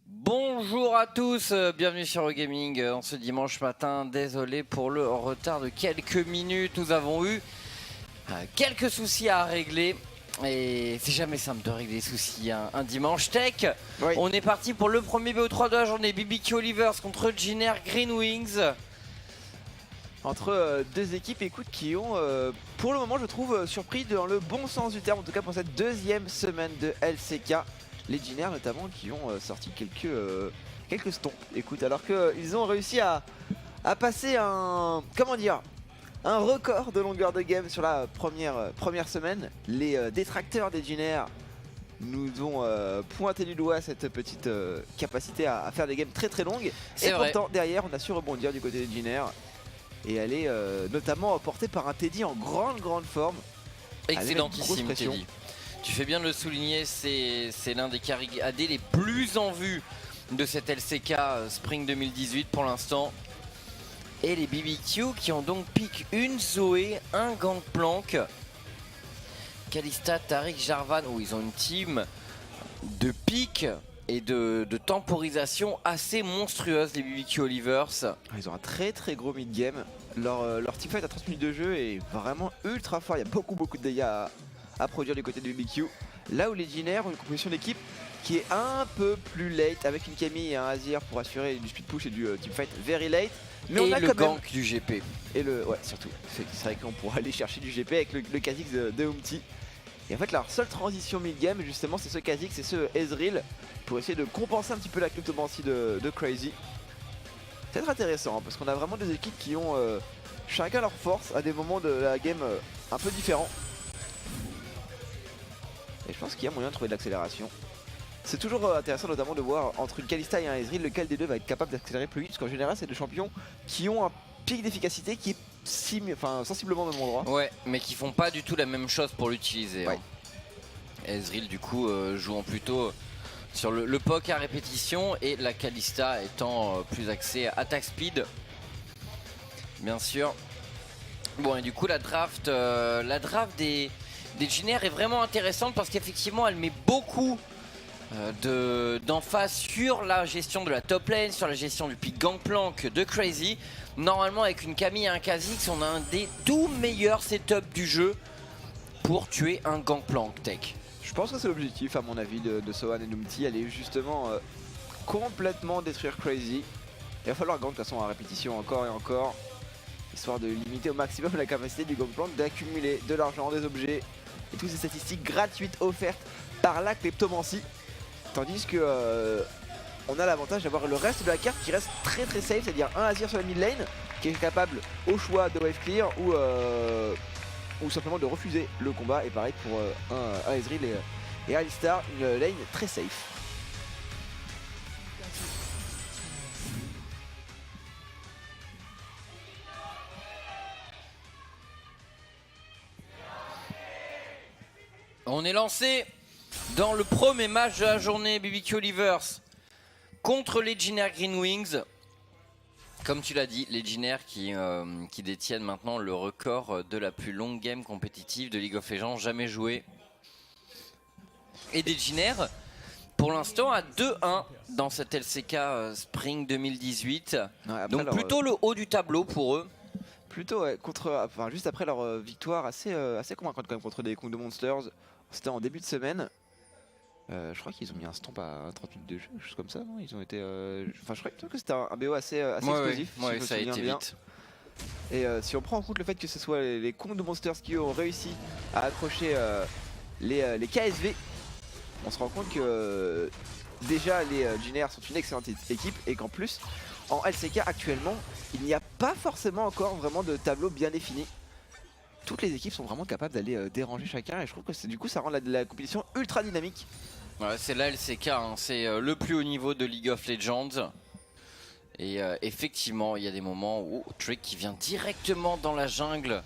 Bonjour à tous, bienvenue sur Eurogaming en ce dimanche matin. Désolé pour le retard de quelques minutes, nous avons eu quelques soucis à régler. Et c'est jamais simple de régler les soucis un dimanche tech. Oui. On est parti pour le premier BO3 de la journée. BBQ Olivers contre Giner Green Wings. Entre deux équipes, écoute, qui ont, pour le moment, je trouve, surpris dans le bon sens du terme, en tout cas pour cette deuxième semaine de LCK. Les Giner notamment qui ont sorti quelques stompes. Écoute, alors qu'ils ont réussi à passer un record de longueur de game sur la première semaine. Les détracteurs des Giner nous ont pointé du doigt cette petite capacité à faire des games très très longues. Et pourtant derrière on a su rebondir du côté des Giner et elle est notamment portée par un Teddy en grande forme. Excellentissime Teddy. Tu fais bien de le souligner, c'est l'un des carry AD les plus en vue de cette LCK Spring 2018 pour l'instant. Et les BBQ qui ont donc pick une Zoé, un Gangplank, Kalista, Taric, Jarvan, où ils ont une team de pick et de temporisation assez monstrueuse, les BBQ Olivers. Ils ont un très gros mid-game. Leur teamfight à 30 minutes de jeu est vraiment ultra fort. Il y a beaucoup de dégâts à produire du côté de BBQ. Là où les Giner ont une composition d'équipe qui est un peu plus late avec une Camille et un Azir pour assurer du speed push et du teamfight very late. Mais on a le gank du GP. Et ouais, surtout. C'est vrai qu'on pourra aller chercher du GP avec le Kha'Zix de Umti. Et en fait, leur seule transition mid-game, justement, c'est ce Kha'Zix et ce Ezreal pour essayer de compenser un petit peu la kleptomancie de Crazy. C'est très intéressant hein, parce qu'on a vraiment des équipes qui ont chacun leur force à des moments de la game un peu différents. Et je pense qu'il y a moyen de trouver de l'accélération. C'est toujours intéressant notamment de voir entre une Kalista et un Ezreal lequel des deux va être capable d'accélérer plus vite, parce qu'en général c'est deux champions qui ont un pic d'efficacité qui est sensiblement au même endroit. Ouais, mais qui font pas du tout la même chose pour l'utiliser. Ouais. Hein. Ezreal du coup jouant plutôt sur le poke à répétition et la Kalista étant plus axée à attack speed. Bien sûr. Bon et du coup la draft des Giner est vraiment intéressante parce qu'effectivement elle met beaucoup d'emphase sur la gestion de la top lane, sur la gestion du pick Gangplank de Crazy. Normalement avec une Camille et un Kha'Zix on a un des tout meilleurs setups du jeu pour tuer un Gangplank tech. Je pense que c'est l'objectif à mon avis de Sohan et Numti, aller justement complètement détruire Crazy. Il va falloir gank de toute façon à répétition encore et encore, histoire de limiter au maximum la capacité du Gangplank d'accumuler de l'argent, des objets et toutes ces statistiques gratuites offertes par la kleptomancie. Tandis que on a l'avantage d'avoir le reste de la carte qui reste très safe, c'est-à-dire un Azir sur la mid lane qui est capable au choix de wave clear ou simplement de refuser le combat. Et pareil pour un Ezreal et Alistar, une lane très safe. On est lancé dans le premier match de la journée BBQ Olivers contre les Giner Green Wings. Comme tu l'as dit, les Giner qui détiennent maintenant le record de la plus longue game compétitive de League of Legends jamais jouée. Et des Giner pour l'instant à 2-1 dans cette LCK Spring 2018. Ouais, donc plutôt le haut du tableau pour eux. Plutôt ouais, juste après leur victoire assez convaincante quand même contre des Kong de Monsters. C'était en début de semaine. Je crois qu'ils ont mis un stomp à 30 minutes de jeu, chose comme ça, non? Ils ont été. Enfin, je crois que c'était un BO assez explosif. Ouais, ça a été vite. Et si on prend en compte le fait que ce soit les Kong de Monsters qui ont réussi à accrocher les KSV, on se rend compte que déjà les Giner sont une excellente équipe et qu'en plus, en LCK actuellement, il n'y a pas forcément encore vraiment de tableau bien défini. Toutes les équipes sont vraiment capables d'aller déranger chacun et je trouve que du coup ça rend la compétition ultra dynamique. Ouais, c'est la LCK, hein. C'est le plus haut niveau de League of Legends. Et effectivement, il y a des moments où Trick qui vient directement dans la jungle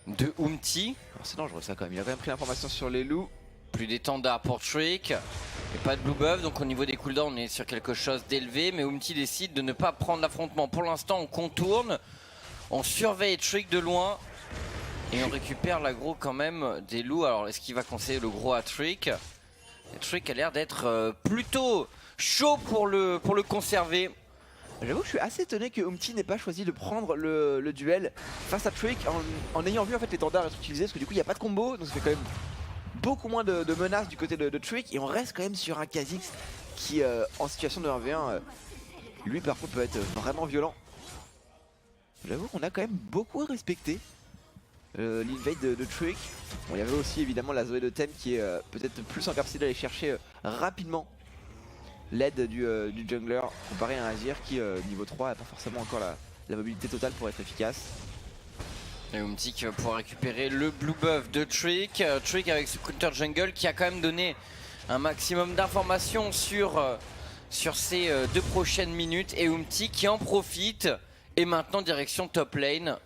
de Umti. C'est dangereux ça quand même, il a quand même pris l'information sur les loups. Plus d'étendard pour Trick. Et pas de blue buff, donc au niveau des cooldowns on est sur quelque chose d'élevé. Mais Umti décide de ne pas prendre l'affrontement. Pour l'instant on contourne. On surveille Trick de loin. Et on récupère l'aggro quand même des loups. Alors est-ce qu'il va conseiller le gros à Trick? Et Trick a l'air d'être plutôt chaud pour le conserver. J'avoue que je suis assez étonné que Umti n'ait pas choisi de prendre le duel face à Trick en ayant vu en fait l'étendard être utilisé, parce que du coup il n'y a pas de combo, donc ça fait quand même beaucoup moins de menaces du côté de Trick, et on reste quand même sur un Kha'Zix qui en situation de 1v1 lui par contre peut être vraiment violent. J'avoue qu'on a quand même beaucoup respecté l'invade de Trick. Bon, il y avait aussi évidemment la Zoé de Thème qui est peut-être plus en capacité d'aller chercher rapidement l'aide du jungler comparé à un Azir qui niveau 3 n'a pas forcément encore la mobilité totale pour être efficace. Et Umti qui va pouvoir récupérer le blue buff de Trick. Trick avec ce counter jungle qui a quand même donné un maximum d'informations sur ces 2 prochaines minutes. Et Umti qui en profite. Et maintenant direction top lane.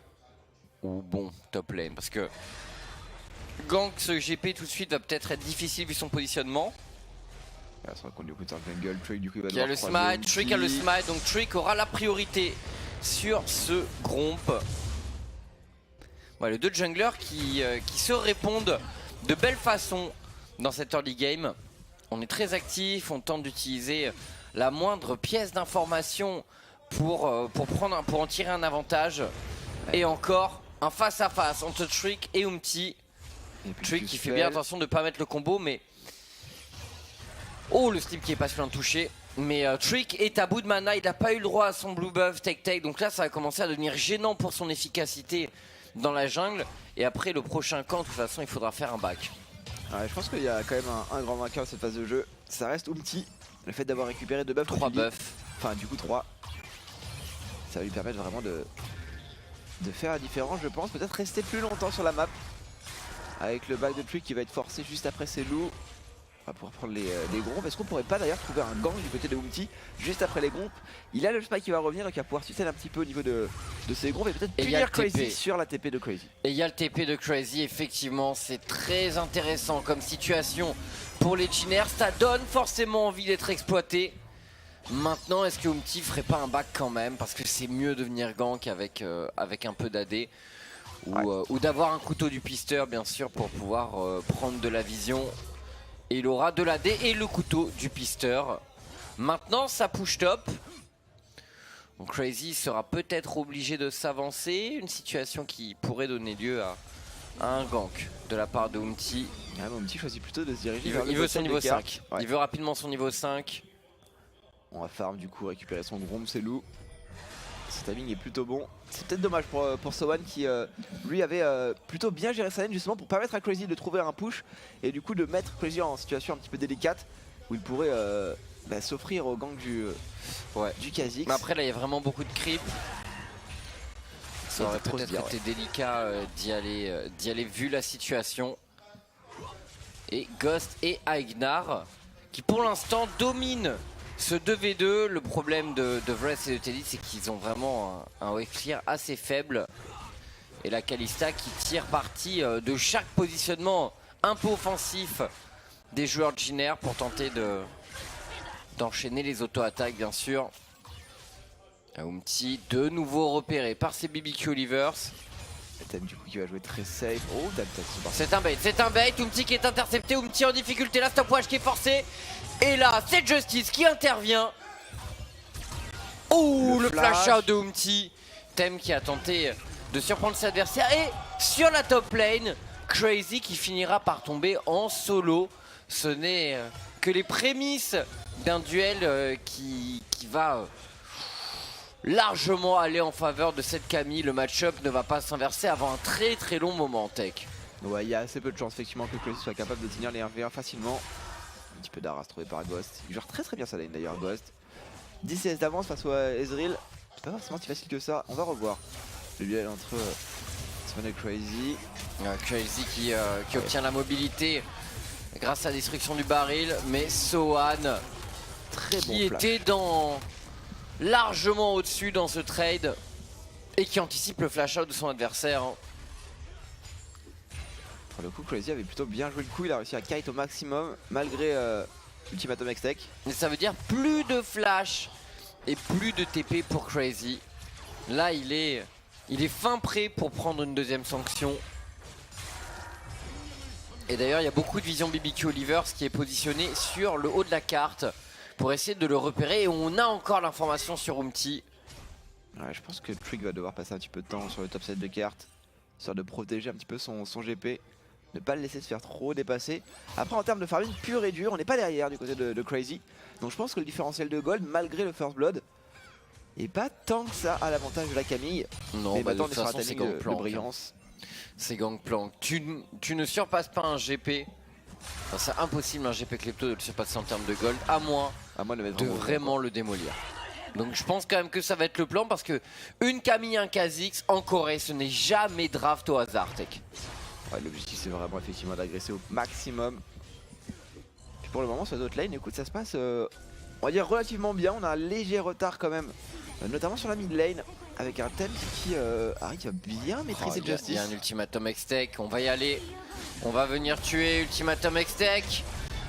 Ou bon, top lane. Parce que gank ce GP tout de suite va peut-être être difficile vu son positionnement. Là, sur le compte du counter jungle, Trick du coup il va Il y a le smite, Trick a le smite. Donc Trick aura la priorité sur ce gromp. Voilà, les 2 junglers qui se répondent de belle façon dans cette early game. On est très actif, on tente d'utiliser la moindre pièce d'information pour en tirer un avantage. Et encore un face à face entre Trick et Umti. Trick qui fait bien attention de ne pas mettre le combo, mais oh, le slip qui est pas sur un toucher. Mais Trick est à bout de mana, il n'a pas eu le droit à son blue buff take. Donc là ça va commencer à devenir gênant pour son efficacité dans la jungle. Et après le prochain camp, de toute façon il faudra faire un back. Ouais, je pense qu'il y a quand même un grand vainqueur de cette phase de jeu. Ça reste Umti. Le fait d'avoir récupéré 2 buffs, 3 buffs. Enfin du coup 3. Ça va lui permettre vraiment de faire la différence, je pense. Peut-être rester plus longtemps sur la map. Avec le back de Trick qui va être forcé juste après ses loups. On va pouvoir prendre les grompes. Est-ce qu'on pourrait pas d'ailleurs trouver un gank du côté de Umti juste après les grompes? Il a le spike qui va revenir, donc il va pouvoir succéder un petit peu au niveau de ses grompes et peut-être punir Crazy sur la TP de Crazy. Et il y a le TP de Crazy, effectivement, c'est très intéressant comme situation pour les Legionnaires. Ça donne forcément envie d'être exploité. Maintenant, est-ce que Umti ferait pas un back quand même? Parce que c'est mieux de venir gank avec un peu d'AD. Ou d'avoir un couteau du pisteur, bien sûr, pour pouvoir prendre de la vision. Et il aura de l'AD et le couteau du pisteur. Maintenant, ça push top. Donc Crazy sera peut-être obligé de s'avancer. Une situation qui pourrait donner lieu à un gank de la part de Umti. Ah, Umti choisit plutôt de se diriger il veut son niveau 5. Ouais. Il veut rapidement son niveau 5. On va farm du coup, récupérer son gromp, c'est loup. Ce timing est plutôt bon. C'est peut-être dommage pour Sowan qui lui avait plutôt bien géré sa lane justement pour permettre à Crazy de trouver un push et du coup de mettre Crazy en situation un petit peu délicate où il pourrait s'offrir au gang du Kha'Zix. Mais après là il y a vraiment beaucoup de creep. Ça aurait peut-être été délicat d'y aller vu la situation. Et Ghost et Aignar qui pour l'instant dominent ce 2v2. Le problème de Vress et de Teddy, c'est qu'ils ont vraiment un wave clear assez faible. Et la Kalista qui tire parti de chaque positionnement un peu offensif des joueurs de Legionnaires pour tenter d'enchaîner les auto-attaques, bien sûr. Umti de nouveau repéré par ses BBQ Livers. Thème du coup qui va jouer très safe. Oh, c'est un bait. Umti qui est intercepté. Umti en difficulté. La stopwatch qui est forcée. Et là, c'est Justice qui intervient. Oh, le flash out de Umti. Thème qui a tenté de surprendre ses adversaires. Et sur la top lane, Crazy qui finira par tomber en solo. Ce n'est que les prémices d'un duel qui va largement aller en faveur de cette Camille. Le match-up ne va pas s'inverser avant un très très long moment, Tech. Ouais, il y a assez peu de chances effectivement que Crazy soit capable de tenir les 1v1 facilement. Un petit peu d'arras trouvé par Ghost. Il gère très très bien sa lane d'ailleurs, Ghost. 10 CS d'avance face à Ezreal. C'est pas forcément si facile que ça. On va revoir le duel entre Sowan et Crazy. Crazy qui obtient la mobilité grâce à la destruction du baril. Mais Sowan qui était largement au-dessus dans ce trade et qui anticipe le flash out de son adversaire. Pour le coup, Crazy avait plutôt bien joué le coup, il a réussi à kite au maximum malgré l'ultimatum Hextech. Mais ça veut dire plus de flash et plus de TP pour Crazy. Là il est fin prêt pour prendre une deuxième sanction. Et d'ailleurs, il y a beaucoup de vision BBQ Olivers qui est positionné sur le haut de la carte pour essayer de le repérer. Et on a encore l'information sur Umti. Ouais, je pense que Trick va devoir passer un petit peu de temps sur le top set de cartes, histoire de protéger un petit peu son GP, ne pas le laisser se faire trop dépasser. Après, en termes de farming pur et dur, on n'est pas derrière du côté de Crazy. Donc je pense que le différentiel de gold, malgré le first blood, est pas tant que ça à l'avantage de la Camille. Non, mais bah, maintenant de on est toute sur un façon, c'est timing de Gangplank. brillance. C'est Gangplank. Tu ne surpasses pas un GP. Enfin, c'est impossible un GP Klepto de le surpasser en termes de gold, à moins À moins de le mettre de en haut, vraiment le démolir. Donc je pense quand même que ça va être le plan parce que une Camille, un Kha'Zix en Corée, ce n'est jamais draft au hasard, Tech. Ouais, l'objectif c'est vraiment effectivement d'agresser au maximum. Puis pour le moment sur d'autres lanes, écoute, ça se passe on va dire relativement bien. On a un léger retard quand même, notamment sur la mid lane, avec un thème qui arrive à bien maîtriser Il y Justice. a un ultimatum Hextech, on va y aller. On va venir tuer ultimatum Hextech.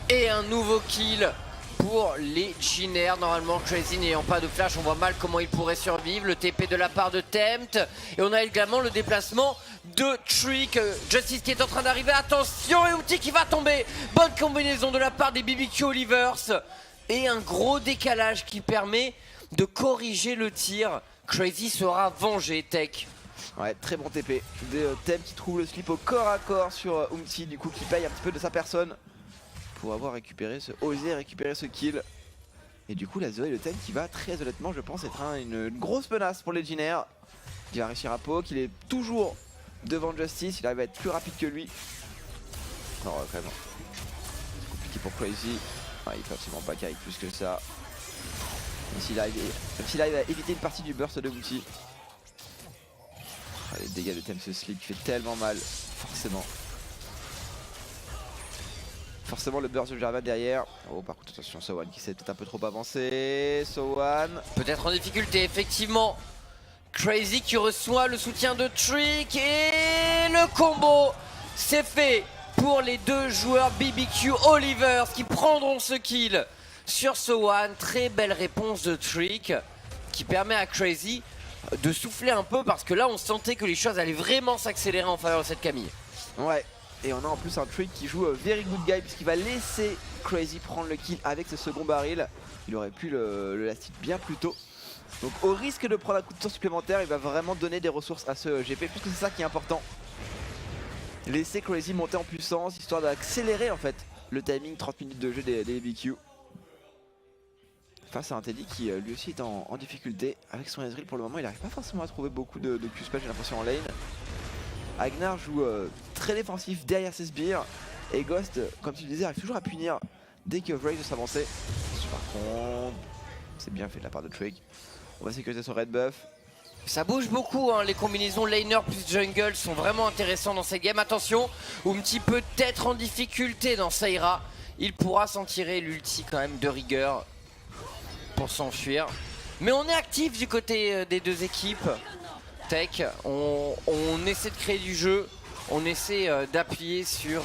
Et un nouveau kill pour les Jinaires. Normalement Crazy n'ayant pas de flash, on voit mal comment il pourrait survivre. Le TP de la part de Tempt. Et on a également le déplacement de Trick. Justice qui est en train d'arriver, attention, et Umti qui va tomber. Bonne combinaison de la part des BBQ Olivers. Et un gros décalage qui permet de corriger le tir. Crazy sera vengé, Tech. Ouais, très bon TP de Tempt qui trouve le slip au corps à corps sur Umti, du coup qui paye un petit peu de sa personne pour avoir récupéré oser récupérer ce kill. Et du coup la Zoé et le Tempt qui va très honnêtement je pense être une grosse menace pour les Jinaires. Il va réussir à poke, il est toujours devant Justice, il arrive à être plus rapide que lui. Non vraiment, c'est compliqué pour Crazy. Ouais, il peut absolument pas carry plus que ça. Même s'il arrive à éviter une partie du burst de Umti. Ah, les dégâts de Tempt ce slip qui fait tellement mal, forcément. Forcément le burst de Jarvan derrière. Oh par contre attention So1 qui s'est peut-être un peu trop avancé. So1. Peut-être en difficulté, effectivement. Crazy qui reçoit le soutien de Trick et le combo c'est fait pour les deux joueurs BBQ Olivers qui prendront ce kill sur So1. Très belle réponse de Trick qui permet à Crazy de souffler un peu parce que là on sentait que les choses allaient vraiment s'accélérer en faveur de cette Camille. Ouais. Et on a en plus un Trick qui joue very good guy puisqu'il va laisser Crazy prendre le kill avec ce second baril. Il aurait pu le last hit bien plus tôt. Donc au risque de prendre un coup de tour supplémentaire, il va vraiment donner des ressources à ce GP puisque c'est ça qui est important. Laisser Crazy monter en puissance histoire d'accélérer en fait le timing 30 minutes de jeu des BBQ. Face à un Teddy qui lui aussi est en difficulté avec son Ezreal pour le moment. Il n'arrive pas forcément à trouver beaucoup de Q-spell, j'ai l'impression en lane. Agnar joue très défensif derrière ses sbires et Ghost, comme tu le disais, arrive toujours à punir dès que Vraze veut s'avancer. Par contre, c'est bien fait de la part de Trick. On va sécuriser son red buff. Ça bouge beaucoup, hein. Les combinaisons laner plus jungle sont vraiment intéressantes dans cette game. Attention, Umti peut être en difficulté dans Seira. Il pourra s'en tirer l'ulti quand même de rigueur pour s'enfuir. Mais on est actif du côté des deux équipes. Tech, on essaie de créer du jeu, on essaie d'appuyer sur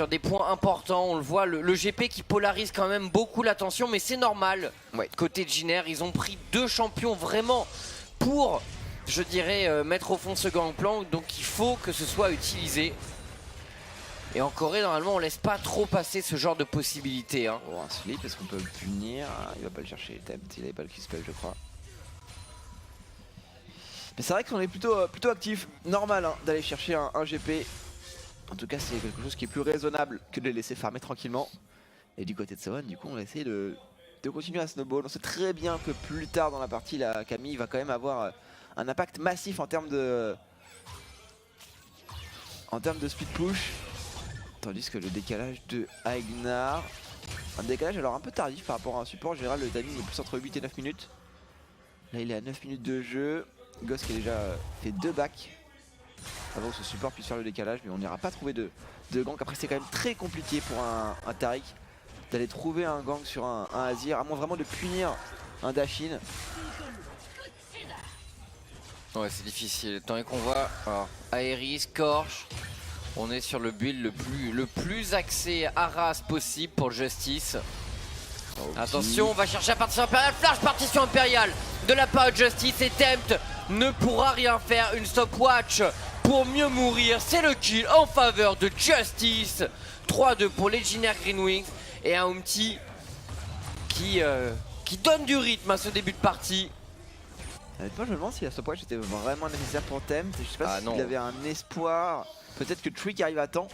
des points importants. On le voit, le GP qui polarise quand même beaucoup l'attention, mais c'est normal. Ouais. Côté de Jinaire, ils ont pris deux champions vraiment pour, je dirais, mettre au fond ce Gangplank, donc il faut que ce soit utilisé. Et en Corée, normalement, on laisse pas trop passer ce genre de possibilités. Hein. Oh, un slip, est-ce qu'on peut le punir? Il va pas le chercher, Tempt, il avait pas le Q-spell je crois. Mais c'est vrai qu'on est plutôt actif, normal hein, d'aller chercher un GP. En tout cas c'est quelque chose qui est plus raisonnable que de les laisser farmer tranquillement. Et du côté de So1, du coup on va essayer de continuer à snowball. On sait très bien que plus tard dans la partie, la Camille va quand même avoir un impact massif en termes de speed push. Tandis que le décalage de Agnar, un décalage alors un peu tardif par rapport à un support. En général le timing est plus entre 8 et 9 minutes. Là il est à 9 minutes de jeu. Ghost qui a déjà fait 2 backs avant que ce support puisse faire le décalage, mais on n'ira pas trouver de gank. Après c'est quand même très compliqué pour un Taric d'aller trouver un gank sur un Azir, à moins vraiment de punir un Dashin. Ouais, c'est difficile. Tant qu'on voit Aeris, Korch, on est sur le build le plus axé Aras possible pour Justice. Okay. Attention, on va chercher la partition impériale. Flash partition impériale de la part de Justice et Tempt ne pourra rien faire. Une stopwatch pour mieux mourir. C'est le kill en faveur de Justice. 3-2 pour Legendary Green Wings et un Umti qui donne du rythme à ce début de partie. Honnêtement, je me demande si la stopwatch était vraiment nécessaire pour Tempt. Je sais pas s'il non. avait un espoir. Peut-être que Trick arrive à temps.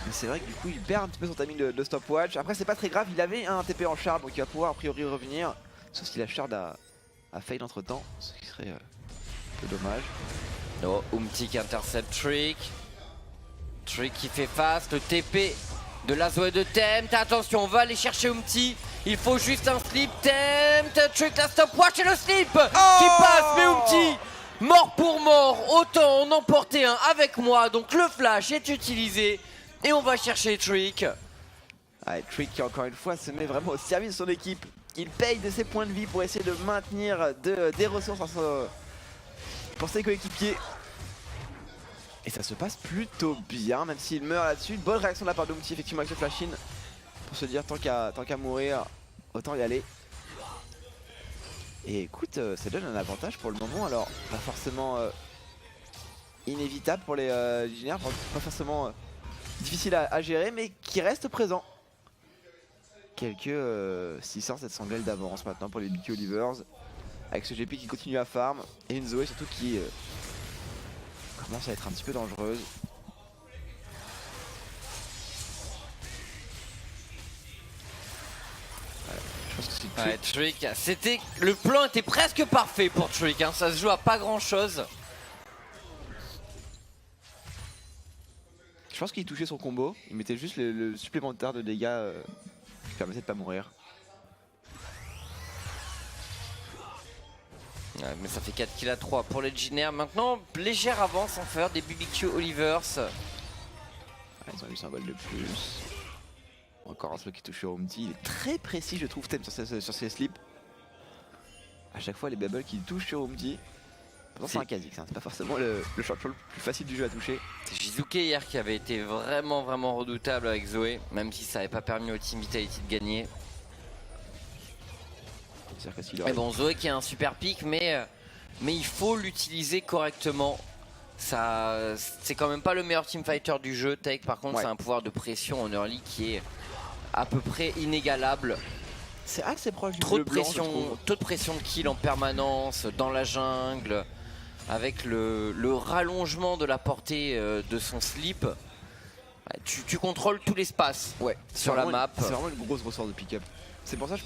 Mais c'est vrai que du coup, il perd un petit peu son timing de stopwatch. Après, c'est pas très grave. Il avait un TP en shard, donc il va pouvoir a priori revenir. Sauf si la shard a fail entre temps, ce qui serait un peu dommage. Non, Umti qui intercepte Trick. Trick qui fait face, le TP de la Zoé de Tempt. Attention, on va aller chercher Umti. Il faut juste un slip. Tempt, Trick la stopwatch et le slip qui passe. Mais Umti, mort pour mort. Autant en emporter un avec moi. Donc le flash est utilisé. Et on va chercher Trick. Ouais, Trick qui encore une fois se met vraiment au service de son équipe. Il paye de ses points de vie pour essayer de maintenir des ressources pour ses coéquipiers. Et ça se passe plutôt bien, même s'il meurt là-dessus. Une bonne réaction de la part d'Umti, effectivement, avec ce flash-in. Pour se dire, tant qu'à mourir, autant y aller. Et écoute, ça donne un avantage pour le moment. Alors, pas forcément inévitable pour les Legionnaires, pas forcément difficile à gérer, mais qui reste présent. Quelques 600-700 gold d'avance maintenant pour les BQ Olivers. Avec ce GP qui continue à farm. Et une Zoé surtout qui commence à être un petit peu dangereuse. Voilà. Je pense que c'est Ouais, Trick, le plan était presque parfait pour Trick, hein. Ça se joue à pas grand chose. Je pense qu'il touchait son combo. Il mettait juste le supplémentaire de dégâts qui permettait de pas mourir. Ouais, mais ça fait 4 kills à 3 pour les Legionnaires. Maintenant, légère avance en faveur des BBQ Olivers. Ah, ils ont eu 100 gold de plus. Encore un slow qui touche sur Umti. Il est très précis, je trouve, Tempt sur ses slips. À chaque fois, les bubbles qui touchent sur Umti. Pourtant, c'est un Kha'Zix, hein. C'est pas forcément le short le plus facile du jeu à toucher. C'est Jizuke hier qui avait été vraiment redoutable avec Zoé, même si ça n'avait pas permis au Team Vitality de gagner. Mais bon, Zoé qui a un super pick, mais il faut l'utiliser correctement. C'est quand même pas le meilleur teamfighter du jeu. Take par contre, c'est un pouvoir de pression en early qui est à peu près inégalable. C'est assez proche du trop de blanc, pression, taux de pression de kill en permanence dans la jungle, avec le rallongement de la portée de son slip. Tu contrôles tout l'espace sur la map. C'est vraiment une grosse ressource de pick-up. C'est pour ça que je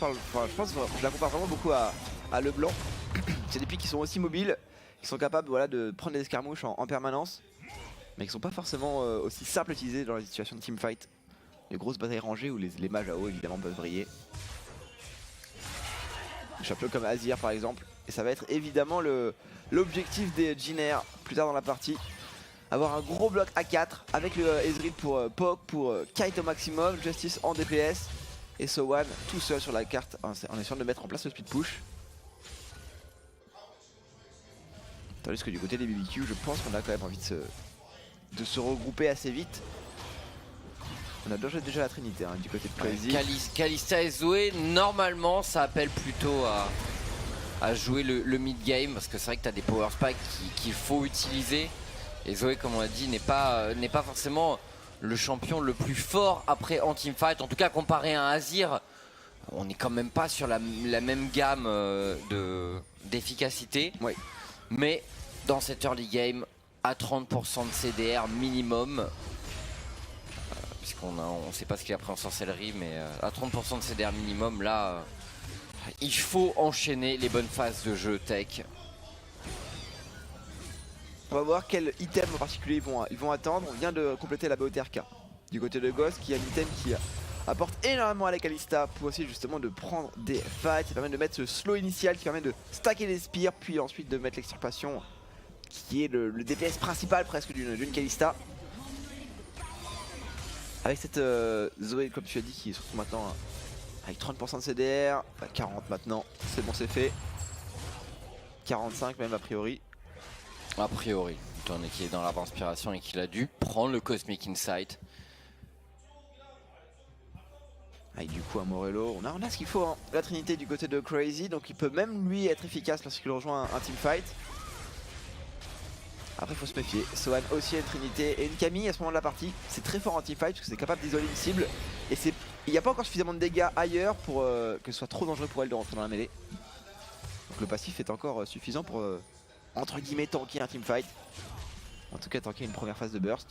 pense que je la compare vraiment beaucoup à LeBlanc. C'est des pics qui sont aussi mobiles, qui sont capables de prendre des escarmouches en permanence, mais qui sont pas forcément aussi simples à utiliser dans les situations de teamfight. Les grosses batailles rangées où les mages à eau évidemment peuvent briller. Des champions comme Azir par exemple. Et ça va être évidemment l'objectif des Legionnaires plus tard dans la partie. Avoir un gros bloc A4 avec le Ezreal pour Poke, pour Kite au maximum, Justice en DPS. Et Sowan tout seul sur la carte en essayant de mettre en place le speed push. Tandis que du côté des BBQ, je pense qu'on a quand même envie de se regrouper assez vite. On a déjà la trinité du côté de Crazy. Kalista et Zoé, normalement ça appelle plutôt à jouer le mid-game, parce que c'est vrai que tu as des power spikes qu'il faut utiliser. Et Zoé, comme on l'a dit, n'est pas forcément le champion le plus fort après en teamfight. En tout cas, comparé à un Azir, on n'est quand même pas sur la même gamme d'efficacité. Mais dans cette early game, à 30% de CDR minimum, puisqu'on ne sait pas ce qu'il a pris en sorcellerie, mais à 30% de CDR minimum, là, il faut enchaîner les bonnes phases de jeu tech. On va voir quel item en particulier ils vont attendre. On vient de compléter la BOTRK du côté de Ghost, qui a un item qui apporte énormément à la Kalista pour essayer justement de prendre des fights. Ça permet de mettre ce slow initial qui permet de stacker les spires, puis ensuite de mettre l'extirpation qui est le DPS principal presque d'une Kalista. Avec cette Zoé, comme tu as dit, qui est surtout maintenant avec 30% de CDR, 40 maintenant, c'est bon, c'est fait. 45 même a priori. A priori, étant donné qu'il est dans l'arbre inspiration et qu'il a dû prendre le Cosmic Insight. Avec du coup un Morello, on a ce qu'il faut, la trinité du côté de Crazy, donc il peut même lui être efficace lorsqu'il rejoint un teamfight. Après, il faut se méfier. Sohan aussi a une Trinité et une Camille à ce moment de la partie. C'est très fort en teamfight parce que c'est capable d'isoler une cible. Et il n'y a pas encore suffisamment de dégâts ailleurs pour que ce soit trop dangereux pour elle de rentrer dans la mêlée. Donc le passif est encore suffisant pour, entre guillemets, tanker un teamfight. En tout cas, tanker une première phase de burst.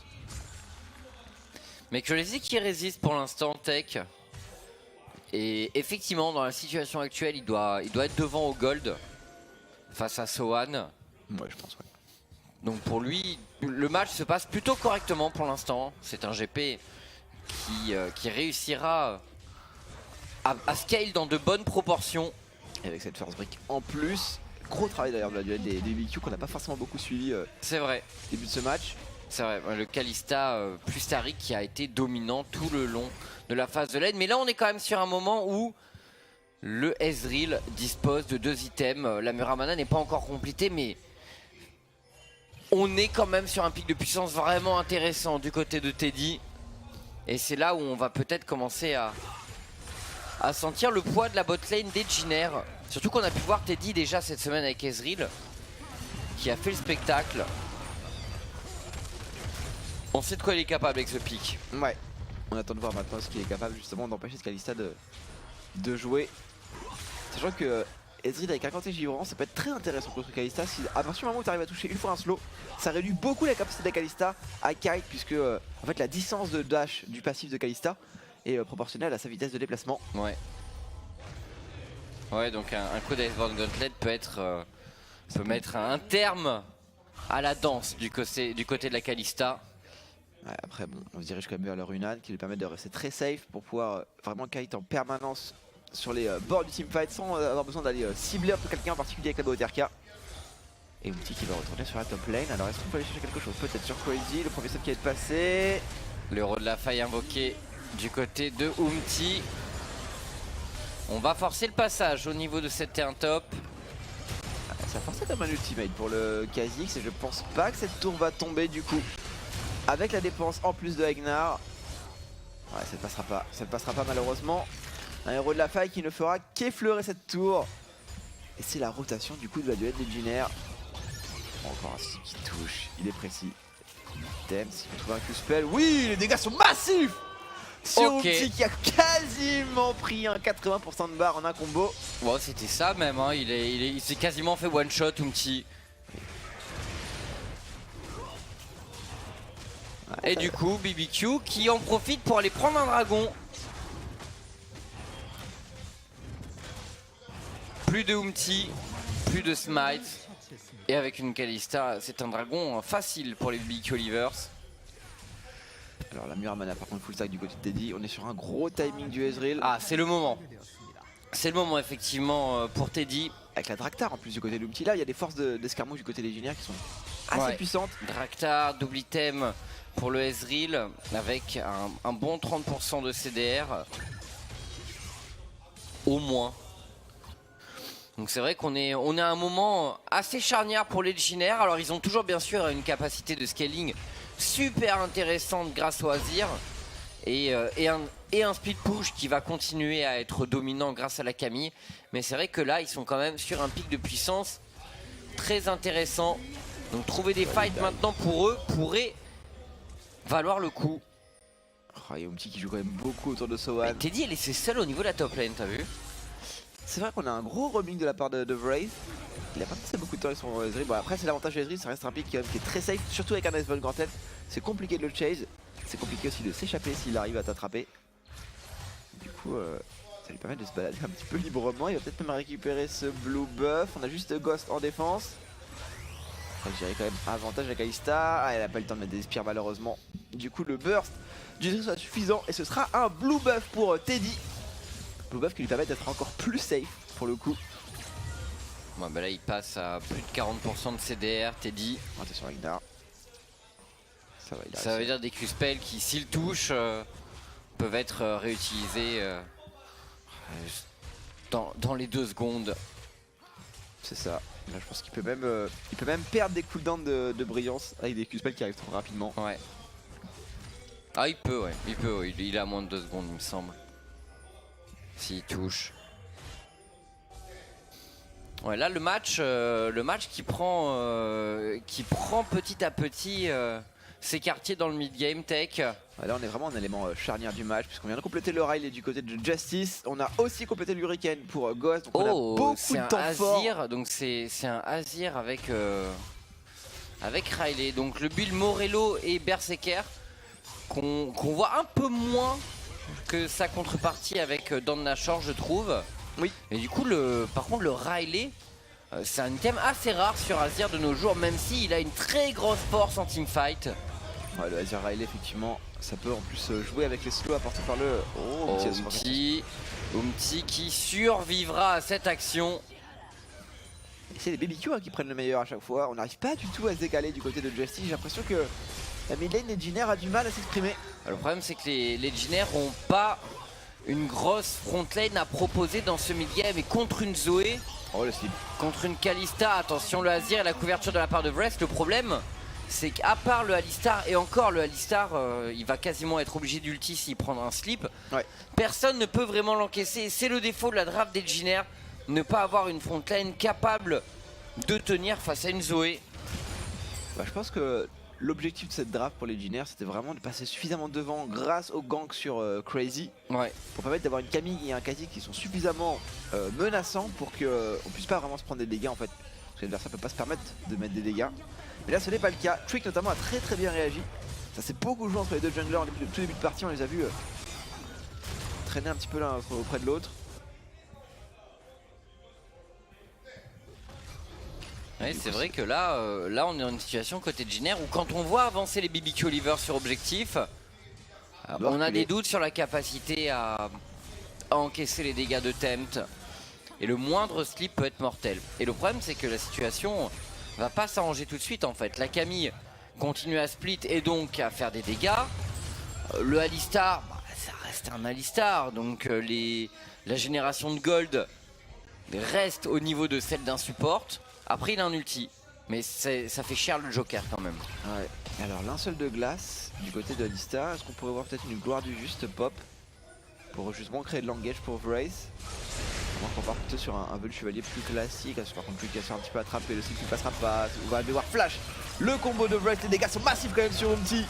Mais que les qui résiste pour l'instant, Tech. Et effectivement, dans la situation actuelle, il doit être devant au gold face à Sohan. Ouais, je pense, ouais. Donc pour lui, le match se passe plutôt correctement pour l'instant. C'est un GP qui réussira à scale dans de bonnes proportions. Et avec cette first break en plus, gros travail d'ailleurs de la duel des BBQ qu'on n'a pas forcément beaucoup suivi C'est vrai. début de ce match. C'est vrai, le Kalista plus Taric qui a été dominant tout le long de la phase de lane. Mais là on est quand même sur un moment où le Ezreal dispose de 2 items. La Muramana n'est pas encore complétée, mais on est quand même sur un pic de puissance vraiment intéressant du côté de Teddy. Et c'est là où on va peut-être commencer à sentir le poids de la botlane des Jiner. Surtout qu'on a pu voir Teddy déjà cette semaine avec Ezreal, qui a fait le spectacle. On sait de quoi il est capable avec ce pic. Ouais, on attend de voir maintenant ce qu'il est capable justement d'empêcher ce Kalista de jouer. Sachant que Ezreal avec un Kanté givrant, ça peut être très intéressant contre Kalista. Si à partir du moment où tu arrives à toucher une fois un slow, ça réduit beaucoup la capacité de Kalista à kite, puisque en fait la distance de dash du passif de Kalista est proportionnelle à sa vitesse de déplacement. Ouais. Ouais, donc un coup d'Iceborne Gauntlet peut mettre un terme à la danse du côté de la Kalista. Ouais, après bon, on se dirige quand même vers le Runan qui lui permet de rester très safe pour pouvoir vraiment kite en permanence sur les bords du teamfight sans avoir besoin d'aller cibler un peu quelqu'un en particulier avec la BOTRK. Et Umti qui va retourner sur la top lane. Alors est-ce qu'on peut aller chercher quelque chose? Peut-être sur Crazy, le premier set qui va être passé. L'euro de la faille invoqué du côté de Umti. On va forcer le passage au niveau de cette T1 top. Ça force comme un ultimate pour le Kha'Zix et je pense pas que cette tour va tomber du coup. Avec la dépense en plus de Agnar. Ouais, ça ne passera pas malheureusement. Un héros de la faille qui ne fera qu'effleurer cette tour. Et c'est la rotation du coup de la duel des Jiner. Encore un stick qui touche, il est précis. Dem, s'il peut trouver un Q-spell. Oui, les dégâts sont massifs sur Umti qui a quasiment pris un 80% de barre en un combo. Bon, c'était ça même, hein. Il s'est quasiment fait one shot Umti. Et du coup, BBQ qui en profite pour aller prendre un dragon. Plus de Umti, plus de Smite. Et avec une Kalista, c'est un dragon facile pour les BBQ Livers. Alors la Muramana par contre full stack du côté de Teddy. On est sur un gros timing du Ezreal. Ah, c'est le moment. C'est le moment effectivement pour Teddy. Avec la Draktar en plus du côté de Umti. Là, il y a des forces d'escarmouche du côté des Jiner qui sont assez puissantes. Draktar, double item pour le Ezreal avec un bon 30% de CDR. Au moins. Donc c'est vrai qu'on est à un moment assez charnière pour les Jiner. Alors ils ont toujours bien sûr une capacité de scaling super intéressante grâce au Azir. Et un speed push qui va continuer à être dominant grâce à la Camille. Mais c'est vrai que là ils sont quand même sur un pic de puissance très intéressant. Donc trouver des fights maintenant pour eux pourrait valoir le coup. Oh, il y a Umti qui joue quand même beaucoup autour de Sohan. Mais Teddy est laissé seul au niveau de la top lane, t'as vu? C'est vrai qu'on a un gros roaming de la part de Wraith. Il a pas passé beaucoup de temps avec son Ezreal. Bon après c'est l'avantage de Ezreal, ça reste un pick qui est très safe, surtout avec un Iceborne Gauntlet. C'est compliqué de le chase. C'est compliqué aussi de s'échapper s'il arrive à t'attraper. Du coup ça lui permet de se balader un petit peu librement. Il va peut-être même récupérer ce blue buff. On a juste Ghost en défense. Je dirais quand même avantage à Kalista. Ah, elle a pas eu le temps de mettre des spires malheureusement. Du coup le burst du Ezreal sera suffisant et ce sera un blue buff pour Teddy. Blue buff qui lui permet d'être encore plus safe pour le coup. Ouais, bah là il passe à plus de 40% de CDR, Teddy. Attention Agnar. Ça veut dire des Q-spells qui s'ils touchent peuvent être réutilisés dans les 2 secondes. C'est ça. Là je pense qu'il peut même perdre des cooldowns de brillance avec des Q-spells qui arrivent trop rapidement. Ouais. Ah il peut ouais, il est à moins de 2 secondes il me semble. S'il touche. Ouais, là le match qui prend petit à petit ses quartiers dans le mid-game tech. Ouais, là on est vraiment en élément charnière du match puisqu'on vient de compléter le Riley du côté de Justice. On a aussi complété l'Hurricane pour Ghost, donc on a beaucoup de temps fort. Donc c'est un Azir avec Riley. Donc le build Morello et Berserker qu'on voit un peu moins que sa contrepartie avec Dan Nashor, je trouve. Oui. Et du coup, par contre, le Riley, c'est un item assez rare sur Azir de nos jours, même s'il a une très grosse force en teamfight. Ouais, le Azir Riley, effectivement, ça peut en plus jouer avec les slows apportés par le Umti qui survivra à cette action. Et c'est les BBQ qui prennent le meilleur à chaque fois. On n'arrive pas du tout à se décaler du côté de Justice. J'ai l'impression que la mid lane Legionnaire a du mal à s'exprimer. Le problème, c'est que les Legionnaires n'ont pas une grosse front lane à proposer dans ce mid-game. Et contre une Zoé, le slip. Contre une Kalista, attention, le Azir et la couverture de la part de Vrest. Le problème, c'est qu'à part le Alistar, et encore le Alistar, il va quasiment être obligé d'ulti s'il prend un slip. Ouais. Personne ne peut vraiment l'encaisser. C'est le défaut de la draft des Legionnaires, ne pas avoir une front lane capable de tenir face à une Zoé. Bah, je pense que l'objectif de cette draft pour les Legionnaires, c'était vraiment de passer suffisamment devant grâce au gank sur Crazy. Ouais. Pour permettre d'avoir une Camille et un Kha'Zix qui sont suffisamment menaçants pour qu'on puisse pas vraiment se prendre des dégâts en fait. Parce que l'adversaire peut pas se permettre de mettre des dégâts. Mais là ce n'est pas le cas. Trick notamment a très bien réagi. Ça s'est beaucoup joué entre les deux junglers depuis le tout début de partie. On les a vus traîner un petit peu l'un auprès de l'autre. Oui, c'est vrai que là on est dans une situation côté Legionnaire où quand on voit avancer les BBQ Oliver sur objectif, on a des doutes sur la capacité à encaisser les dégâts de Tempt. Et le moindre slip peut être mortel. Et le problème, c'est que la situation va pas s'arranger tout de suite en fait. La Camille continue à split et donc à faire des dégâts. Le Alistar, ça reste un Alistar. Donc la génération de gold reste au niveau de celle d'un support. Après, il a un ulti. Mais ça fait cher le Joker quand même. Ouais. Alors, linceul de glace du côté de Alistar. Est-ce qu'on pourrait voir peut-être une gloire du juste pop pour justement créer de l'engage pour Vrace? On part plutôt sur un vœu chevalier plus classique. Par contre, plus qu'à se faire un petit peu attraper, le cycle ne passera pas. On va devoir flash. Le combo de Vrace, les dégâts sont massifs quand même sur Umti.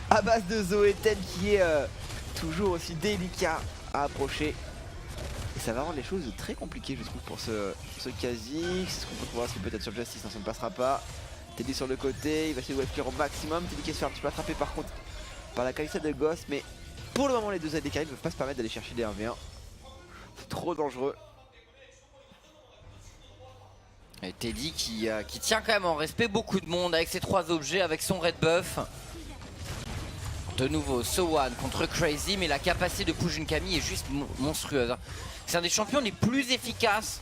À base de Zoé Ten qui est toujours aussi délicat à approcher. Et ça va rendre les choses très compliquées, je trouve, pour ce Kha'Zix. Ce qu'on peut voir, c'est peut-être sur Justice, ça ne passera pas. Teddy sur le côté, il va essayer de wave au maximum. Teddy qui se fait un petit peu attraper par contre par la Kalista de Ghost. Mais pour le moment, les deux AD carry ne peuvent pas se permettre d'aller chercher des 1v1. C'est trop dangereux. Et Teddy qui tient quand même en respect beaucoup de monde avec ses 3 objets, avec son red buff. De nouveau, Sowan contre Crazy, mais la capacité de push une Camille est juste monstrueuse. C'est un des champions les plus efficaces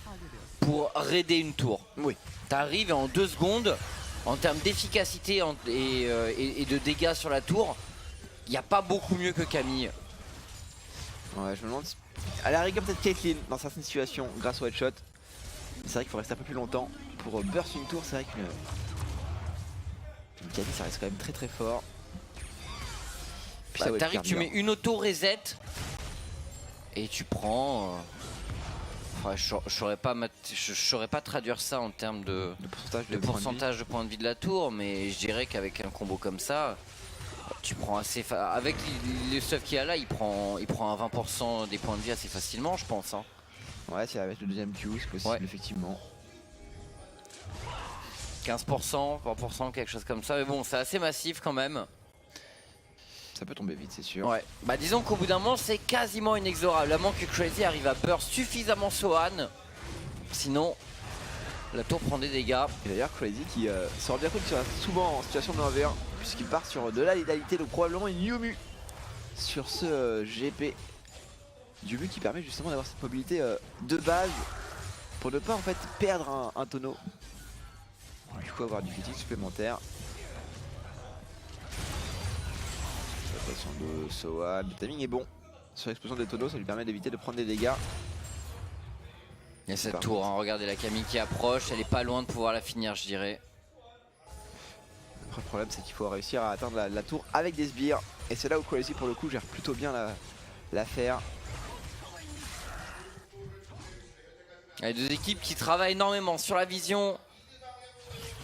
pour raider une tour. Oui. T'arrives et en 2 secondes, en termes d'efficacité et de dégâts sur la tour, il n'y a pas beaucoup mieux que Camille. Ouais, je me demande si... À la rigueur, peut-être Caitlyn dans certaines situations grâce au headshot. C'est vrai qu'il faut rester un peu plus longtemps. Pour burst une tour, c'est vrai qu'une Camille, ça reste quand même très fort. Bah, t'arrives, tu mets une auto reset et tu prends. Ouais, je saurais pas traduire ça en termes de pourcentage de points de vie de la tour, mais je dirais qu'avec un combo comme ça, tu prends assez. Avec le stuff qu'il y a là, il prend un 20% des points de vie assez facilement, je pense. Hein. Ouais, c'est avec le deuxième Q, c'est possible, effectivement. 15%, 20%, quelque chose comme ça, mais bon, c'est assez massif quand même. Ça peut tomber vite, c'est sûr. Ouais, bah disons qu'au bout d'un moment, c'est quasiment inexorable. À moins que Crazy arrive à burst suffisamment Sohan. Sinon, la tour prend des dégâts. Et d'ailleurs, Crazy qui sort bien compte qu'il sera souvent en situation de 1v1, puisqu'il part sur de la létalité, donc probablement une Yumu sur ce GP. Yumu qui permet justement d'avoir cette mobilité de base pour ne pas en fait perdre un tonneau. Du coup, avoir du critique supplémentaire. De Sohan, le timing est bon sur l'explosion des tonneaux, ça lui permet d'éviter de prendre des dégâts. Il y a cette tour, hein. Regardez la Camille qui approche, elle est pas loin de pouvoir la finir, je dirais. Après, le problème, c'est qu'il faut réussir à atteindre la tour avec des sbires, et c'est là où Crazy pour le coup gère plutôt bien l'affaire. Les deux équipes qui travaillent énormément sur la vision.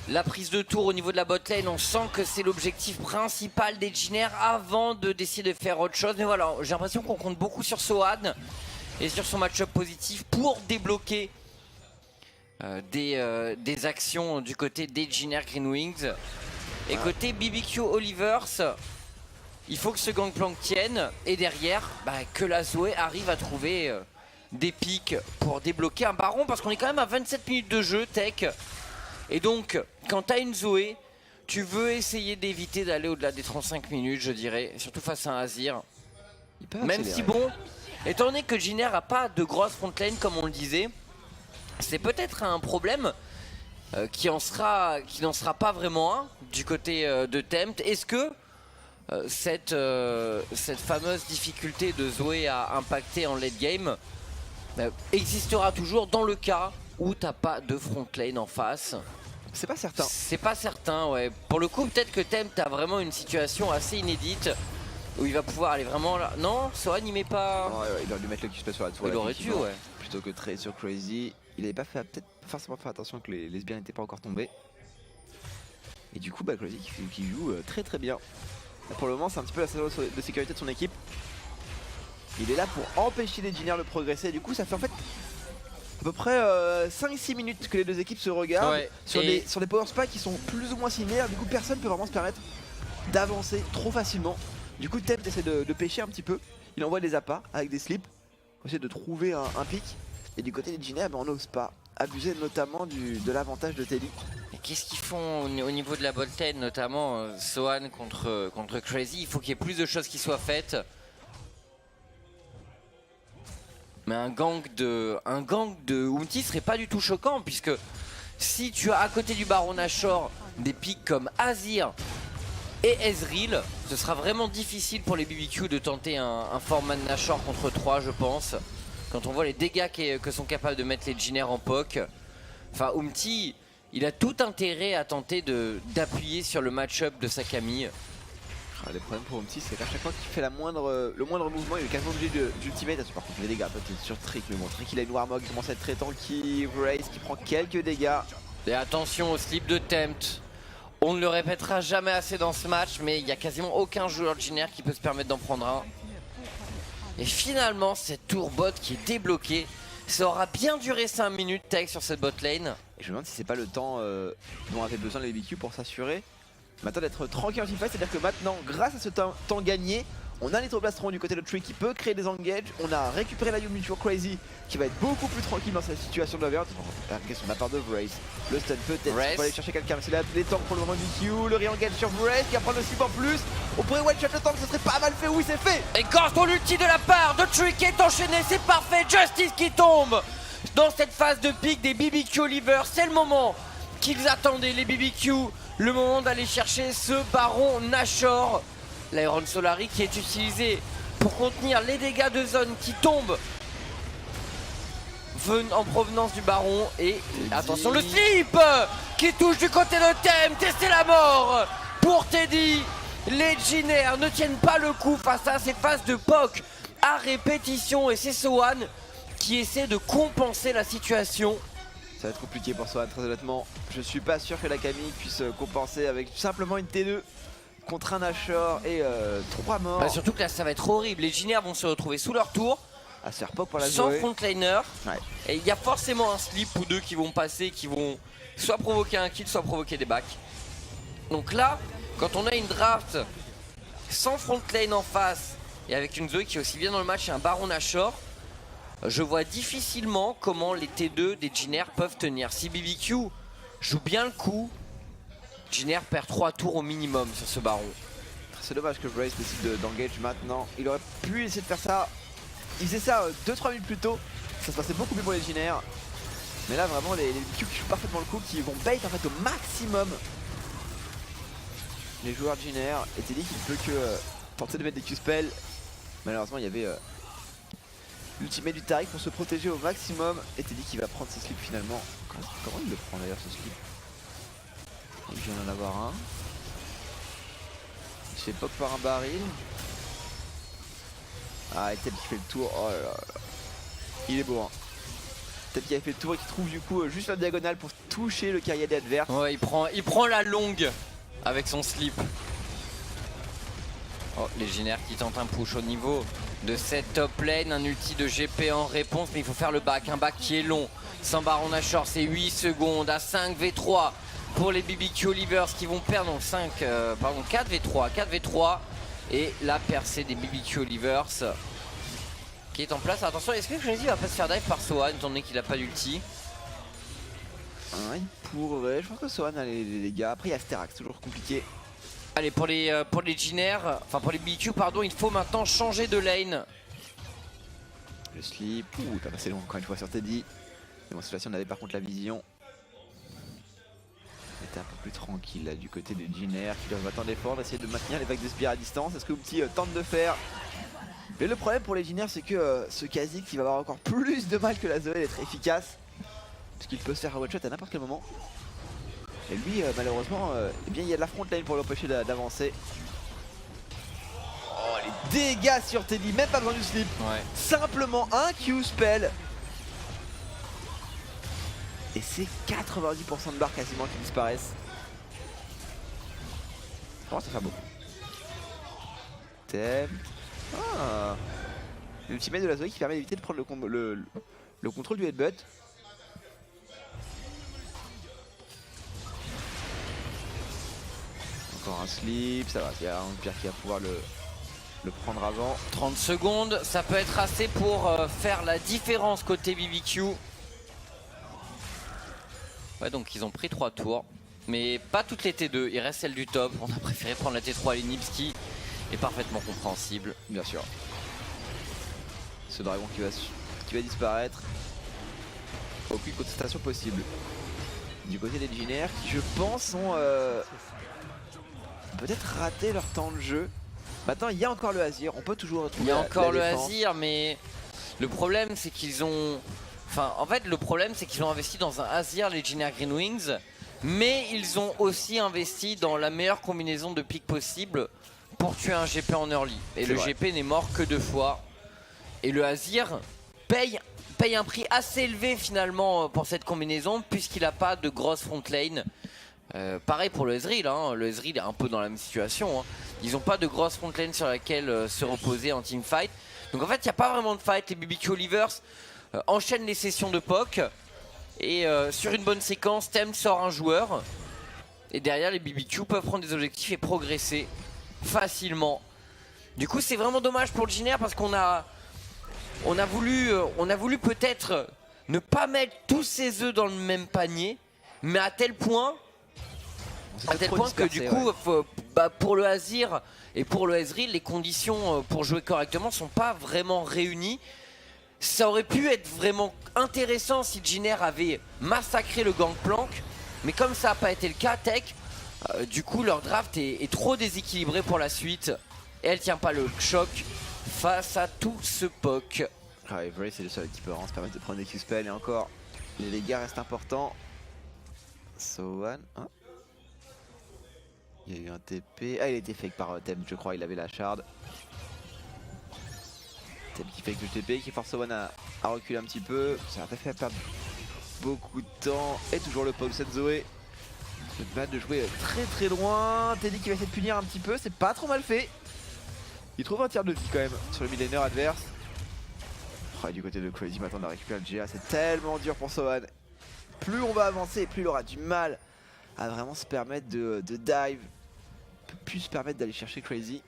La prise de tour au niveau de la botlane, on sent que c'est l'objectif principal des Jiner avant de décider de faire autre chose. Mais voilà, j'ai l'impression qu'on compte beaucoup sur Sohan et sur son match-up positif pour débloquer des actions du côté des Jiner Green Wings. Et côté BBQ Olivers, il faut que ce gangplank tienne et derrière que la Zoé arrive à trouver des pics pour débloquer un baron parce qu'on est quand même à 27 minutes de jeu tech. Et donc, quand tu as une Zoé, tu veux essayer d'éviter d'aller au-delà des 35 minutes, je dirais, surtout face à un Azir. Même si bon, étant donné que Jiner n'a pas de grosse front lane comme on le disait, c'est peut-être un problème qui n'en sera pas vraiment un du côté de Tempt. Est-ce que cette fameuse difficulté de Zoé à impacter en late game existera toujours dans le cas où t'as pas de front lane en face? C'est pas certain. C'est pas certain, ouais. Pour le coup, peut-être que Tempt a vraiment une situation assez inédite où il va pouvoir aller vraiment là. Non, Sohan il met pas. Ouais, il aurait dû mettre le Q-Spell sur la tour. Il aurait dû, ouais. Plutôt que Trey sur Crazy. Il avait pas fait, peut-être forcément fait attention que les lesbiennes n'étaient pas encore tombées. Et du coup, Crazy qui joue très très bien. Pour le moment, c'est un petit peu la saison de sécurité de son équipe. Il est là pour empêcher les Jiner de progresser. Et du coup, ça fait en fait à peu près 5-6 minutes que les deux équipes se regardent sur des power spikes qui sont plus ou moins similaires. Du coup, personne ne peut vraiment se permettre d'avancer trop facilement. Du coup, Tempt essaie de pêcher un petit peu. Il envoie des appâts avec des slips pour essayer de trouver un pic. Et du côté des Jiner, on n'ose pas abuser notamment de l'avantage de Teddy. Et qu'est-ce qu'ils font au niveau de la botlane, notamment Sohan contre Crazy? Il faut qu'il y ait plus de choses qui soient faites. Mais un gang de Umti serait pas du tout choquant, puisque si tu as à côté du Baron Nashor des pics comme Azir et Ezreal, ce sera vraiment difficile pour les BBQ de tenter un format de Nashor contre 3, je pense. Quand on voit les dégâts que sont capables de mettre les Jiner en poke. Enfin, Umti, il a tout intérêt à tenter d'appuyer sur le match-up de sa Camille. Le problème pour Umti, c'est qu'à chaque fois qu'il fait le moindre mouvement, il est quasiment obligé d'ultimate. Par contre, les dégâts, peut-être sur Trick, mais bon, Trick il a une Warmog, il commence à être très tanky. Raze qui prend quelques dégâts. Et attention au slip de Tempt. On ne le répétera jamais assez dans ce match, mais il n'y a quasiment aucun joueur de Jiner qui peut se permettre d'en prendre un. Et finalement, cette tour bot qui est débloquée, ça aura bien duré 5 minutes tech sur cette bot lane. Et je me demande si c'est pas le temps dont avait besoin les BBQ pour s'assurer maintenant d'être tranquille en teamfight, c'est-à-dire que maintenant, grâce à ce temps gagné, on a l'Hydroblastron du côté de Tree qui peut créer des engages. On a récupéré la Yumi sur Crazy qui va être beaucoup plus tranquille dans cette situation de la question de la part de Vrace. Le stun peut-être pour aller chercher quelqu'un, mais c'est là les tanks pour le moment BBQ. Le re-engage sur Vrace qui va prendre le slip en plus. On pourrait one-shot le tank, ce serait pas mal fait. Oui, c'est fait. Et quand ton ulti de la part de Tree qui est enchaîné, c'est parfait. Justice qui tombe dans cette phase de pique des BBQ Oliver. C'est le moment qu'ils attendaient, les BBQ. Le moment d'aller chercher ce Baron Nashor. L'Iron Solari qui est utilisé pour contenir les dégâts de zone qui tombent en provenance du Baron. Et attention, le slip qui touche du côté de Tempt. Et c'est la mort pour Teddy. Les Jiner ne tiennent pas le coup face à ces phases de poke à répétition. Et c'est Sohan qui essaie de compenser la situation. Ça va être compliqué pour Sohan, très honnêtement. Je suis pas sûr que la Camille puisse compenser avec simplement une T2 contre un Nashor et 3 morts. Surtout que là ça va être horrible. Les Jiner vont se retrouver sous leur tour à se faire pop pour la sans Zoé. frontliner. Et il y a forcément un slip ou deux qui vont passer, qui vont soit provoquer un kill, soit provoquer des backs. Donc là, quand on a une draft sans frontlane en face et avec une Zoé qui est aussi bien dans le match et un Baron Nashor, je vois difficilement comment les T2 des Jiner peuvent tenir. Si BBQ joue bien le coup, Jiner perd 3 tours au minimum sur ce Baron. C'est dommage que Vrace décide d'engage maintenant. Il aurait pu essayer de faire ça. Il faisait ça 2-3 minutes plus tôt. Ça se passait beaucoup mieux pour les Jiner. Mais là vraiment les BBQ qui jouent parfaitement le coup, qui vont bait en fait au maximum les joueurs de Jiner. Et Teddy qui ne peut que tenter de mettre des Q-spells. Malheureusement il y avait l'ultimate du Tariq pour se protéger au maximum. Et Teddy qui va prendre ses slips finalement. Comment il le prend d'ailleurs ce slip? Il vient d'en avoir un. Il se fait pop par un baril. Ah, et Teddy qui fait le tour. Oh là là. Il est beau hein. Peut-être qu'il a fait le tour et qui trouve du coup juste la diagonale pour toucher le carrière adverse. Ouais, il prend la longue avec son slip. Oh, Légionnaire qui tente un push au niveau de cette top lane. Un ulti de GP en réponse, mais il faut faire le back. Un back qui est long. Sans Baron Nashor, c'est 8 secondes à 5v3 pour les BBQ Olivers qui vont perdre. Donc 4v3. 4v3. Et la percée des BBQ Olivers qui est en place. Attention, est-ce que Crazy va pas se faire dive par Sohan étant donné qu'il a pas d'ulti? Il pourrait, je pense que Sohan a les gars. Après il y a Sterax, toujours compliqué. Allez, pour les Jinair, enfin pour les BBQ pardon, il faut maintenant changer de lane. Le slip, ouh t'as passé long encore une fois sur Teddy. Mais bon cette fois-ci on avait par contre la vision. On était un peu plus tranquille là du côté de Jinair qui doivent attendre défendre, essayer de maintenir les vagues de spire à distance. Est-ce que Oupti tente de faire? Mais le problème pour les Jinair c'est que ce Kha'Zix il va avoir encore plus de mal que la Zoé d'être efficace. Puisqu'il peut se faire un one shot à n'importe quel moment. Et lui malheureusement eh bien il y a de la front lane pour l'empêcher d'avancer. Oh les dégâts sur Teddy, même pas besoin du slip. Ouais. Simplement un Q-spell. Et c'est 90% de barres quasiment qui disparaissent. Comment ça fait beau. Thème. Ah. L'ultimate de la Zoé qui permet d'éviter de prendre le contrôle du headbutt. Encore un slip, ça va, il y a un Pierre qui va pouvoir le prendre avant. 30 secondes, ça peut être assez pour faire la différence côté BBQ. Ouais, donc ils ont pris 3 tours, mais pas toutes les T2, il reste celle du top. On a préféré prendre la T3 à l'Inipski, est parfaitement compréhensible. Bien sûr. Ce dragon qui va disparaître. Aucune contestation possible. Du côté des Jinair qui je pense ont peut-être raté leur temps de jeu. Maintenant il y a encore le Azir, on peut toujours retrouver. Il y a encore le défense. Azir, mais le problème c'est qu'ils ont... Enfin, en fait, le problème c'est qu'ils ont investi dans un Azir, les Jinair Green Wings, mais ils ont aussi investi dans la meilleure combinaison de pick possible pour tuer un GP en early. Et le GP n'est mort que 2 fois. Et le Azir paye un prix assez élevé finalement pour cette combinaison, puisqu'il n'a pas de grosse front lane. Pareil pour le Ezreal, hein. Le Ezreal est un peu dans la même situation. Hein. Ils n'ont pas de grosse front lane sur laquelle se reposer en teamfight. Donc en fait, il n'y a pas vraiment de fight. Les BBQ Olivers enchaînent les sessions de POC. Et sur une bonne séquence, Tem sort un joueur. Et derrière, les BBQ peuvent prendre des objectifs et progresser facilement. Du coup, c'est vraiment dommage pour le Jinair parce qu'on a voulu peut-être ne pas mettre tous ses œufs dans le même panier. Mais à tel point que du coup, pour le Azir et pour le Ezreal, les conditions pour jouer correctement sont pas vraiment réunies. Ça aurait pu être vraiment intéressant si Jinair avait massacré le Gangplank, mais comme ça n'a pas été le cas, Tech, du coup leur draft est trop déséquilibré pour la suite et elle tient pas le choc face à tout ce POC. Ah, Avery c'est le seul qui peut se permettre de prendre des Q-spells et encore les dégâts restent importants. Sohan, hein, il y a eu un TP, ah il a été fake par Tem je crois, il avait la shard. Tem qui fake le TP, qui force Sohan à reculer un petit peu, ça a fait perdre beaucoup de temps et toujours le poke cette Zoé. Le battre de jouer très loin, Teddy qui va essayer de punir un petit peu, c'est pas trop mal fait. Il trouve un tir de vie quand même sur le midlaner adverse. Oh, et du côté de Crazy maintenant on a récupéré le GA, c'est tellement dur pour Sohan. Plus on va avancer, plus il aura du mal à vraiment se permettre de dive. Il peut plus se permettre d'aller chercher Crazy.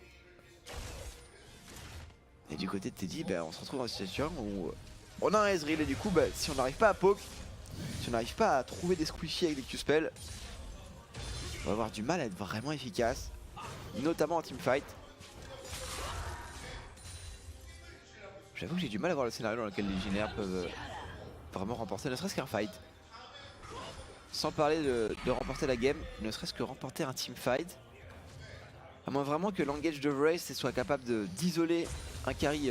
Et du côté de Teddy, on se retrouve dans une situation où on a un Ezreal et du coup si on n'arrive pas à poke, si on n'arrive pas à trouver des squishy avec des Q-spells, on va avoir du mal à être vraiment efficace, notamment en teamfight. J'avoue que j'ai du mal à voir le scénario dans lequel les Jinair peuvent vraiment remporter ne serait-ce qu'un fight. Sans parler de remporter la game, ne serait-ce que remporter un teamfight. À moins vraiment que l'engage de Race soit capable d'isoler un carry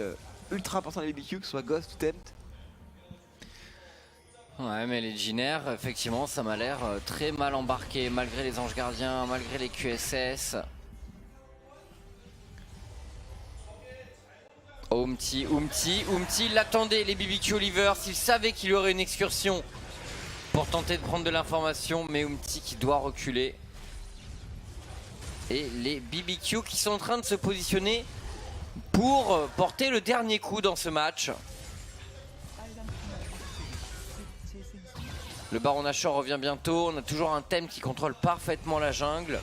ultra important des BBQ, que ce soit Ghost ou Tempt. Ouais, mais les Jinair, effectivement, ça m'a l'air très mal embarqué, malgré les anges gardiens, malgré les QSS. Umti l'attendait, les BBQ Olivers, il savait qu'il y aurait une excursion pour tenter de prendre de l'information, mais Umti qui doit reculer. Et les BBQ qui sont en train de se positionner pour porter le dernier coup dans ce match. Le Baron Nashor revient bientôt, on a toujours un thème qui contrôle parfaitement la jungle.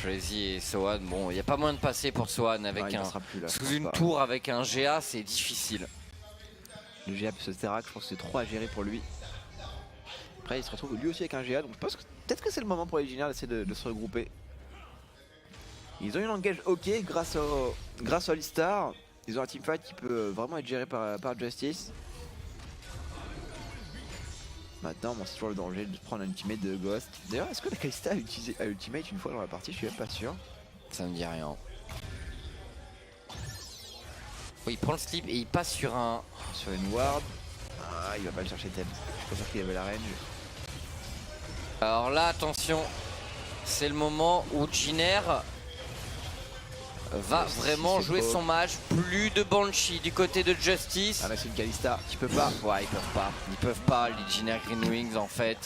Crazy et Sohan, bon, il n'y a pas moyen de passer pour Sohan avec sous une tour avec un GA, c'est difficile. Le GA plus ce Sterak, je pense que c'est trop à gérer pour lui. Après, il se retrouve lui aussi avec un GA, donc je pense que peut-être que c'est le moment pour les Legionnaires d'essayer de se regrouper. Ils ont une engage ok grâce à Alistar. Ils ont un teamfight qui peut vraiment être géré par Justice. Maintenant, bon, c'est toujours le danger de prendre un ultimate de Ghost. D'ailleurs, est-ce que la Kalista a utilisé un ultimate une fois dans la partie? Je suis même pas sûr. Ça me dit rien. Oui, il prend le slip et il passe sur une ward. Ah, il va pas le chercher Thème. Je suis pas sûr qu'il avait la range. Alors là, attention. C'est le moment où Jiner va vraiment jouer son match. Plus de Banshee du côté de Justice. Ah, mais c'est une Kalista. Tu peux pas. Ouais, ils peuvent pas. Ils peuvent pas, les Jiner Green Wings en fait.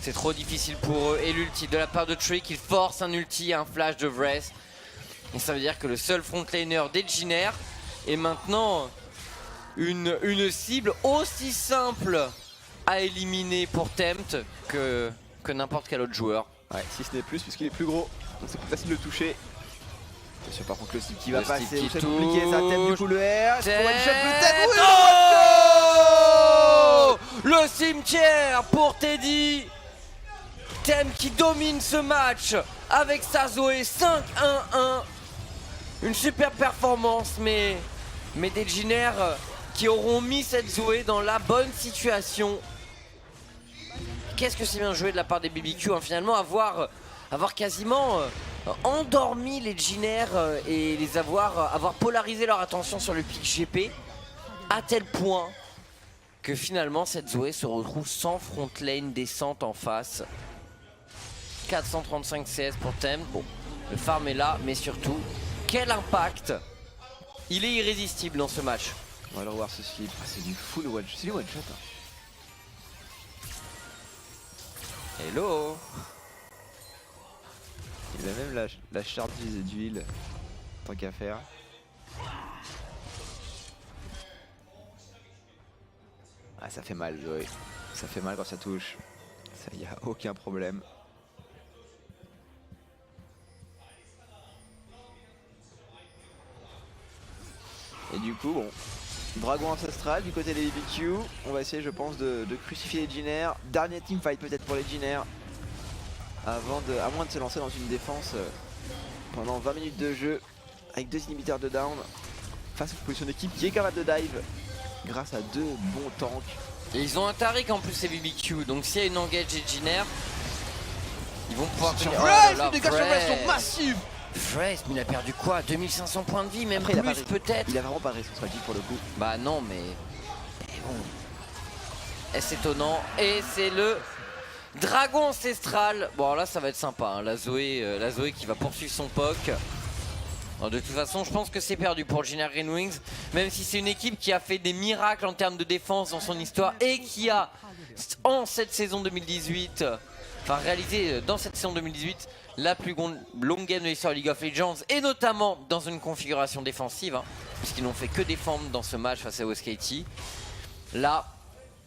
C'est trop difficile pour eux. Et l'ulti de la part de Trick, il force un ulti, un flash de Vress. Et ça veut dire que le seul frontliner des Jiner est maintenant une cible aussi simple à éliminer pour Tempt que n'importe quel autre joueur. Ouais, si ce n'est plus, puisqu'il est plus gros. Donc c'est plus facile de le toucher. Attention par contre le slip qui va passer, c'est compliqué, ça Thème du coup le R. Oh, le cimetière pour Teddy. Thème qui domine ce match avec sa Zoé 5-1-1. Une super performance, mais des Jiner qui auront mis cette Zoé dans la bonne situation. Qu'est-ce que c'est bien joué de la part des BBQ, hein, finalement, avoir quasiment endormi les Jiner et les avoir polarisé leur attention sur le pic GP à tel point que finalement cette Zoé se retrouve sans front lane décente en face. 435 CS pour Thème. Bon, le farm est là, mais surtout, quel impact! Il est irrésistible dans ce match. On va le revoir ce slip. Ah, c'est du full one shot. C'est du one shot. Hein. Hello. Il a même la charge d'huile. Tant qu'à faire. Ah, ça fait mal, Zoé. Ça fait mal quand ça touche. Ça, y a aucun problème. Et du coup, bon, Dragon Ancestral du côté des BBQ. On va essayer, je pense, de crucifier les Jiner. Dernier teamfight peut-être pour les Jiner. À moins de se lancer dans une défense pendant 20 minutes de jeu. Avec 2 inhibiteurs de down. Face à une position d'équipe qui est capable de dive. Grâce à 2 bons tanks. Et ils ont un Taric en plus, ces BBQ. Donc s'il y a une engage des Jiner, ils vont pouvoir tenir. Les dégâts sur Vress sont massifs. Vress, mais il a perdu quoi? 2500 points de vie, même après, plus peut-être. Il a vraiment pas de responsabilité pour le coup. Bah non, mais bon. Et c'est étonnant. Et c'est le Dragon Ancestral. Bon, alors là, ça va être sympa. Hein. La Zoé qui va poursuivre son POC. Alors, de toute façon, je pense que c'est perdu pour Jiner Green Wings. Même si c'est une équipe qui a fait des miracles en termes de défense dans son histoire et qui a, en cette saison 2018, enfin réalisé dans cette saison 2018, la plus longue game de l'histoire de League of Legends, et notamment dans une configuration défensive, hein, puisqu'ils n'ont fait que défendre dans ce match face à OSKT. Là,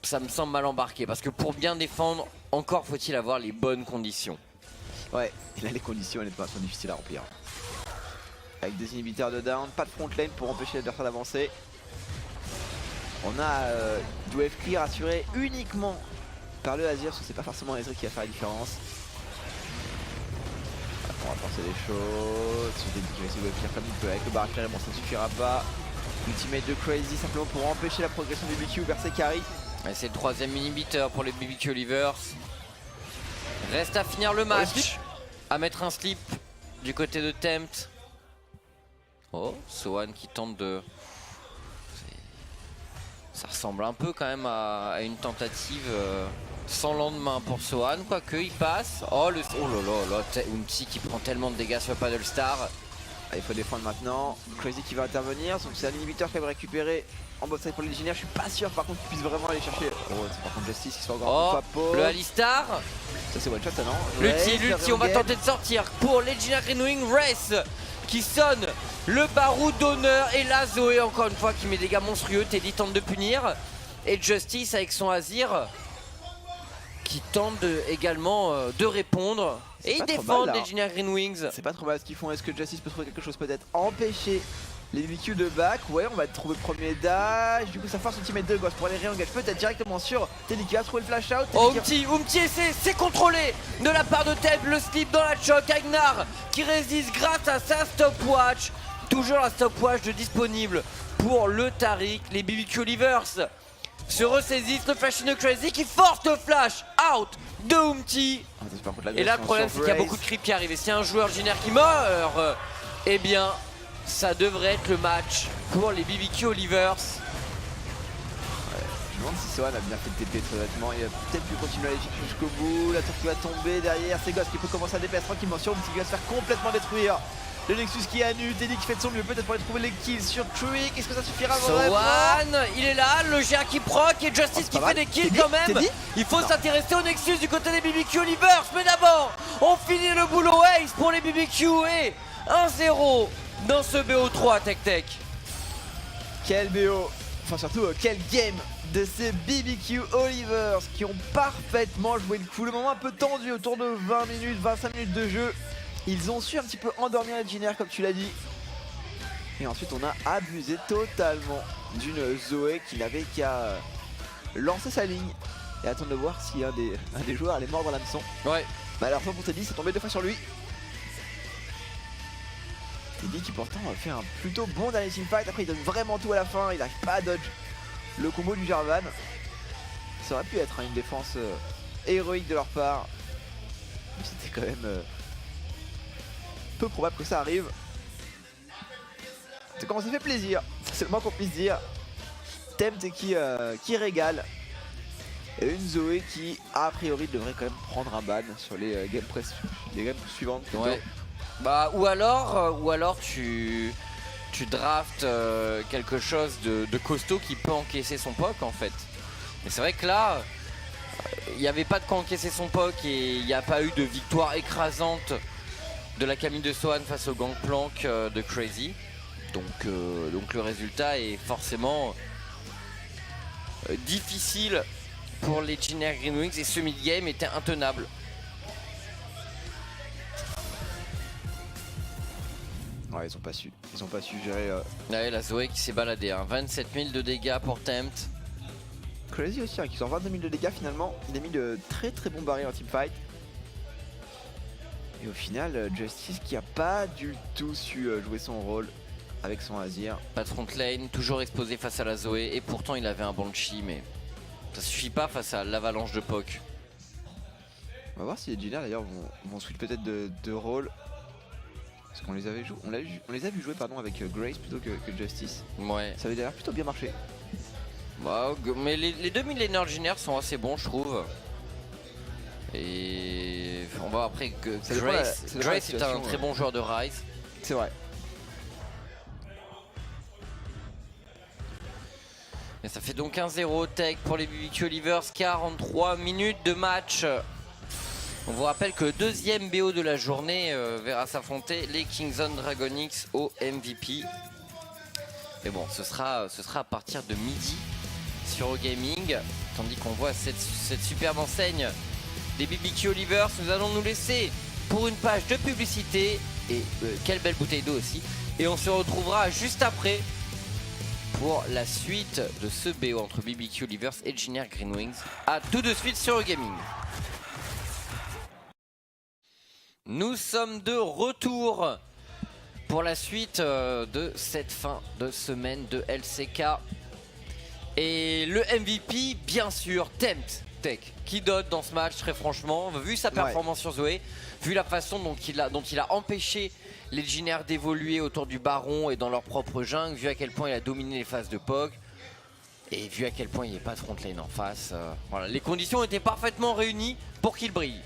ça me semble mal embarqué, parce que pour bien défendre, encore faut-il avoir les bonnes conditions. Ouais, et là les conditions honnêtement sont difficiles à remplir. Avec 2 inhibiteurs de down, pas de front lane pour empêcher l'adversaire d'avancer. On a du wave clear assuré uniquement par le Azir, parce que c'est pas forcément Ezreal qui va faire la différence. On va forcer les choses. Celui qui va essayer de wave clear comme il peut avec le barrage, bon ça ne suffira pas. Ultimate de Crazy simplement pour empêcher la progression des BBQ vers ses carries. C'est le 3ème inhibiteur pour les BBQ Olivers. Reste à finir le match. À mettre un slip du côté de Tempt. Oh, Sohan qui tente de... Ça ressemble un peu quand même à une tentative sans lendemain pour Sohan, quoique il passe. Oh là là, Umti qui prend tellement de dégâts sur Paddle Star. Il faut défendre maintenant. Crazy qui va intervenir, donc c'est un inhibiteur qui va récupérer en bot side pour les Legionnaires. Je suis pas sûr par contre qu'il puisse vraiment aller chercher. Oh, c'est par contre Justice qui se fait encore une fois. Le Alistar. Ça c'est one shot ça non. L'ulti, on va tenter de sortir pour Legionnaire Greenwing. Race qui sonne le baroud d'honneur. Et là Zoé encore une fois qui met des dégâts monstrueux. Teddy tente de punir. Et Justice avec son Azir qui tente également de répondre. Et ils défendent Legionnaire Greenwings. C'est pas trop mal ce qu'ils font. Est-ce que Justice peut trouver quelque chose peut-être? Empêcher les BBQ de back. Ouais, on va trouver premier dash. Du coup, ça force son teammate de gauche pour aller réengage peut-être directement sur Teddy qui va trouver le flash out. Oh, Umti, c'est contrôlé de la part de Teb. Le slip dans la choc. Agnar qui résiste grâce à sa stopwatch. Toujours la stopwatch de disponible pour le Taric. Les BBQ Livers se ressaisissent. Le flash de Crazy qui force le flash out de Umti. Et là, le problème, c'est qu'il y a beaucoup de creep qui arrivent. Et s'il y a un joueur génère qui meurt, eh bien, ça devrait être le match pour les BBQ Olivers. Je me demande si Sohan a bien fait le TP très honnêtement. Il a peut-être pu continuer à aller jusqu'au bout. La tour qui va tomber derrière. C'est Ghost qui peut commencer à DPS tranquillement sur Umti qui va se faire complètement détruire. Le Nexus qui est à nu, Teddy qui fait de son mieux peut-être pour aller trouver les kills sur Trick. Est-ce que ça suffira vraiment? Sohan, il est là, le GA qui proc et Justice qui fait des kills quand même. Il faut s'intéresser au Nexus du côté des BBQ Olivers. Mais d'abord, on finit le boulot Ace pour les BBQ et 1-0 dans ce BO3 Tech. Quel BO, enfin surtout quel game de ces BBQ Olivers qui ont parfaitement joué le coup. Le moment un peu tendu autour de 20 minutes, 25 minutes de jeu. Ils ont su un petit peu endormir les Legionnaires comme tu l'as dit. Et ensuite on a abusé totalement d'une Zoé qui n'avait qu'à lancer sa ligne et attendre de voir si un des joueurs allait mordre l'hameçon. Ouais. Malheureusement pour Teddy, c'est tombé 2 fois sur lui. Teddy qui pourtant fait un plutôt bon dernier teamfight. Après il donne vraiment tout à la fin, il n'arrive pas à dodge le combo du Jarvan. Ça aurait pu être une défense héroïque de leur part. Mais c'était quand même peu probable que ça arrive. C'est comment ça fait plaisir, c'est le moins qu'on puisse dire. Tempt qui régale. Et une Zoé qui a priori devrait quand même prendre un ban sur les games suivantes. Ouais. Bah ou alors tu draftes quelque chose de costaud qui peut encaisser son POC en fait. Mais c'est vrai que là il n'y avait pas de quoi encaisser son POC et il n'y a pas eu de victoire écrasante de la Camille de Sohan face au Gangplank de Crazy. Donc le résultat est forcément difficile pour les Legionnaire Greenwings et ce mid-game était intenable. Ouais, ils ont pas su gérer. Ouais, la Zoé qui s'est baladée, hein. 27 000 de dégâts pour Tempt. Crazy aussi, hein, qui sort 22 000 de dégâts finalement. Il a mis de très bons barrières en teamfight. Et au final, Justice qui a pas du tout su jouer son rôle avec son Azir. Pas de front lane, toujours exposé face à la Zoé. Et pourtant, il avait un Banshee, mais ça suffit pas face à l'avalanche de POC. On va voir si les Legionnaires d'ailleurs vont switch peut-être de rôle. Parce qu'on les avait on les a vu jouer pardon, avec Grace plutôt que Justice. Ouais. Ça avait d'ailleurs plutôt bien marché. Bah, mais les deux millénaires Legionnaires sont assez bons, je trouve. Et on va après que Grace est un très bon joueur de Ryze. C'est vrai. Mais ça fait donc 1-0 Tech pour les BBQ Olivers, 43 minutes de match. On vous rappelle que le deuxième BO de la journée verra s'affronter les Kingzone Dragon X au MVP. Mais bon, ce sera à partir de midi sur OGaming. Tandis qu'on voit cette superbe enseigne des BBQ Olivers. Nous allons nous laisser pour une page de publicité. Et quelle belle bouteille d'eau aussi. Et on se retrouvera juste après pour la suite de ce BO entre BBQ Olivers et Legionnaire Greenwings. A tout de suite sur OGaming. Nous sommes de retour pour la suite de cette fin de semaine de LCK. Et le MVP, bien sûr, Tempt Tech, qui donne dans ce match, très franchement, vu sa performance sur Zoé, vu la façon dont il a empêché les Legionnaires d'évoluer autour du Baron et dans leur propre jungle, vu à quel point il a dominé les phases de POC. Et vu à quel point il n'y a pas de front lane en face, voilà, les conditions étaient parfaitement réunies pour qu'il brille.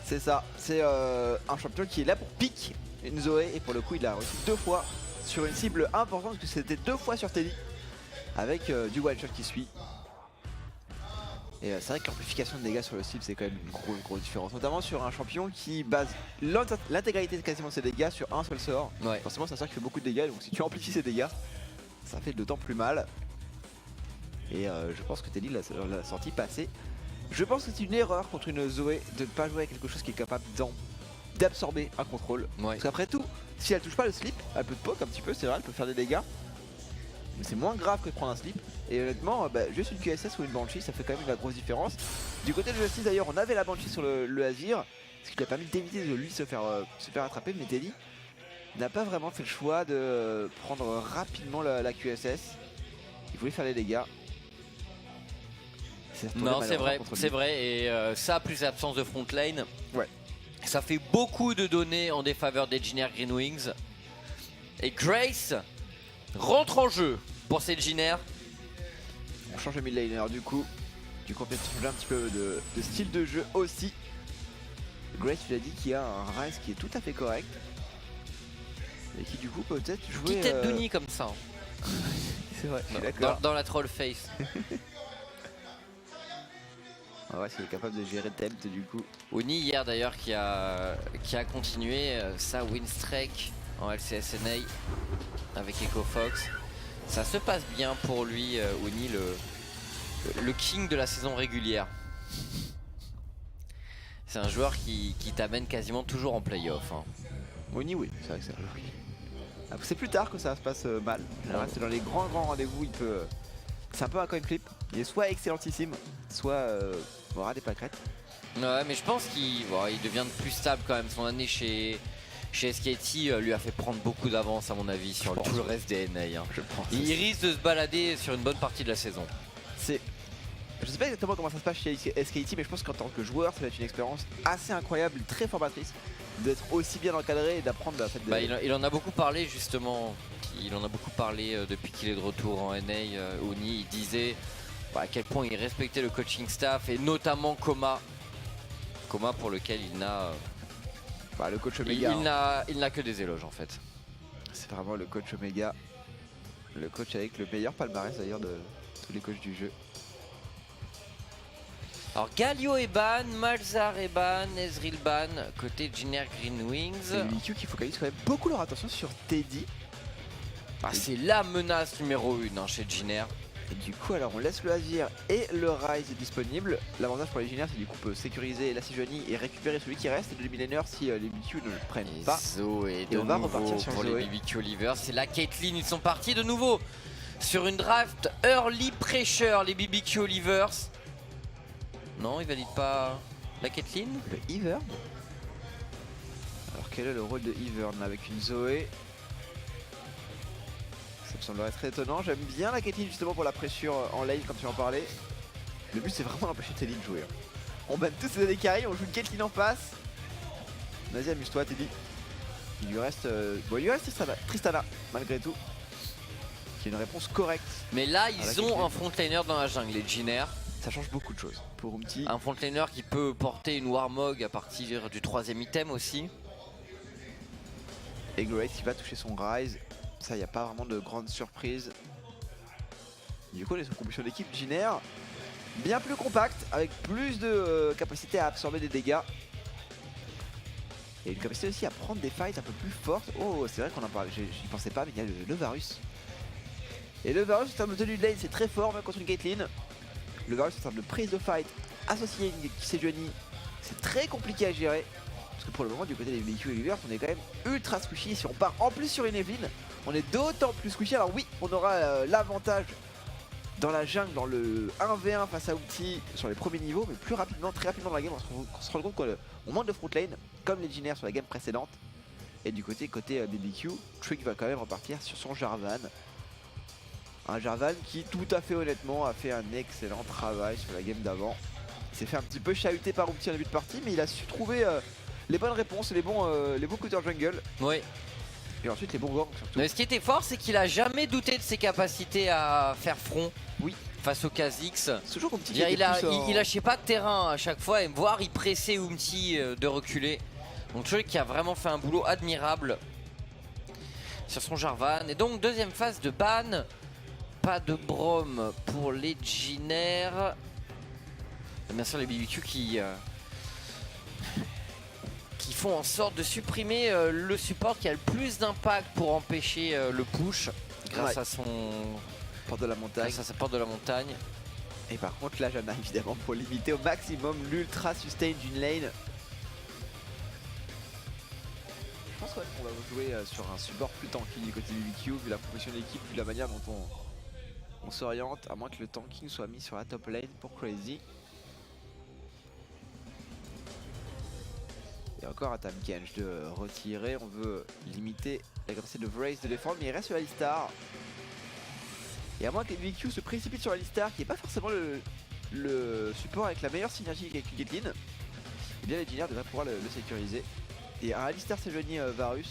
C'est ça, c'est un champion qui est là pour pique une Zoé et pour le coup il a réussi 2 fois sur une cible importante parce que c'était 2 fois sur Teddy avec du one shot qui suit. Et c'est vrai que l'amplification de dégâts sur le cible c'est quand même une grosse différence, notamment sur un champion qui base l'intégralité de quasiment ses dégâts sur un seul sort. Ouais. Forcément c'est un sort qui fait beaucoup de dégâts, donc si tu amplifies ses dégâts ça fait d'autant plus mal. Et je pense que Teddy l'a senti passer. Je pense que c'est une erreur contre une Zoé de ne pas jouer avec quelque chose qui est capable d'absorber un contrôle. Ouais. Parce qu'après tout, si elle touche pas le slip, elle peut te poke un petit peu, c'est vrai, elle peut faire des dégâts. Mais c'est moins grave que de prendre un slip. Et honnêtement, juste une QSS ou une Banshee, ça fait quand même la grosse différence. Du côté de Justice d'ailleurs, on avait la Banshee sur le Azir, ce qui lui a permis d'éviter de lui se faire attraper. Mais Teddy n'a pas vraiment fait le choix de prendre rapidement la QSS. Il voulait faire les dégâts. Non, c'est vrai, et ça plus l'absence de front lane, ouais. Ça fait beaucoup de données en défaveur d'Engineer Green Wings. Et Grace rentre en jeu pour cette Engineer. On change de mid laner du coup on peut changer un petit peu de style de jeu aussi. Grace, tu l'as dit, qui a un Rise qui est tout à fait correct. Et qui du coup peut-être jouer... Petite tête d'Uni comme ça. C'est vrai, dans la troll face. Ah ouais, s'il est capable de gérer Tempt du coup. Uni hier d'ailleurs qui a continué sa win streak en LCSNA avec Echo Fox. Ça se passe bien pour lui, Uni, le king de la saison régulière. C'est un joueur qui t'amène quasiment toujours en playoff. Hein. Uni, oui, c'est vrai que c'est un joueur qui... Après, c'est plus tard que ça se passe mal. C'est dans les grands rendez-vous, il peut... C'est un peu un coin flip. Il est soit excellentissime, soit aura des pâquerettes. Ouais, mais je pense qu'il devient plus stable quand même. Son année chez SKT lui a fait prendre beaucoup d'avance à mon avis sur tout le reste des NA. Hein. Je pense. Il risque de se balader sur une bonne partie de la saison. Je sais pas exactement comment ça se passe chez SKT, mais je pense qu'en tant que joueur, ça va être une expérience assez incroyable, très formatrice, d'être aussi bien encadré et d'apprendre la fête de... il en a beaucoup parlé justement. Il en a beaucoup parlé depuis qu'il est de retour en NA. Uni, il disait à quel point il respectait le coaching staff et notamment Koma pour lequel il n'a le coach Omega. Il n'a que des éloges en fait. C'est vraiment le coach Omega, le coach avec le meilleur palmarès d'ailleurs de tous les coachs du jeu. Alors Galio est ban, Malzar est ban, Ezreal ban, côté Engineer Green Wings. C'est l'IQ qui focalise quand même beaucoup leur attention sur Teddy. C'est la menace numéro 1 chez Engineer. Et du coup alors on laisse le Azir et le Rise disponible. L'avantage pour les Engineers c'est du coup on peut sécuriser la Sejuani et récupérer celui qui reste, et le millénaire si les BBQ ne le prennent pas. Zoé et on va repartir sur pour Zoé. Les BBQ Oliver, c'est la Caitlyn, ils sont partis de nouveau sur une draft early pressure les BBQ Olivers. Non, il valide pas la Caitlyn. Le Ivern. Alors quel est le rôle de Ivern avec une Zoé? Ça me semblerait très étonnant. J'aime bien la Caitlyn justement pour la pressure en lane comme tu en parlais. Le but c'est vraiment d'empêcher Teddy de jouer. On banne tous ces AD carry, on joue une Caitlyn en face. Vas-y, amuse-toi Teddy. Il lui reste Tristana malgré tout. Qui est une réponse correcte. Mais là ils ont un frontliner dans la jungle, les Engineer. Ça change beaucoup de choses pour Umti. Un frontliner qui peut porter une Warmog à partir du 3ème item aussi. Et Grace qui va toucher son Rise. Ça, il n'y a pas vraiment de grande surprise. Du coup, on est sur une composition d'équipe Engineer bien plus compacte, avec plus de capacité à absorber des dégâts. Et une capacité aussi à prendre des fights un peu plus fortes. Oh, c'est vrai qu'on en parlait, j'y pensais pas, mais il y a le Varus. Et le Varus en termes de tenue de lane, c'est très fort, même contre une Caitlyn. Le Varus en termes de prise de fight associé à une Sejuani, c'est très compliqué à gérer. Parce que pour le moment, du côté des BBQ et Olivers, on est quand même ultra squishy. Si on part en plus sur une Evelyn, on est d'autant plus squishy. Alors oui, on aura l'avantage dans la jungle, dans le 1v1 face à Umti sur les premiers niveaux, mais plus rapidement, très rapidement dans la game, on se rend compte qu'on manque de front lane, comme les Engineers sur la game précédente. Et du côté BBQ, Trick va quand même repartir sur son Jarvan. Un Jarvan qui, tout à fait honnêtement, a fait un excellent travail sur la game d'avant. Il s'est fait un petit peu chahuter par Umti en début de partie, mais il a su trouver les bonnes réponses, les bons coups jungle. Oui. Et ensuite les bons gangs surtout. Mais ce qui était fort, c'est qu'il a jamais douté de ses capacités à faire front. Oui. Face au Kha'Zix. C'est toujours compliqué. Il lâchait pas de terrain à chaque fois, et voire il pressait Umti de reculer. Donc Troy qui a vraiment fait un boulot admirable sur son Jarvan. Et donc deuxième phase de ban. Pas de Braum pour les Jiner. Bien sûr les BBQ qui font en sorte de supprimer le support qui a le plus d'impact pour empêcher le push grâce à son porte de la montagne. Grâce à sa porte de la montagne. Et par contre là Janna évidemment pour limiter au maximum l'ultra sustain d'une lane. Je pense qu'on va jouer sur un support plus tanky du côté du BBQ vu la proposition de l'équipe, vu la manière dont on s'oriente, à moins que le tanking soit mis sur la top lane pour Crazy. Et encore un Tamkench de retirer, on veut limiter la capacité de Vrace de défendre, mais il reste sur Alistar. Et à moins que les BBQ se précipite sur Alistar, qui n'est pas forcément le support avec la meilleure synergie avec Caitlyn, et bien les Jiner devraient pouvoir le sécuriser. Et un Alistar s'éloigner Varus,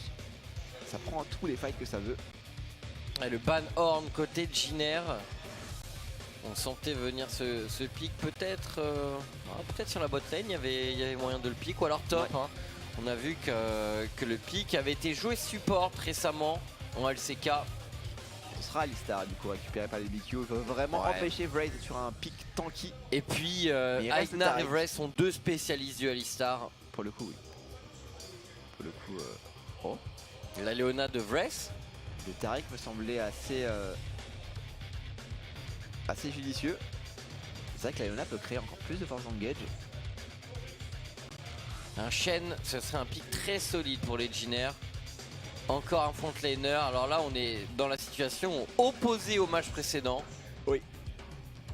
ça prend tous les fights que ça veut. Et le ban Horn côté Jiner. On sentait venir ce pic peut-être peut-être sur la bot lane, il y avait moyen de le pick, ou alors top. Ouais. Hein. On a vu que le pic avait été joué support récemment en LCK. Ce sera Alistar du coup récupéré par les BQ. Il veut vraiment empêcher Vrace d'être sur un pic tanky. Et puis Aignar et Vrace sont deux spécialistes du Alistar. Pour le coup oui. Pour le coup oh. La Léona de Vrace. Le Taric me semblait assez judicieux. C'est vrai que la Léona peut créer encore plus de force engage. Un Shen, ce serait un pic très solide pour les Jiner. Encore un frontlaner. Alors là, on est dans la situation opposée au match précédent. Oui.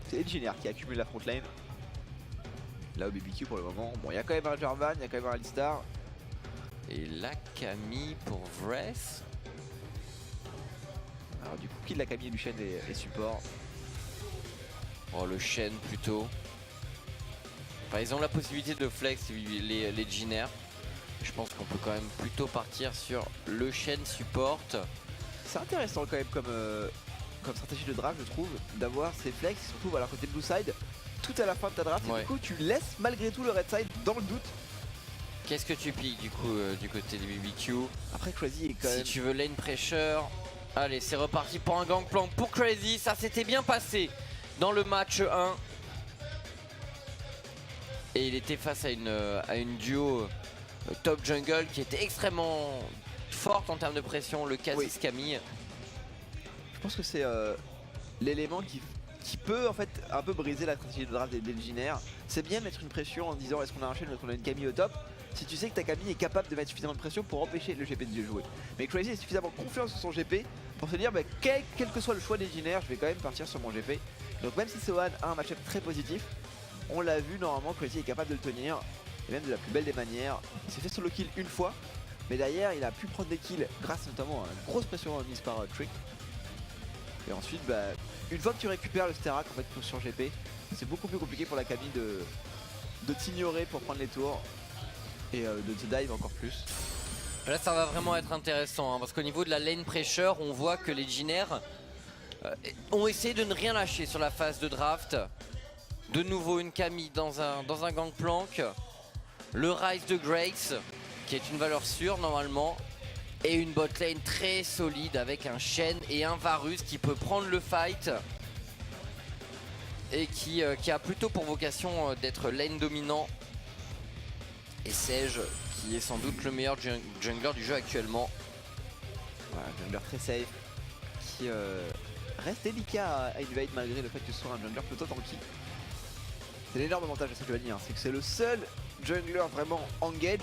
C'est les Jiner qui accumulent la frontlane. Là, au BBQ pour le moment. Bon, il y a quand même un Jarvan, il y a quand même un Alistar. Et la Camille pour Vrace. Alors, du coup, qui de la Camille et du Shen est support. Oh, le Shen plutôt. Enfin, ils ont la possibilité de flex les Jiner. Je pense qu'on peut quand même plutôt partir sur le Shen support. C'est intéressant quand même comme stratégie de draft je trouve, d'avoir ces flex, surtout voilà, côté blue side, tout à la fin de ta draft, et du coup tu laisses malgré tout le red side dans le doute. Qu'est-ce que tu piques du coup du côté des BBQ? Après Crazy est quand même... Si tu veux lane pressure, allez c'est reparti pour un gangplank pour Crazy, ça s'était bien passé dans le match 1. Et il était face à une duo top jungle qui était extrêmement forte en termes de pression, le Kha'Zix Camille. Je pense que c'est l'élément qui peut en fait un peu briser la stratégie de draft des Jiner. C'est bien de mettre une pression en disant est-ce qu'on a un Shen ou est-ce qu'on a une Camille au top, si tu sais que ta Camille est capable de mettre suffisamment de pression pour empêcher le GP de jouer. Mais Crazy a suffisamment confiance en son GP pour se dire bah, quel que soit le choix des Jiner, je vais quand même partir sur mon GP. Donc même si Sohan a un match-up très positif, on l'a vu normalement, Crazy est capable de le tenir, et même de la plus belle des manières. Il s'est fait solo kill une fois, mais derrière il a pu prendre des kills grâce notamment à une grosse pression mise par Trick. Et ensuite, bah, une fois que tu récupères le Sterak en fait sur GP, c'est beaucoup plus compliqué pour la Camille de t'ignorer pour prendre les tours et de te dive encore plus. Là ça va vraiment être intéressant hein, parce qu'au niveau de la lane pressure, on voit que les Jiner ont essayé de ne rien lâcher sur la phase de draft. De nouveau une Camille dans un gangplank. Le Rise de Grace qui est une valeur sûre normalement. Et une botlane très solide avec un Shen et un Varus qui peut prendre le fight. Et qui a plutôt pour vocation d'être lane dominant. Et Sage qui est sans doute le meilleur jungler du jeu actuellement. Voilà, un jungler très safe qui reste délicat à invade malgré le fait que ce soit un jungler plutôt tanky. C'est l'énorme avantage de cette journée, hein, c'est que c'est le seul jungler vraiment engage.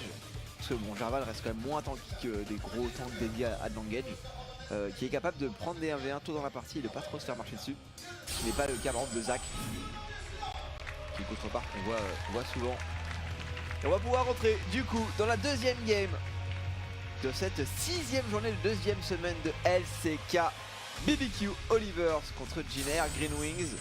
Parce que bon, Jarvan reste quand même moins tanky que des gros tanks dédiés à de l'engage. Qui est capable de prendre des 1v1 tôt dans la partie et de pas trop se faire marcher dessus. Ce qui n'est pas le cas par exemple de Zac. Qui est une contrepartie qu'on voit souvent. Et on va pouvoir rentrer du coup dans la deuxième game de cette 6ème journée de deuxième semaine de LCK. BBQ Olivers contre Jiner Green Wings.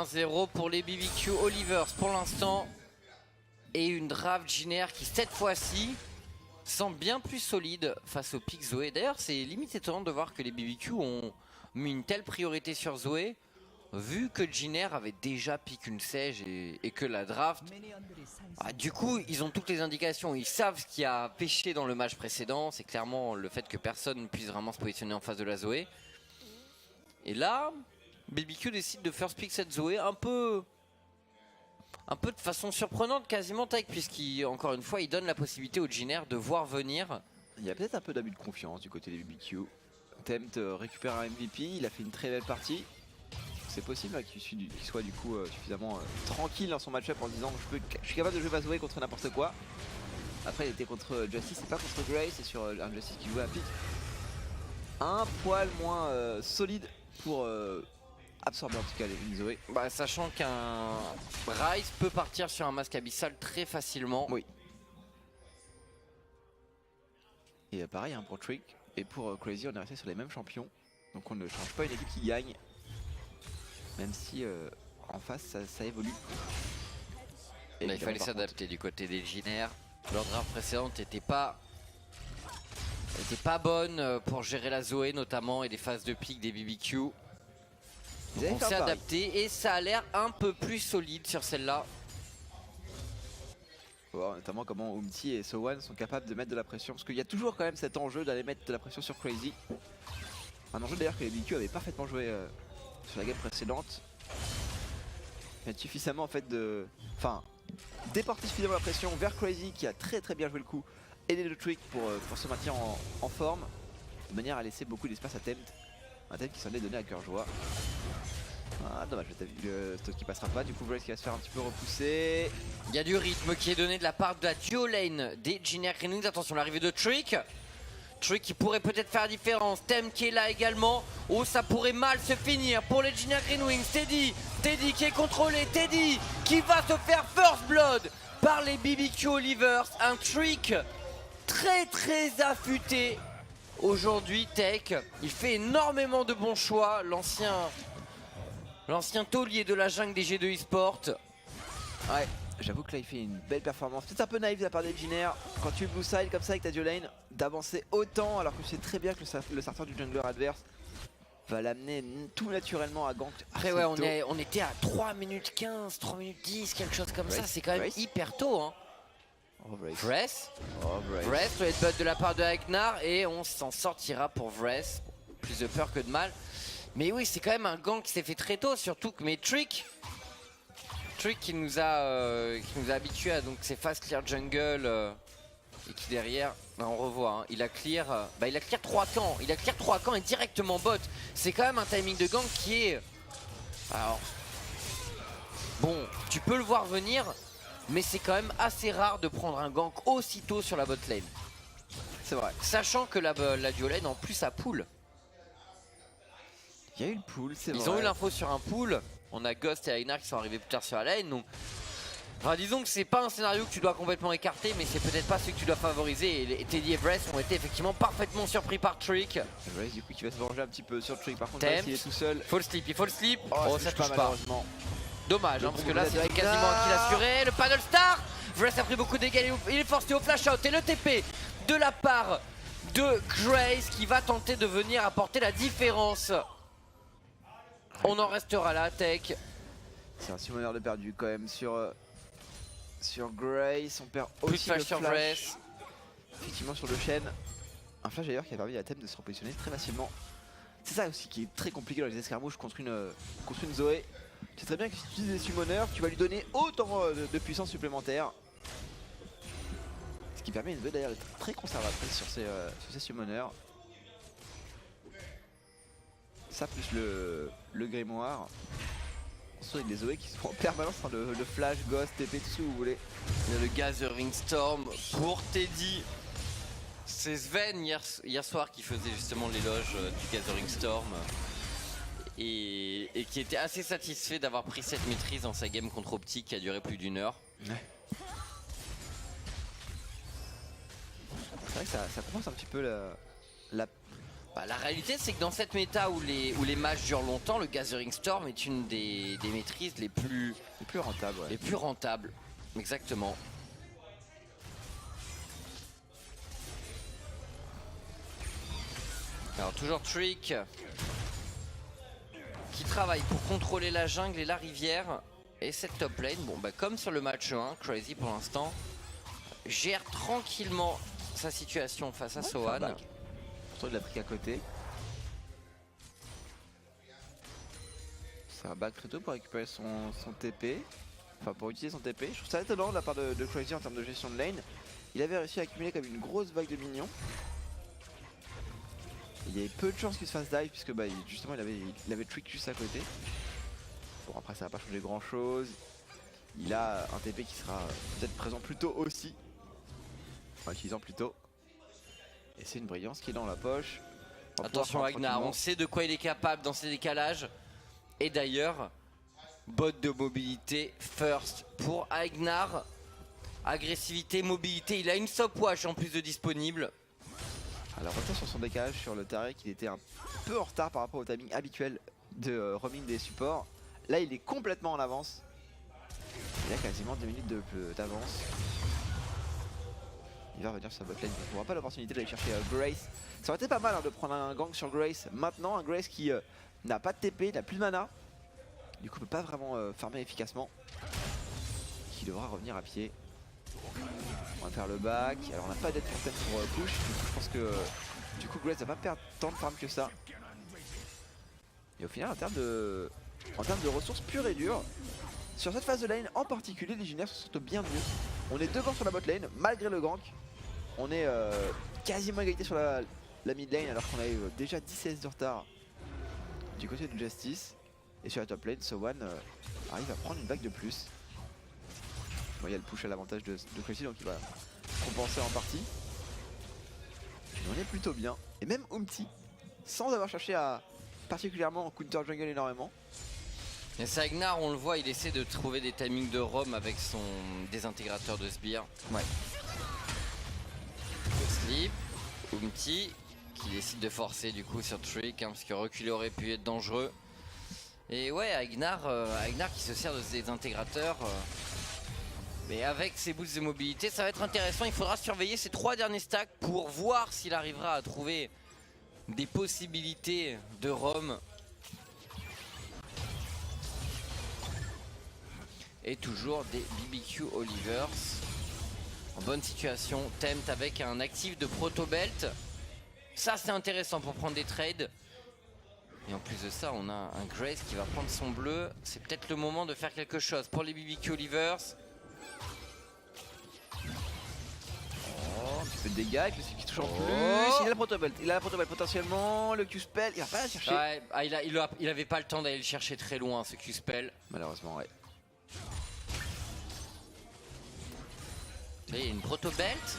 1-0 pour les BBQ Olivers pour l'instant. Et une draft Jiner qui cette fois-ci semble bien plus solide face au pick Zoé. D'ailleurs c'est limite étonnant de voir que les BBQ ont mis une telle priorité sur Zoé, vu que Jiner avait déjà pick une Sage et que la draft... du coup ils ont toutes les indications, ils savent ce qui a pêché dans le match précédent. C'est clairement le fait que personne ne puisse vraiment se positionner en face de la Zoé. Et là, BBQ décide de first pick cette Zoé un peu de façon surprenante, quasiment tech, puisqu'encore une fois, il donne la possibilité au Jiner de voir venir. Il y a peut-être un peu d'abus de confiance du côté des BBQ. Tempt récupère un MVP, il a fait une très belle partie. C'est possible qu'il soit du coup suffisamment tranquille dans son match-up en disant je suis capable de jouer ma Zoé contre n'importe quoi. Après il était contre Justice et pas contre Grace, c'est sur un Justice qui jouait à pick. Un poil moins solide pour absorber en tout cas les Zoé. Sachant qu'un Ryze peut partir sur un masque abyssal très facilement. Oui. Et pareil pour Trick et pour Crazy, on est resté sur les mêmes champions. Donc on ne change pas une équipe qui gagne. Même si en face ça évolue. Et là, il fallait s'adapter du côté des Jiner. Leur draft précédente n'était pas bonne pour gérer la Zoé notamment et les phases de pique des BBQ. On s'est adapté et ça a l'air un peu plus solide sur celle-là. Notamment comment Umti et So1 sont capables de mettre de la pression. Parce qu'il y a toujours quand même cet enjeu d'aller mettre de la pression sur Crazy. Un enjeu d'ailleurs que les BBQ avaient parfaitement joué sur la game précédente. Mettre suffisamment en fait de... Enfin, déporter suffisamment la pression vers Crazy qui a très bien joué le coup. Aider le Trick pour se maintenir en forme. De manière à laisser beaucoup d'espace à Tempt. Un Tempt qui s'en est donné à cœur joie. Dommage, t'as vu le stock qui passera pas. Du coup, Grace qui va se faire un petit peu repousser. Il y a du rythme qui est donné de la part de la duo lane des Jiner Green. Attention, l'arrivée de Trick. Trick qui pourrait peut-être faire la différence. Tempt qui est là également. Oh, ça pourrait mal se finir pour les Jiner Green Wings. Teddy qui est contrôlé. Teddy qui va se faire first blood par les BBQ Olivers. Un Trick très affûté aujourd'hui. Tech, il fait énormément de bons choix. L'ancien taulier de la jungle des G2 eSport. Ouais, j'avoue que là il fait une belle performance. Peut-être un peu naïf de la part des Jiner. Quand tu blue side comme ça avec ta duo lane, d'avancer autant alors que tu sais très bien que le starter du jungler adverse va l'amener tout naturellement à gank. Après ouais, on était à 3 minutes 15, 3 minutes 10, quelque chose comme ça. C'est quand même hyper tôt. Hein. Vress, le headbutt de la part de Agnar et on s'en sortira pour Vress. Plus de peur que de mal. Mais oui, c'est quand même un gank qui s'est fait très tôt, surtout que Trick qui nous a habitués à donc ces phases clear jungle et qui derrière, on revoit, hein, il a clear 3 camps, et directement bot. C'est quand même un timing de gank qui est, alors bon, tu peux le voir venir, mais c'est quand même assez rare de prendre un gank aussitôt sur la bot lane. C'est vrai. Sachant que la duo lane en plus a pool. Il y a eu le pool, c'est vrai. Ils ont eu l'info sur un pool. On a Ghost et Agnar qui sont arrivés plus tard sur la lane. Donc, enfin, disons que c'est pas un scénario que tu dois complètement écarter, mais c'est peut-être pas celui que tu dois favoriser. Et Teddy et Vress ont été effectivement parfaitement surpris par Trick. Vress du coup qui va se venger un petit peu sur Trick. Par contre, Vress, il est tout seul. Il faut le slip. Oh, ça touche pas malheureusement. Dommage, hein, parce que là c'est quasiment un kill assuré. Le panel star. Vress a pris beaucoup de dégâts. Il est forcé au flash out et le TP de la part de Grace qui va tenter de venir apporter la différence. On en restera là, Tech. C'est un summoner de perdu quand même sur Grace. On perd aussi plus de flash le sur flash. Vress. Effectivement sur le chêne. Un flash d'ailleurs qui a permis à Tempt de se repositionner très facilement. C'est ça aussi qui est très compliqué dans les escarmouches contre une Zoé. C'est très bien que si tu utilises des summoners, tu vas lui donner autant de puissance supplémentaire. Ce qui permet à une Zoé d'ailleurs d'être très conservatrice sur ces summoners. Ça plus le grimoire. On se retrouve avec des Zoé qui sont en permanence en train de flash, ghost, TP, tout ce que vous voulez. Il y a le Gathering Storm pour Teddy. C'est Sven hier soir qui faisait justement l'éloge du Gathering Storm. Et qui était assez satisfait d'avoir pris cette maîtrise dans sa game contre Optic qui a duré plus d'1 heure. Ouais. C'est vrai que ça commence un petit peu Bah, la réalité c'est que dans cette méta où les matchs durent longtemps, le Gathering Storm est une des maîtrises les plus rentables. Ouais. Les plus rentables, exactement. Alors toujours Trick qui travaille pour contrôler la jungle et la rivière. Et cette top lane, bon bah comme sur le match 1, Crazy pour l'instant gère tranquillement sa situation face à Sohan. Pourtant il l'a pris à côté. C'est un back très tôt pour récupérer son TP. Enfin pour utiliser son TP. Je trouve ça étonnant de la part de Crazy en termes de gestion de lane. Il avait réussi à accumuler comme une grosse vague de minions. Il y avait peu de chances qu'il se fasse dive puisque bah, justement il avait Trick juste à côté. Bon après ça va pas changer grand chose. Il a un TP qui sera peut-être présent plus tôt aussi. En utilisant plus tôt. Et c'est une brillance qui est dans la poche. Attention Agnar, on sait de quoi il est capable dans ces décalages. Et d'ailleurs, bot de mobilité first pour Agnar. Agressivité, mobilité, il a une stopwatch en plus de disponible. Alors retour sur son décalage sur le Tarek, il était un peu en retard par rapport au timing habituel de roaming des supports. Là il est complètement en avance. Il a quasiment 2 minutes d'avance. Il va revenir sur sa botlane, il n'aura pas l'opportunité d'aller chercher Grace. Ça aurait été pas mal de prendre un gank sur Grace. Maintenant un Grace qui n'a pas de TP, n'a plus de mana. Du coup peut pas vraiment farmer efficacement. Qui devra revenir à pied. On va faire le back. Alors on n'a pas d'aide pour thème pour push. Du coup je pense que du coup Grace va pas perdre tant de farm que ça. Et au final en termes de ressources pures et dures, sur cette phase de lane en particulier, les Legionnaires se sortent bien mieux. On est devant sur la bot lane malgré le gank. On est quasiment égalité sur la mid lane alors qu'on a eu déjà 10 de retard du côté de Justice. Et sur la top lane, Sohan arrive à prendre une bague de plus. Bon, il y a le push à l'avantage de Crazy donc il va compenser en partie. Mais on est plutôt bien. Et même Umti, sans avoir cherché à particulièrement counter jungle énormément. Et c'est Agnar, on le voit, il essaie de trouver des timings de roam avec son désintégrateur de sbire. Ouais. Le slip, Umti qui décide de forcer du coup sur Trick, hein, parce que reculer aurait pu être dangereux. Et ouais, Agnar qui se sert de ses désintégrateurs. Mais avec ses boosts de mobilité, ça va être intéressant. Il faudra surveiller ses 3 derniers stacks pour voir s'il arrivera à trouver des possibilités de roam. Et toujours des BBQ Olivers en bonne situation. Tempt avec un actif de Protobelt. Ça c'est intéressant pour prendre des trades. Et en plus de ça on a un Grace qui va prendre son bleu. C'est peut-être le moment de faire quelque chose pour les BBQ Olivers. Oh, un petit peu de dégâts, et puis qui touche en plus. Il a le Protobelt, il a la Protobelt potentiellement, le Q-Spell, il va pas la chercher. Ouais, il avait pas le temps d'aller le chercher très loin ce Q-Spell. Malheureusement ouais. Il y a une Protobelt.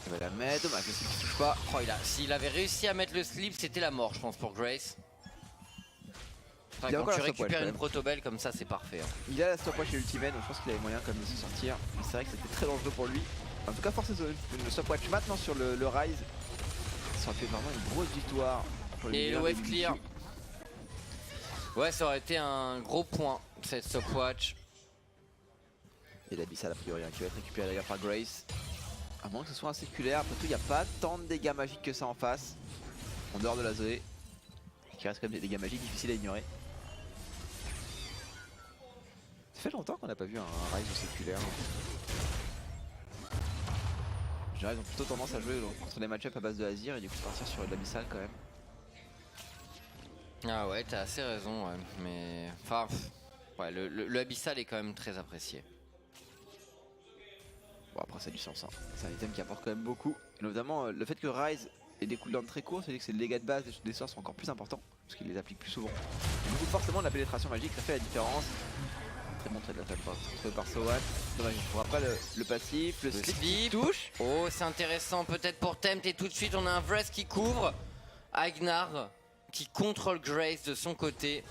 Il va la mettre, dommage, le slip qui touche pas. Oh, s'il avait réussi à mettre le slip, c'était la mort, je pense, pour Grace. Enfin, quand tu récupères une Protobelt comme ça, c'est parfait. Hein. Il a la stopwatch et l'ultimate, donc je pense qu'il avait moyen quand même de se sortir. Mais c'est vrai que c'était très dangereux pour lui. En tout cas, forcer une stopwatch maintenant sur le Rise. Ça aurait fait vraiment une grosse victoire. Pour et le wave clear. Ouais, ça aurait été un gros point, cette stopwatch. Et l'Abyssal a priori qui va être récupéré d'ailleurs par Grace. À moins que ce soit un séculaire, après tout il n'y a pas tant de dégâts magiques que ça en face. En dehors de la Zoé. Qui reste quand même des dégâts magiques difficiles à ignorer. Ça fait longtemps qu'on n'a pas vu un Rise au séculaire. Je dirais qu'ils ont plutôt tendance à jouer contre les match-up à base de Azir et du coup partir sur l'Abyssal quand même. Ah ouais, t'as assez raison, ouais. Mais enfin, ouais, le Abyssal est quand même très apprécié. Bon après ça a du sens, hein. C'est un item qui apporte quand même beaucoup. Et notamment le fait que Rise ait des cooldowns très courts, c'est-à-dire que les dégâts de base des sorts sont encore plus importants. Parce qu'il les applique plus souvent. Du coup forcément la pénétration magique ça fait la différence. Très bon trade de la table trouvé par Sohan. Dommage, il ne pourra pas le passif, le slip qui touche. Oh c'est intéressant peut-être pour Tempt et tout de suite on a un Vress qui couvre. Agnar qui contrôle Grace de son côté.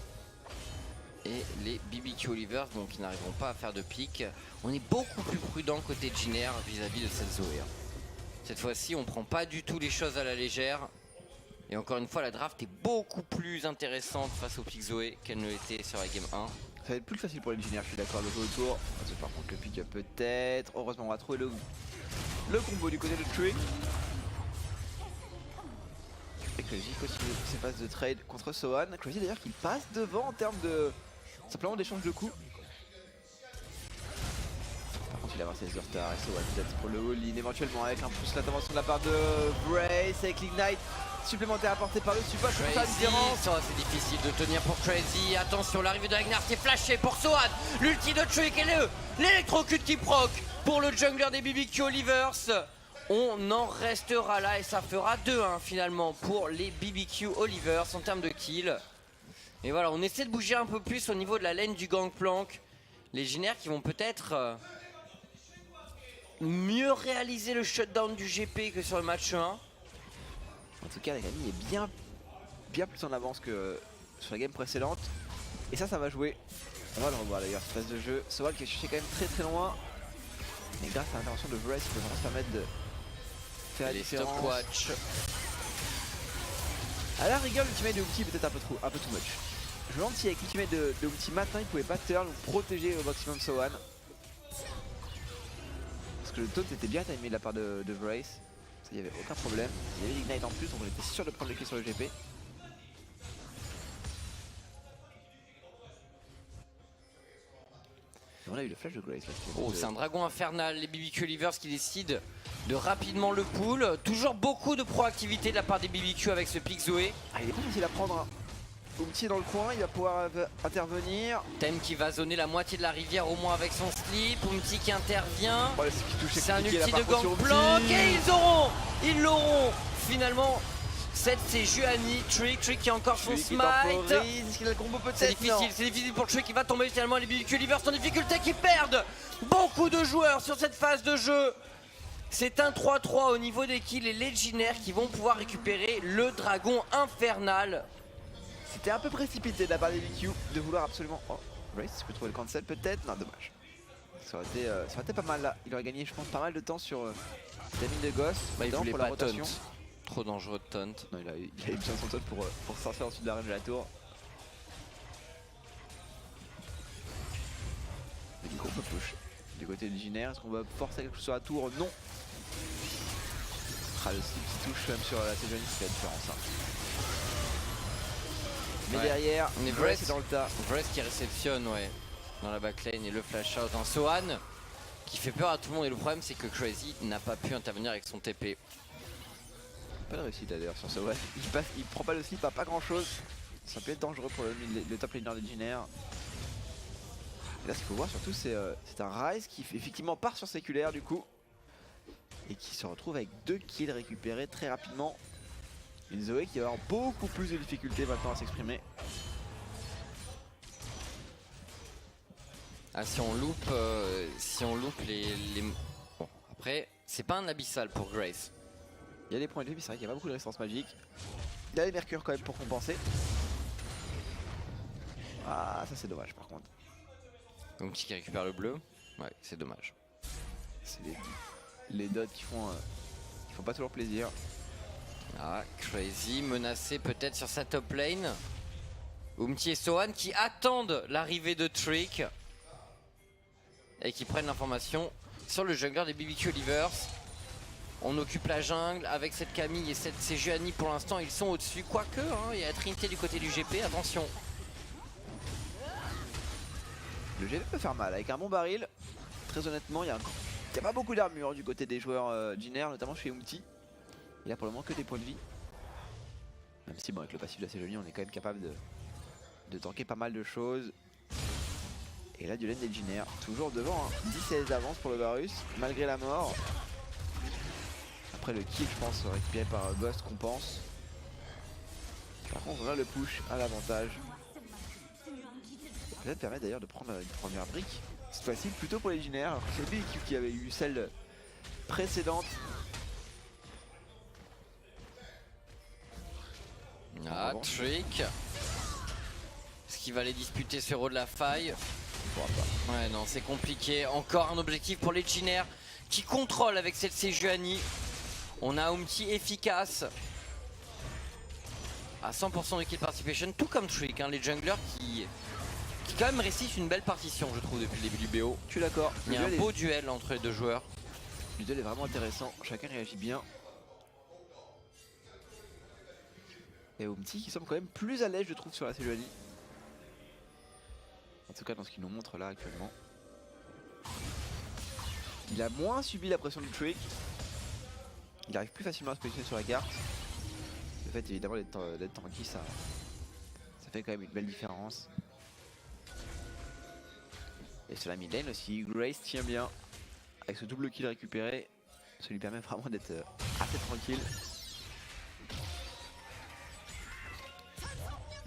Et les BBQ Olivers donc qui n'arriveront pas à faire de pique. On est beaucoup plus prudent côté Jiner vis-à-vis de cette Zoé. Cette fois-ci on prend pas du tout les choses à la légère. Et encore une fois, la draft est beaucoup plus intéressante face au pick Zoé qu'elle ne l'était sur la game 1. Ça va être plus facile pour les Legionnaires, je suis d'accord, de jouer autour. Par contre, le pick-up peut-être. Heureusement, on va trouver le combo du côté de Trick. Et Crazy continue ses phases de trade contre Sohan. Crazy d'ailleurs qui passe devant en termes de simplement d'échange de coups. Par contre, il va avoir ses Star et Sohan peut-être pour le all-in éventuellement avec un pouce l'intervention de la part de Brace avec l'Ignite supplémentaire apporté par le support pour faire la différence. C'est difficile de tenir pour Crazy. Attention, l'arrivée de Ragnar qui est flashé pour Sohan. L'ulti de Trick et l'électrocute qui proc pour le jungler des BBQ Olivers. On en restera là et ça fera 2-1 finalement pour les BBQ Olivers en termes de kills. Et voilà, on essaie de bouger un peu plus au niveau de la lane du Gangplank. Les Legionnaires qui vont peut-être mieux réaliser le shutdown du GP que sur le match 1. En tout cas, Nagami est bien plus en avance que sur la game précédente. Et ça va jouer. On va le revoir d'ailleurs, cette phase de jeu. Sohan qui est cherché quand même très loin. Mais grâce à l'intervention de Brace, il peut vraiment se permettre de faire la différence. Stopwatch. À la rigueur, l'ultimate de Ulti peut-être un peu too much. Je me demande si avec l'ultimate de Ulti maintenant, il pouvait pas turn ou protéger au maximum Sohan. Parce que le taunt était bien timé de la part de Brace. Il n'y avait aucun problème. Il y avait l'Ignite en plus, donc on était sûr de prendre le kill sur le GP. Et on a eu le flash de Grace là. Oh, c'est un dragon infernal, les BBQ Olivers qui décident de rapidement le pull. Toujours beaucoup de proactivité de la part des BBQ avec ce pick Zoé. Ah, il est pas facile à prendre. Hein. Umti est dans le coin, il va pouvoir intervenir. Tem qui va zoner la moitié de la rivière au moins avec son slip. Umti qui intervient. Oh, c'est un ulti de Gangplank et ils l'auront finalement. 7 c'est Juani, Trick qui a encore son smite. Est-ce qu'il a le combo peut-être? C'est difficile pour Trick qui va tomber finalement. Les BBQ Olivers sont en difficulté, qui perdent beaucoup de joueurs sur cette phase de jeu. C'est un 3-3 au niveau des kills. Les Legionnaires qui vont pouvoir récupérer le dragon infernal. C'était un peu précipité de la part des BBQ de vouloir absolument... Oh, Brace peut trouver le cancel peut-être? Non, dommage. Ça aurait été pas mal là. Il aurait gagné je pense pas mal de temps sur la mine de Ghost. Il voulait pour pas la rotation. Trop dangereux de taunt. Non, il a eu besoin de son taunt pour sortir ensuite de la range de la tour. Et du coup on peut push. Du côté Legionnaire, est-ce qu'on va forcer quelque chose sur la tour? Non. Ah, le slip qui touche même sur la Sejuani, c'est la différence. Hein. Mais derrière, Brace est dans le tas. Brace qui réceptionne dans la backline et le flash out en Sohan qui fait peur à tout le monde. Et le problème c'est que Crazy n'a pas pu intervenir avec son TP. Pas de réussite d'ailleurs sur Sohan. Il prend pas le slip à pas grand chose. Ça peut être dangereux pour le top laner Legionnaire. Et là ce qu'il faut voir surtout c'est un Ryze qui effectivement part sur séculaire du coup. Et qui se retrouve avec 2 kills récupérés très rapidement. Une Zoé qui va avoir beaucoup plus de difficultés maintenant à s'exprimer. Ah, si on loupe les... Bon, après, c'est pas un abyssal pour Grace. Il y a des points de vie, mais c'est vrai qu'il n'y a pas beaucoup de résistance magique. Il y a les mercures quand même pour compenser. Ah, ça c'est dommage par contre. Donc qui récupère le bleu. Ouais, c'est dommage. C'est les dots qui font pas toujours plaisir. Ah, Crazy menacé peut-être sur sa top lane. Umti et Sohan qui attendent l'arrivée de Trick. Et qui prennent l'information sur le jungler des BBQ Olivers. On occupe la jungle avec cette Camille et cette Sejuani pour l'instant, ils sont au-dessus. Quoique, il y a la Trinité du côté du GP, attention. Le GP peut faire mal avec un bon baril. Très honnêtement, il n'y a pas beaucoup d'armure du côté des joueurs Legionnaires, notamment chez Umti. Il a pour le moment que des points de vie. Même si bon, avec le passif de la Sejuani, on est quand même capable de tanker pas mal de choses. Et là, du lane des Legionnaires, toujours devant, 10-16 d'avance pour le Varus, malgré la mort. Après le kill, je pense, récupéré par Ghost compense. Par contre, on a le push à l'avantage. Peut-être permettre d'ailleurs de prendre une première brique. Cette fois-ci, plutôt pour les Legionnaires, alors que c'est l'équipe qui avait eu celle précédente. Ah, Trick. Est-ce qu'il va aller disputer ce rôle de la faille? Ouais, non, c'est compliqué. Encore un objectif pour les Legionnaires qui contrôle avec cette Sejuani. On a Umti efficace. à 100% de kill participation, tout comme Trick, hein, les junglers qui quand même réussissent une belle partition, je trouve, depuis le début du BO. Je suis d'accord. Il y a un beau duel entre les deux joueurs. Le duel est vraiment intéressant, chacun réagit bien. Et Umti qui semble quand même plus à l'aise, je trouve, sur la Sejuani. En tout cas, dans ce qu'il nous montre là actuellement. Il a moins subi la pression du Trick. Il arrive plus facilement à se positionner sur la carte. Le fait évidemment d'être tanky, ça fait quand même une belle différence. Et sur la mid lane aussi, Grace tient bien. Avec ce double kill récupéré, ça lui permet vraiment d'être assez tranquille.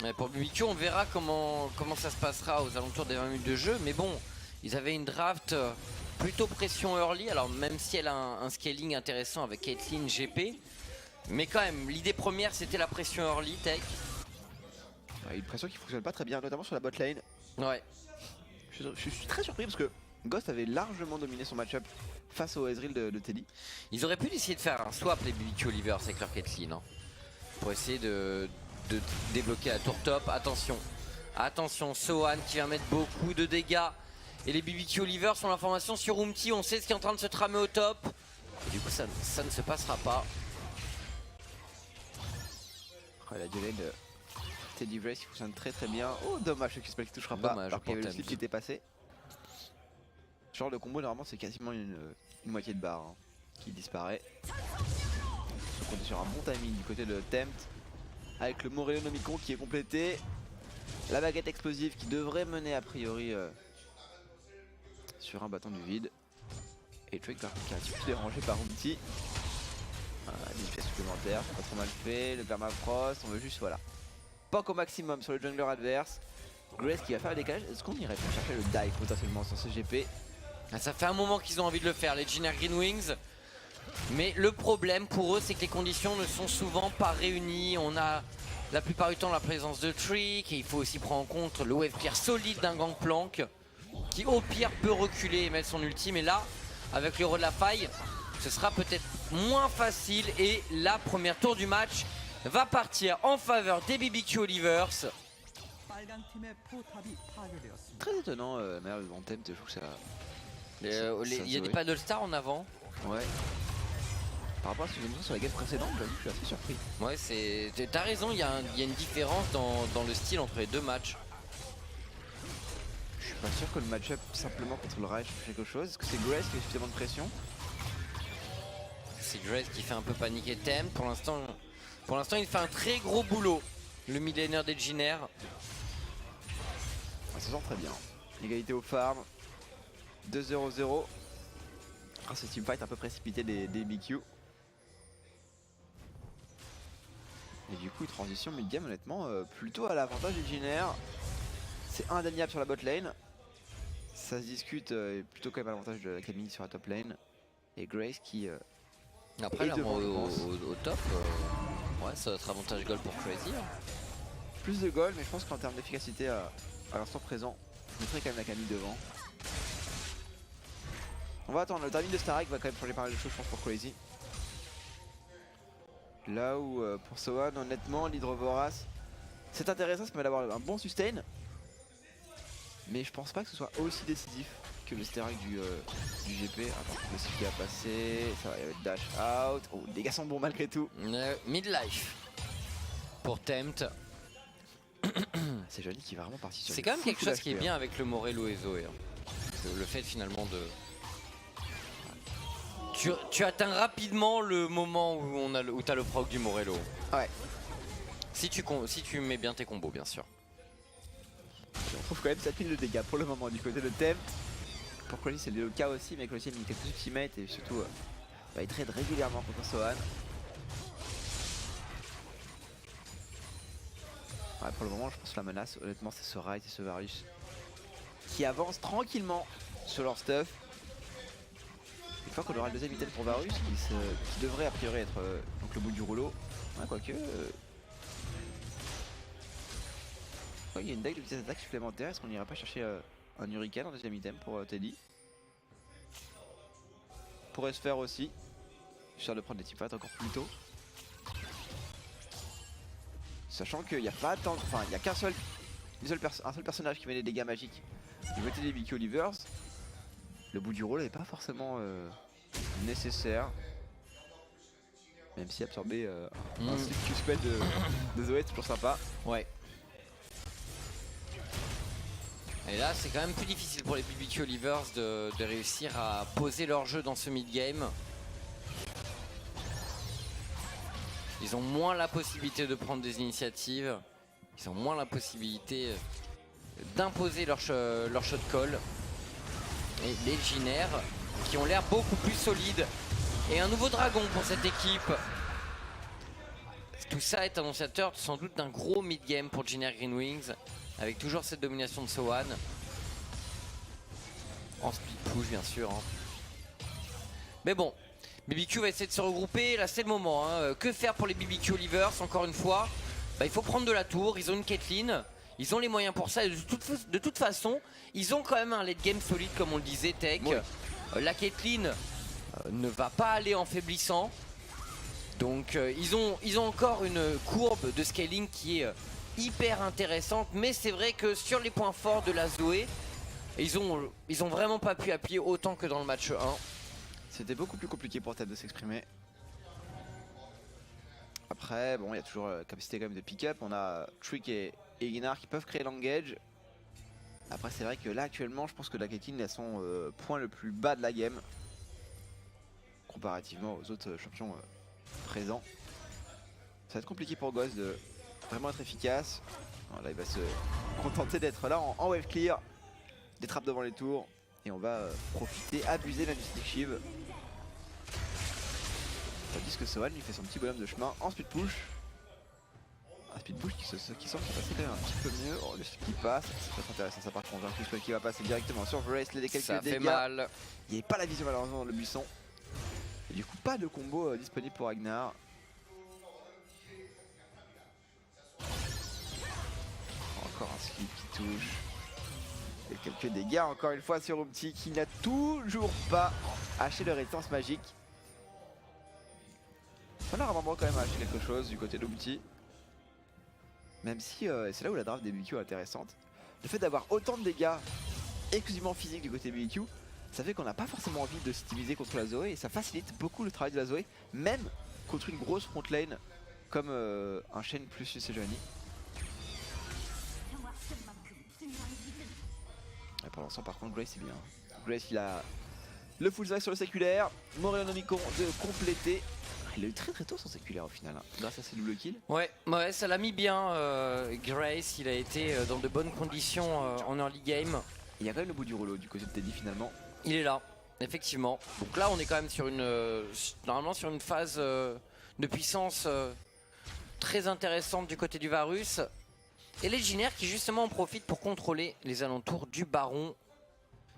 Ouais, pour BBQ, on verra comment ça se passera aux alentours des 20 minutes de jeu. Mais bon, ils avaient une draft plutôt pression early. Alors même si elle a un scaling intéressant avec Caitlyn, GP. Mais quand même, l'idée première c'était la pression early, Tech. Ouais, une pression qui fonctionne pas très bien, notamment sur la bot lane. Ouais. Je suis très surpris parce que Ghost avait largement dominé son match-up face au Ezreal de Teddy. Ils auraient pu essayer de faire un swap les BBQ Olivers avec leur Caitlyn, hein, pour essayer de débloquer la tour top. Attention, Sohan qui va mettre beaucoup de dégâts. Et les BBQ Olivers ont l'information sur Umti, on sait ce qui est en train de se tramer au top. Et du coup ça ne se passera pas. Oh, la duel de Teddy Grace qui fonctionne très très bien. Oh dommage, ce spell qui touchera pas alors qu'il y avait le slip qui était passé. Ce genre de combo normalement c'est quasiment une moitié de barre hein, qui disparaît. On compte sur un bon timing du côté de Tempt. Avec le Morello Nomicon qui est complété. La baguette explosive qui devrait mener a priori sur un bâton du vide. Et Trick qui a un petit peu dérangé par Umti. Des pièces supplémentaires, c'est pas trop mal fait. Le permafrost, on veut juste voilà. Poke au maximum sur le jungler adverse. Grace qui va faire le décalage. Est-ce qu'on irait pour chercher le dive potentiellement sur ce GP? Ça fait un moment qu'ils ont envie de le faire, les Jiner Green Wings. Mais le problème pour eux, c'est que les conditions ne sont souvent pas réunies. On a la plupart du temps la présence de Trick. Et il faut aussi prendre en compte le wave clear solide d'un Gangplank qui au pire peut reculer et mettre son ultime. Et là, avec l'euro de la faille, ce sera peut-être moins facile. Et la première tour du match va partir en faveur des BBQ Olivers. Très étonnant, mais le Tempt, je trouve que ça... Il y a des paddle stars en avant. Ouais. Par rapport à ce que j'ai vu sur la game précédente, je suis assez surpris. Ouais, t'as raison, il y a une différence dans le style entre les deux matchs. Je suis pas sûr que le match-up simplement contre le Reich fait quelque chose. Est-ce que c'est Grace qui a suffisamment de pression? C'est Grace qui fait un peu paniquer Tempt. Pour l'instant, il fait un très gros boulot. Le millénaire des Jiner. Ça se sent très bien. Égalité au farm. 2-0-0. Ce teamfight un peu précipité des BQ. Et du coup, une transition mid-game, honnêtement, plutôt à l'avantage des Jiner. C'est indéniable sur la bot lane. Ça se discute plutôt quand même à l'avantage de Camille sur la top lane. Et Grace qui. Après, là, au top, ouais, ça va être avantage goal pour Crazy. Hein. Plus de goal, mais je pense qu'en termes d'efficacité à l'instant présent, je mettrai quand même la Camille devant. On va attendre, le timing de Starek va quand même changer pas mal de choses, je pense, pour Crazy. Là où pour Sohan, honnêtement, l'Hydrovorace, c'est intéressant, ça permet d'avoir un bon sustain. Mais je pense pas que ce soit aussi décisif que le Starek du GP. Attends, le cycle qui a passé, ça va y avoir dash out. Oh, les dégâts sont bons malgré tout. Midlife pour Tempt. C'est joli qui est vraiment parti sur. C'est quand même quelque chose qui est bien avec le Morello et Zoé. Hein. Le fait finalement de. Tu atteins rapidement le moment où t'as le proc du Morello. Ouais. Si tu mets bien tes combos, bien sûr. On trouve quand même 7000 de dégâts pour le moment du côté de Tempt. Pour Crazy c'est le cas aussi, mais Crazy a mis quelques ultimates et surtout il trade régulièrement contre Sohan. Ouais, pour le moment je pense que la menace honnêtement c'est ce Riot et ce Varus qui avancent tranquillement sur leur stuff. Une fois qu'on aura le deuxième item pour Varus qui devrait a priori être donc le bout du rouleau. Ouais, quoique... Ouais, il y a une dague de vitesse d'attaque supplémentaire, est-ce qu'on n'irait pas chercher un Hurricane en deuxième item pour Teddy? Pourrait se faire aussi. Histoire de prendre des teamfights encore plus tôt. Sachant qu'il n'y a pas tant, enfin il n'y a un seul personnage qui met des dégâts magiques. Du côté des BBQ Olivers, le bout du rôle n'est pas forcément nécessaire. Même si absorber un slip Q-spell de Zoé, c'est toujours sympa. Ouais. Et là, c'est quand même plus difficile pour les BBQ Olivers de réussir à poser leur jeu dans ce mid-game. Ils ont moins la possibilité de prendre des initiatives. Ils ont moins la possibilité d'imposer leur shot call. Et les Legionnaires qui ont l'air beaucoup plus solides. Et un nouveau dragon pour cette équipe. Tout ça est annonciateur sans doute d'un gros mid-game pour Legionnaire Green Wings. Avec toujours cette domination de Sohan. En split push bien sûr. Hein. Mais bon, BBQ va essayer de se regrouper. Là c'est le moment. Hein. Que faire pour les BBQ Olivers encore une fois? Il faut prendre de la tour. Ils ont une Caitlyn. Ils ont les moyens pour ça. Et de toute façon, ils ont quand même un late game solide comme on le disait, Tech. Oui. La Caitlyn ne va pas aller en faiblissant. Donc ils ont encore une courbe de scaling qui est hyper intéressante, mais c'est vrai que sur les points forts de la Zoé, ils ont vraiment pas pu appuyer autant que dans le match 1. C'était beaucoup plus compliqué pour Tab de s'exprimer. Après, bon, il y a toujours la capacité quand même de pick-up. On a Trick et Guinard qui peuvent créer l'engage. Après, c'est vrai que là actuellement, je pense que la Caitlyn est à son point le plus bas de la game, comparativement aux autres champions présents. Ça va être compliqué pour Ghost de vraiment être efficace. Alors là il va se contenter d'être là en wave clear, des trappes devant les tours, et on va profiter, abuser de la Mystic Shiv. Tandis que Sohan lui fait son petit bonhomme de chemin en speed push. Un speed push qui semble se passer quand même un petit peu mieux. Oh, le slip qui passe, c'est très intéressant ça par contre. Un push qui va passer directement sur Vrace, les quelques ça dégâts. Fait mal. Il n'y avait pas la vision malheureusement dans le buisson. Et du coup pas de combo disponible pour Ragnar. Encore un slip qui touche. Et quelques dégâts encore une fois sur Umti qui n'a toujours pas haché le résistance magique. On a vraiment quand même haché quelque chose du côté d'Umti. Même si c'est là où la draft des BBQ est intéressante. Le fait d'avoir autant de dégâts exclusivement physiques du côté BBQ, ça fait qu'on n'a pas forcément envie de s'optimiser contre la Zoé et ça facilite beaucoup le travail de la Zoé, même contre une grosse front lane comme un Shen plus Sejuani. Et pour l'instant par contre Grace c'est bien. Grace il a le full Zoé sur le séculaire, Morellonomicon de compléter. Il a eu très tôt son séculaire au final, hein, grâce à ses double kills. Ouais, ça l'a mis bien. Grace, il a été dans de bonnes conditions en early game. Il y a quand même le bout du rouleau du côté de Teddy finalement. Il est là, effectivement. Donc là, on est quand même sur normalement sur une phase de puissance très intéressante du côté du Varus. Et les Legionnaires qui justement en profitent pour contrôler les alentours du Baron.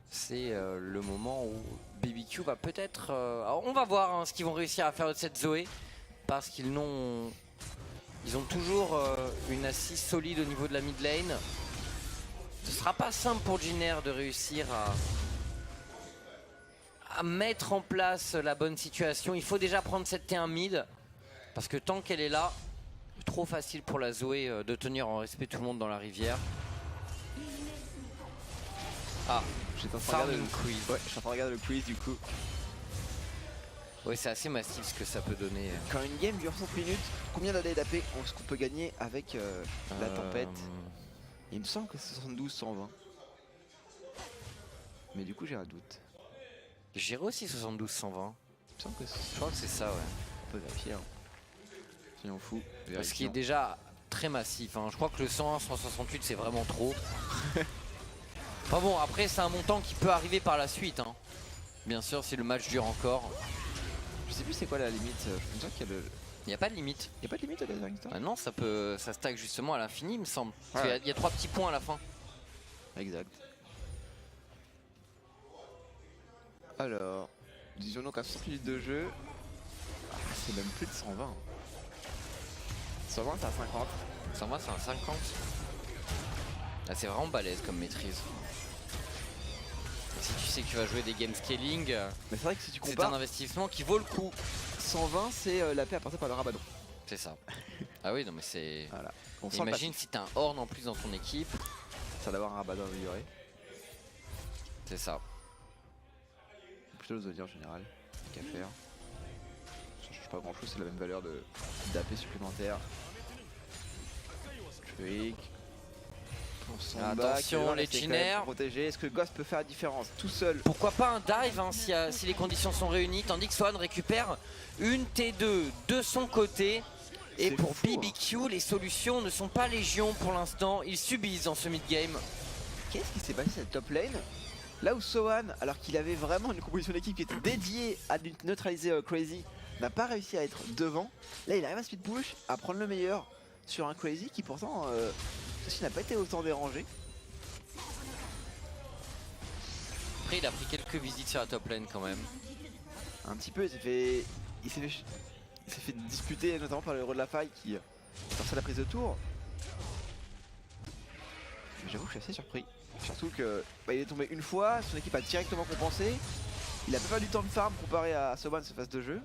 C'est le moment où BBQ va peut-être... on va voir hein, ce qu'ils vont réussir à faire de cette Zoé. Parce qu'ils ont toujours une assise solide au niveau de la mid lane. Ce sera pas simple pour Legionnaire de réussir à mettre en place la bonne situation. Il faut déjà prendre cette T1 mid. Parce que tant qu'elle est là, trop facile pour la Zoé de tenir en respect tout le monde dans la rivière. Ah, Farming Quiz. Ouais, je suis en train de regarder le quiz du coup. Ouais, c'est assez massif ce que ça peut donner. Quand une game dure 60 minutes, combien d'AD d'AP est-ce qu'on peut gagner avec la tempête? Il me semble que c'est 72-120. Mais du coup j'ai un doute. J'irai aussi 72-120. Il me semble que je crois que c'est ça, ouais. On peut vérifier. Hein. Soyons fous. Ce qui est déjà très massif. Hein. Je crois que le 101-168 c'est vraiment trop. Enfin bon, après c'est un montant qui peut arriver par la suite. Hein. Bien sûr, si le match dure encore. Je sais plus c'est quoi la limite. Je pense qu'il y a le... Il n'y a pas de limite. Il n'y a pas de limite à la Ah non, ça stack justement à l'infini, il me semble. Ouais. Il y a 3 petits points à la fin. Exact. Alors, disons donc à 60 minutes de jeu. Ah, c'est même plus de 120. 120 c'est à 50. 120 c'est un 50. Là c'est vraiment balèze comme maîtrise. Et si tu sais que tu vas jouer des game scaling, mais c'est vrai que si tu c'est compares, un investissement qui vaut le coup. 120 c'est la paix apportée par le Rabadon. C'est ça. Ah oui, non mais c'est... Voilà. On sent Imagine si t'as un Horn en plus dans ton équipe. ça d'avoir un Rabadon amélioré. C'est ça. Plutôt le Zodiac en général. Qu'à faire. Ça change pas grand chose, c'est la même valeur d'AP supplémentaire. Trick. Pour son Attention, back, les Legionnaires. Protégé. Est-ce que Ghost peut faire la différence tout seul? Pourquoi pas un dive hein, si les conditions sont réunies, tandis que Swan récupère une T2 de son côté. Et C'est pour fou, BBQ, les solutions ne sont pas légion pour l'instant. Ils subissent dans ce mid-game. Qu'est-ce qui s'est passé cette top lane? Là où Sohan, alors qu'il avait vraiment une composition d'équipe qui était dédiée à neutraliser Crazy, n'a pas réussi à être devant. Là il arrive à speed push, à prendre le meilleur sur un Crazy qui pourtant ceci n'a pas été autant dérangé. Après il a pris quelques visites sur la top lane quand même. Un petit peu, il s'est fait disputer notamment par le héros de la faille qui forçait la prise de tour. Mais j'avoue que je suis assez surpris. Surtout que il est tombé une fois, son équipe a directement compensé. Il a pas perdu du temps de farm comparé à Soban ce phase de jeu.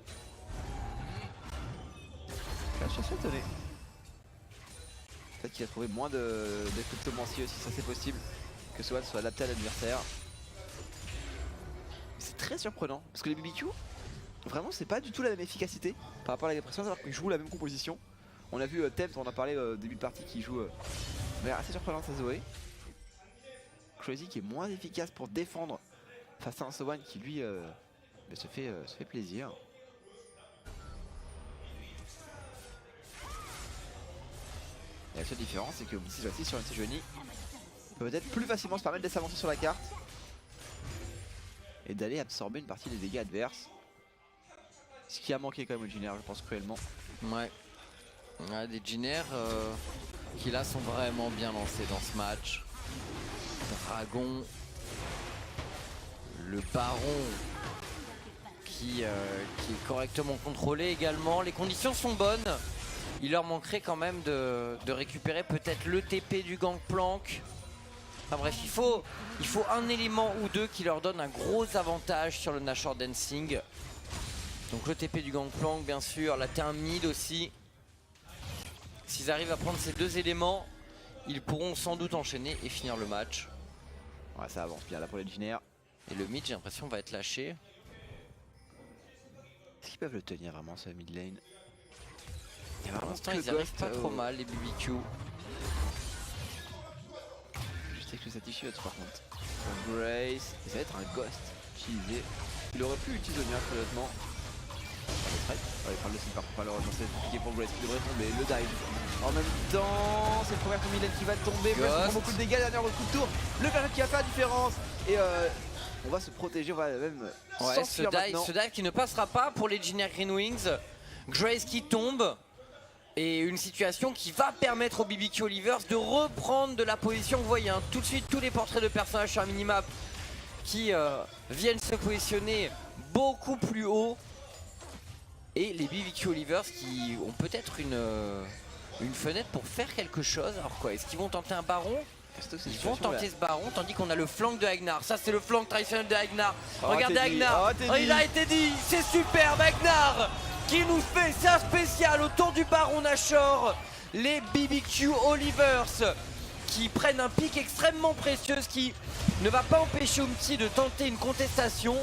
Je suis assez étonné. Peut-être qu'il a trouvé moins de cryptomancie aussi, ça c'est possible. Que Soban soit adapté à l'adversaire. C'est très surprenant parce que les BBQ, vraiment c'est pas du tout la même efficacité par rapport à la dépression, alors qu'ils jouent la même composition. On a vu Tempt, on en a parlé début de partie, qui joue de manière assez surprenante à Zoé. Crazy qui est moins efficace pour défendre face à un Soban qui lui se fait plaisir. Et la seule différence c'est que cette fois-ci sur une Sejuani peut peut-être plus facilement se permettre de s'avancer sur la carte et d'aller absorber une partie des dégâts adverses. Ce qui a manqué quand même au Legionnaires, je pense cruellement. Ouais. Des Legionnaires qui là sont vraiment bien lancés dans ce match. Dragon, le Baron qui est correctement contrôlé également. Les conditions sont bonnes. Il leur manquerait quand même de récupérer peut-être le TP du Gangplank. Enfin bref, il faut un élément ou deux qui leur donne un gros avantage sur le Nashor Dancing. Donc le TP du Gangplank bien sûr, la T1 mid aussi. S'ils arrivent à prendre ces deux éléments, ils pourront sans doute enchaîner et finir le match. Ouais, ça avance bien là pour les Legionnaires. Et le mid, j'ai l'impression, va être lâché. Est-ce qu'ils peuvent le tenir vraiment ce mid lane? Pour l'instant, ils arrivent pas trop mal, les BBQ. Je sais que ça t-shirt par contre. Pour Grace, ça va être un Ghost utilisé. Il aurait pu utiliser bien honnêtement. Il va prendre le slip par contre, malheureusement c'est compliqué pour Grace qui devrait tomber. Le dive. En même temps, c'est le premier Mid lane qui va tomber. Grace prend beaucoup de dégâts, dernier coup de tour. Le Ghost qui va faire la différence. Et on va se protéger, on va même s'enfuir maintenant. Ce dive qui ne passera pas pour les Legionnaires Green Wings. Grace qui tombe. Et une situation qui va permettre aux BBQ Olivers de reprendre de la position. Vous voyez tout de suite tous les portraits de personnages sur un minimap qui viennent se positionner beaucoup plus haut. Et les BBQ Olivers qui ont peut-être une fenêtre pour faire quelque chose. Alors quoi, est-ce qu'ils vont tenter un baron? Ils vont tenter ce baron, tandis qu'on a le flank de Agnar. Ça c'est le flank traditionnel de Agnar. Regardez Agnar, il a été dit, c'est superbe Agnar qui nous fait sa spéciale autour du Baron Nashor. Les BBQ Olivers qui prennent un pic extrêmement précieux, ce qui ne va pas empêcher Umti de tenter une contestation.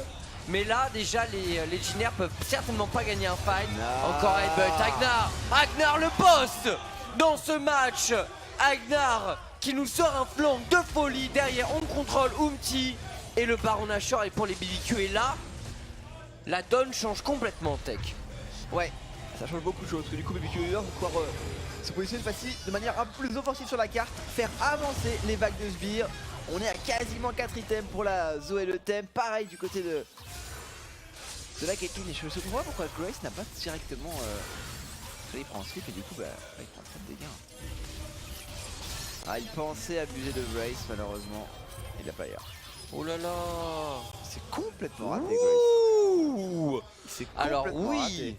Mais là déjà les Legionnaires peuvent certainement pas gagner un fight. Encore Headbutt, Agnar le boss dans ce match. Agnar qui nous sort un flanc de folie. Derrière on contrôle Umti et le Baron Nashor. Et pour les BBQ, et là la donne change complètement tech. Ouais, ça change beaucoup de choses, parce que du coup BBQ Olivers va pouvoir se positionner facile de manière un peu plus offensive sur la carte, faire avancer les vagues de sbires. On est à quasiment 4 items pour la Zoé le thème, pareil du côté de la Caitlyn. Et je me comprends pourquoi Grace n'a pas directement... il prend un slip et du coup il prend très de dégâts. Ah, il pensait abuser de Grace, malheureusement il a pas eu. Oh là là, c'est complètement raté Grace. C'est alors oui raté.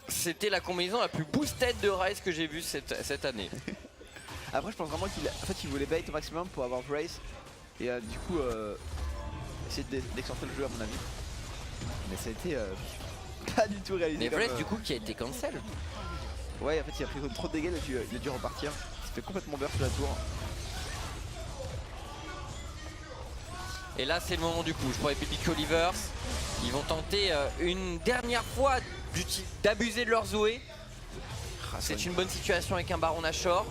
C'était la combinaison la plus boosted de Ryze que j'ai vue cette année. Après je pense vraiment qu'il voulait bait au maximum pour avoir Grace. Et du coup essayer d'exporter le jeu à mon avis. Mais ça a été pas du tout réalisé. Mais comme, Blaze du coup qui a été cancel. Ouais, en fait il a pris trop de dégâts, il a dû repartir. Il s'est fait complètement burst sur la tour. Et là c'est le moment du push pour les BBQ Olivers. Ils vont tenter une dernière fois d'abuser de leur Zoé. C'est une bonne situation avec un Baron Nashor.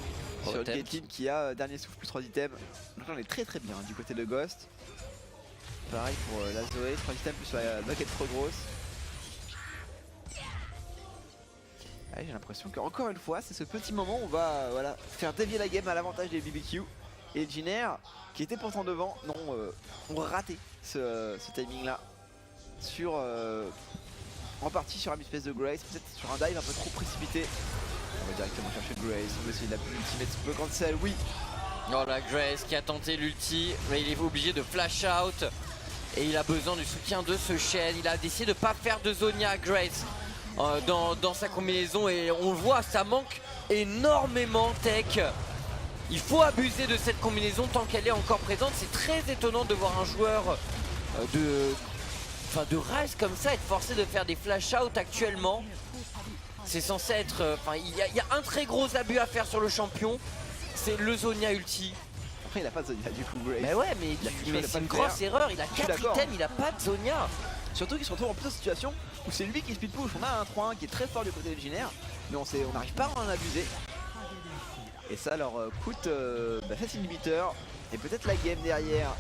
Sur une Caitlyn qui a dernier souffle plus 3 items. Donc là on est très bien du côté de Ghost. Pareil pour la Zoé, 3 items plus la bucket trop grosse. Ouais, j'ai l'impression qu'encore une fois c'est ce petit moment où on va voilà, faire dévier la game à l'avantage des BBQ. Et Jiner qui était pourtant devant, non, ont raté ce timing là. Sur en partie sur une espèce de Grace, peut-être sur un dive un peu trop précipité. On va directement chercher Grace, on va essayer de l'ultimate peut cancel, oui. Oh la Grace qui a tenté l'ulti, mais il est obligé de flash out. Et il a besoin du soutien de ce Shen. Il a décidé de ne pas faire de Zonia Grace dans sa combinaison. Et on le voit, ça manque énormément Tech. Il faut abuser de cette combinaison tant qu'elle est encore présente. C'est très étonnant de voir un joueur de Rise comme ça être forcé de faire des flash out actuellement. C'est censé être... il y a un très gros abus à faire sur le champion. C'est le Zonia ulti. Après il a pas de Zonia du coup Grace. Mais ouais mais c'est une grosse erreur. Il a 4 items, il a pas de Zonia. Surtout qu'il se retrouve en plus en situation où c'est lui qui speed push. On a un 3-1 qui est très fort du côté de Jiner. Mais on n'arrive pas à en abuser. Et ça leur coûte cet inhibiteur. Et peut-être la game derrière.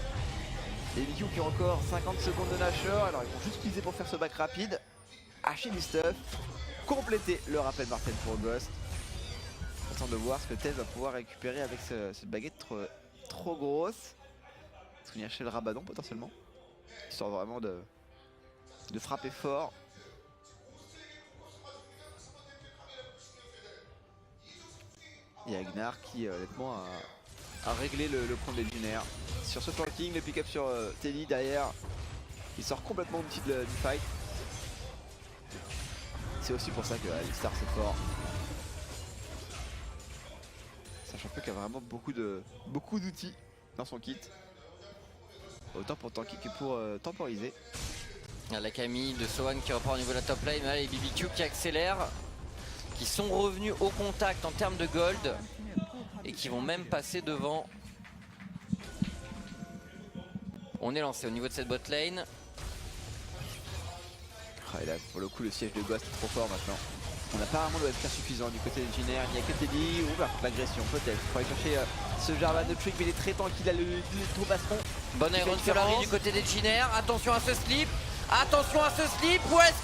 Les BBQ qui ont encore 50 secondes de Nashor. Alors ils vont juste utiliser pour faire ce back rapide. Hacher du stuff. Compléter le rappel Martel pour Ghost. Attends de voir ce que Tez va pouvoir récupérer avec cette baguette trop grosse. Est-ce qu'on y chez le Rabadon potentiellement? Histoire vraiment de frapper fort. Et Agnar qui honnêtement a réglé le point de Jiner. Sur ce flanking, le pick-up sur Teddy derrière. Il sort complètement du fight. C'est aussi pour ça que Alistar c'est fort. Sachant qu'il y a vraiment beaucoup d'outils dans son kit. Autant pour tanker que pour temporiser. La Camille de Sohan qui repart au niveau de la top lane. Là, les BBQ qui accélèrent. Qui sont revenus au contact en termes de gold. Et qui vont même passer devant. On est lancé au niveau de cette bot lane. Et là pour le coup le siège de Ghost est trop fort maintenant. On n'a pas vraiment de FK suffisant du côté de Jiner, il n'y a que Teddy ou l'agression peut-être. Il faudrait chercher ce Jarvan de Trick mais il est très tranquille, il a le trop passeron. Bonne Iron Solari du côté des Jiner, attention à ce slip. Attention à ce slip, West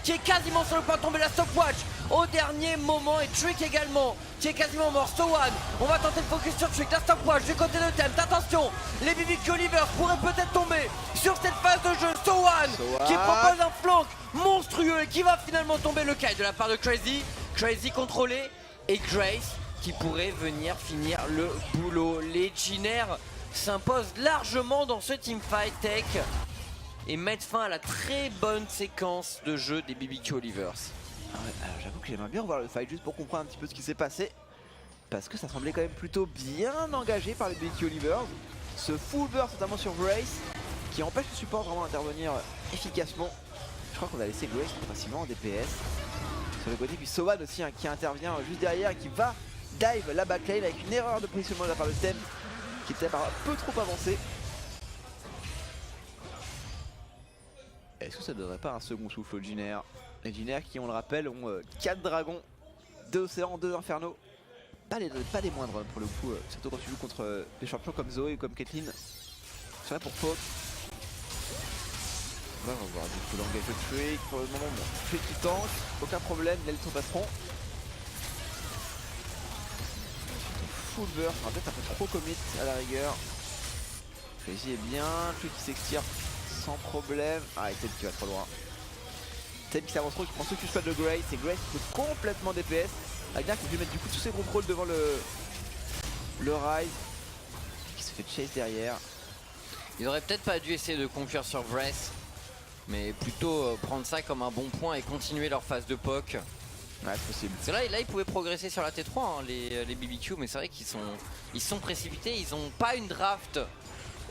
qui est quasiment sur le point de tomber la stopwatch au dernier moment et Trick également qui est quasiment mort. Sohan, on va tenter de focus sur Trick, la stopwatch du côté de Tempt. Attention, les BBQ Olivers pourraient peut-être tomber sur cette phase de jeu. Sohan qui propose un flank monstrueux et qui va finalement tomber le Kai de la part de Crazy. Crazy contrôlé et Grace qui pourrait venir finir le boulot. Les Jiner s'imposent largement dans ce teamfight Tech. Et mettre fin à la très bonne séquence de jeu des BBQ Olivers. Alors j'avoue que j'aimerais bien revoir le fight juste pour comprendre un petit peu ce qui s'est passé. Parce que ça semblait quand même plutôt bien engagé par les BBQ Olivers. Ce full burst notamment sur Grace qui empêche le support vraiment d'intervenir efficacement. Je crois qu'on a laissé Grace facilement en DPS. Sur le côté puis Sohan aussi qui intervient juste derrière et qui va dive la backlane avec une erreur de positionnement de la part de Tem qui était un peu trop avancé. Est-ce que ça ne donnerait pas un second souffle aux Jiner? Les Jiner qui, on le rappelle, ont 4 dragons, 2 océans, 2 infernaux. Pas les moindres pour le coup, surtout quand tu joues contre des champions comme Zoé ou comme Caitlyn. C'est vrai pour Poke. On va voir du coup l'engage de Trick. Pour le moment, bon, Trick qui tank, aucun problème, les Elton passeront. Full burst, peut-être un peu trop commit à la rigueur. Crazy est bien, Trick qui s'extire sans problème. Ah, et Ted qui va trop loin. Ted qui s'avance trop, qui prend ce Q-spot de Grace. Et Grace qui peut complètement DPS. Agnar qui a dû mettre du coup tous ses contrôles devant le Rise. Qui se fait chase derrière. Ils auraient peut-être pas dû essayer de conclure sur Breath. Mais plutôt prendre ça comme un bon point et continuer leur phase de poke. Ouais, c'est possible. C'est là ils pouvaient progresser sur la T3, hein, les BBQ. Mais c'est vrai qu'ils sont précipités. Ils n'ont pas une draft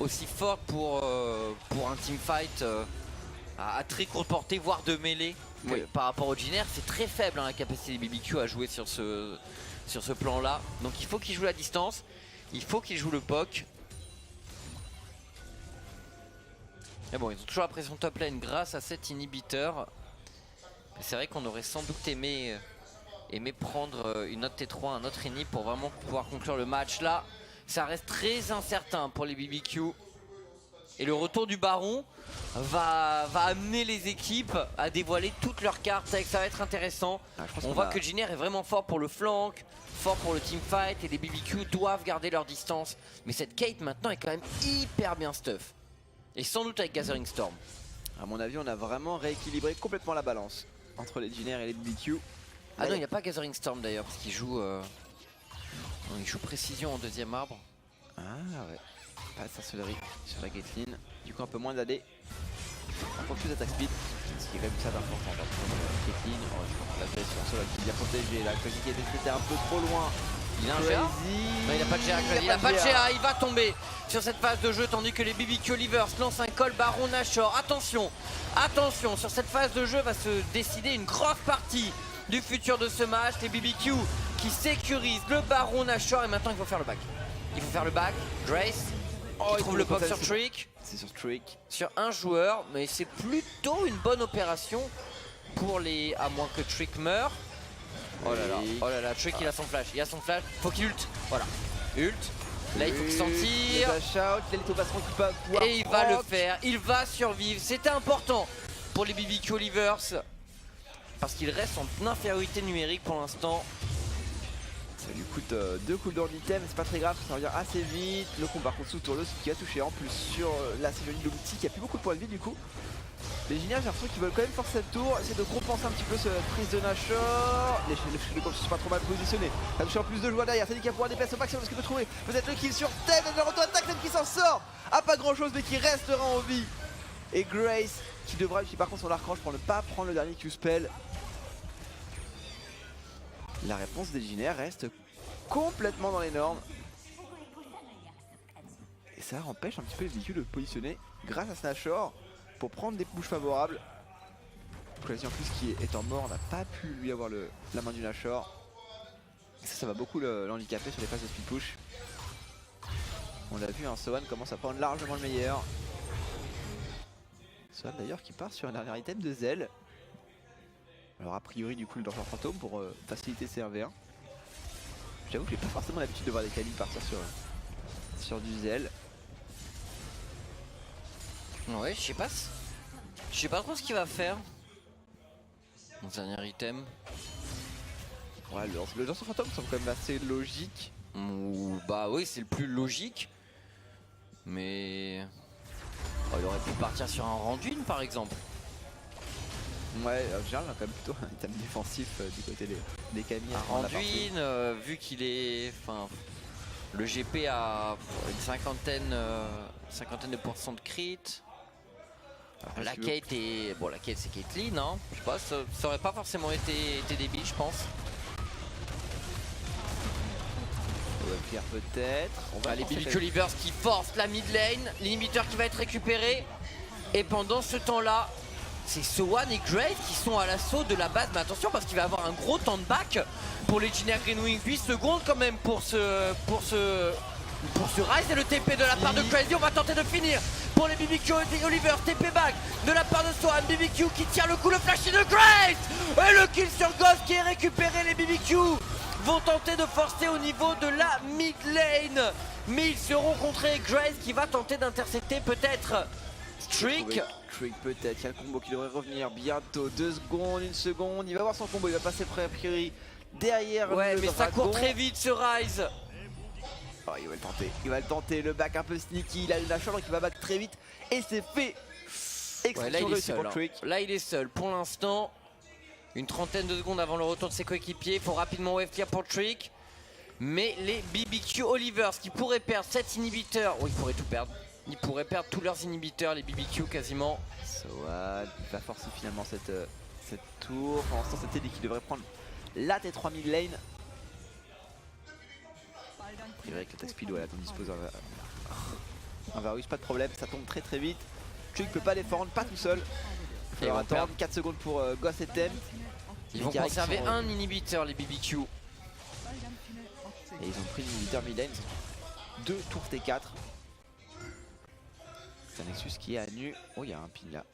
aussi forte pour un teamfight à très courte portée, voire de mêlée. que par rapport au Jiner, c'est très faible hein, la capacité des BBQ à jouer sur ce plan-là. Donc il faut qu'il joue la distance, il faut qu'il joue le POC. Mais bon, ils ont toujours la pression top lane grâce à cet inhibiteur. C'est vrai qu'on aurait sans doute aimé prendre une autre T3, un autre inhib pour vraiment pouvoir conclure le match. Là, ça reste très incertain pour les BBQ. Et le retour du Baron va amener les équipes à dévoiler toutes leurs cartes. Ça va être intéressant. On voit que Jiner est vraiment fort pour le flank, fort pour le teamfight. Et les BBQ doivent garder leur distance. Mais cette Kate maintenant est quand même hyper bien stuff. Et sans doute avec Gathering Storm. À mon avis, on a vraiment rééquilibré complètement la balance entre les Jiner et les BBQ. Ah non, il n'y a pas Gathering Storm d'ailleurs, parce qu'il joue, il joue précision en deuxième arbre. Ah ouais. Pas de sorcellerie sur la Caitlyn. Du coup, un peu moins d'AD. Un peu plus d'attaque speed. Ce qui est quand même ça d'important pour Caitlyn. Oh, je pense que la blessure sur la qui est bien protégée. La Crazy qui était un peu trop loin. Il a un GA? Non, il a pas de GA. Il a pas de GA. Il va tomber sur cette phase de jeu tandis que les BBQ Olivers lancent un call Baron Nashor. Attention, attention, sur cette phase de jeu va se décider une grosse partie du futur de ce match. Les BBQ qui sécurisent le Baron Nashor et maintenant il faut faire le back. Il faut faire le back. Grace qui trouve le pop sur Trick. C'est sur Trick. Sur un joueur, mais c'est plutôt une bonne opération pour les... à moins que Trick meure. Oh là là, Trick il a son flash, faut qu'il ult, voilà, ult, là il faut qu'il s'en tire, et il va le faire, il va survivre, c'était important pour les BBQ Olivers, parce qu'il reste en infériorité numérique pour l'instant. Ça lui coûte 2 cooldowns d'item, c'est pas très grave, ça revient assez vite. Le combat contre sous tourneuse qui a touché en plus sur la série de l'outil qui a plus beaucoup de points de vie du coup. Les Jiner, j'ai l'impression qu'ils veulent quand même forcer le tour, essayer de compenser un petit peu cette prise de Nashor. Les coachs sont pas trop mal positionnés. Ça touche en plus de joueurs derrière, c'est dit qu'il va pouvoir déplacer au maximum ce qu'il peut trouver. Peut-être le kill sur Tem, et le retour attaque, Tem qui s'en sort. Ah, pas grand chose, mais qui restera en vie. Et Grace qui devra utiliser par contre son archange pour ne pas prendre le dernier Q-spell. La réponse des Jiner reste complètement dans les normes. Et ça empêche un petit peu les véhicules de positionner grâce à ce Nashor pour prendre des pushes favorables. Crazy en plus qui étant mort n'a pas pu lui avoir la main du Nashor. Et ça va beaucoup l'handicaper sur les phases de speed push. On l'a vu, hein, Sohan commence à prendre largement le meilleur. Sohan d'ailleurs qui part sur un dernier item de Zell. Alors a priori du coup le danger fantôme pour faciliter ses 1v1. J'avoue que j'ai pas forcément l'habitude de voir des Kali partir sur du Zell. Ouais, je sais pas trop ce qu'il va faire. Mon dernier item. Ouais, le danseur fantôme semble quand même assez logique. Bah oui, c'est le plus logique. Mais... oh, il aurait pu partir sur un Randuin par exemple. Ouais, en général, on a quand même plutôt un item défensif du côté des Camille. Un Randuin, vu qu'il est... Enfin, le GP a une cinquantaine de pourcents de crit. La Kate est... bon, la Kate c'est Caitlyn, hein. Je sais pas, ça aurait pas forcément été débile, je pense. On va faire peut-être. Les BBQ Olivers qui forcent la mid lane, l'inhibiteur qui va être récupéré. Et pendant ce temps-là, c'est Sohan et Grace qui sont à l'assaut de la base. Mais attention parce qu'il va avoir un gros temps de back pour les Jiner Greenwings. 8 secondes quand même pour ce rise et le TP de la part de Crazy. On va tenter de finir pour les BBQ Olivers. TP back de la part de Sohan. BBQ qui tire le coup, le flash de Grace. Et le kill sur Ghost qui est récupéré. Les BBQ vont tenter de forcer au niveau de la mid lane. Mais ils seront contrés. Grace qui va tenter d'intercepter peut-être Trick. Trick peut-être, il y a le combo qui devrait revenir bientôt. 2 secondes, 1 seconde, il va voir son combo, il va passer près a priori derrière. Ouais, le mais dragon. ça court très vite ce Rise. Oh, il va le tenter, le back un peu sneaky, il a la chambre qui va back très vite et c'est fait. Ouais, là il est seul, là il est seul pour l'instant. Une trentaine de secondes avant le retour de ses coéquipiers, il faut rapidement wave clear pour Trick. Mais les BBQ Olivers qui pourraient perdre cet inhibiteur, oh, ils pourraient tout perdre. Ils pourraient perdre tous leurs inhibiteurs, les BBQ quasiment. Sohan va forcer finalement cette tour. Pour l'instant, c'est Teddy qui devrait prendre la T3 mid lane. C'est vrai que l'attaque speed, ouais, on dispose un Varus, pas de problème, ça tombe très très vite. Trick peut pas défendre, pas tout seul. Il va attendre 4 secondes pour Goss et Tem. Ils vont conserver un inhibiteur, les BBQ. Et ils ont pris l'inhibiteur mid-lane. 2 tours T4. C'est un Nexus qui est à nu. Oh, il y a un ping là.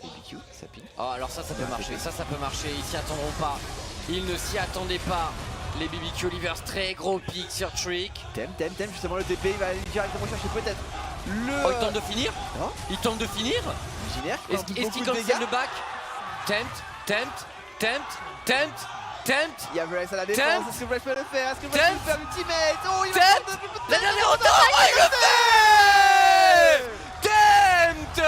BBQ, ça ping. Oh, alors ça peut marcher. Ça peut marcher. Ils s'y attendront pas. Ils ne s'y attendaient pas. Les BBQ Olivers, très gros pic sur Trick. Tem, justement le TP, il va aller directement chercher peut-être le... Oh, il tente de finir. Oh. Il tente de finir. Est-ce qu'il cancel le back? Tempt. Il y a Brace à la défense, est-ce que Brace peut le faire? Est-ce que Brace peut le faire l'ultimate? Oh, il Tempt. La dernière retour, il le fait. Tempt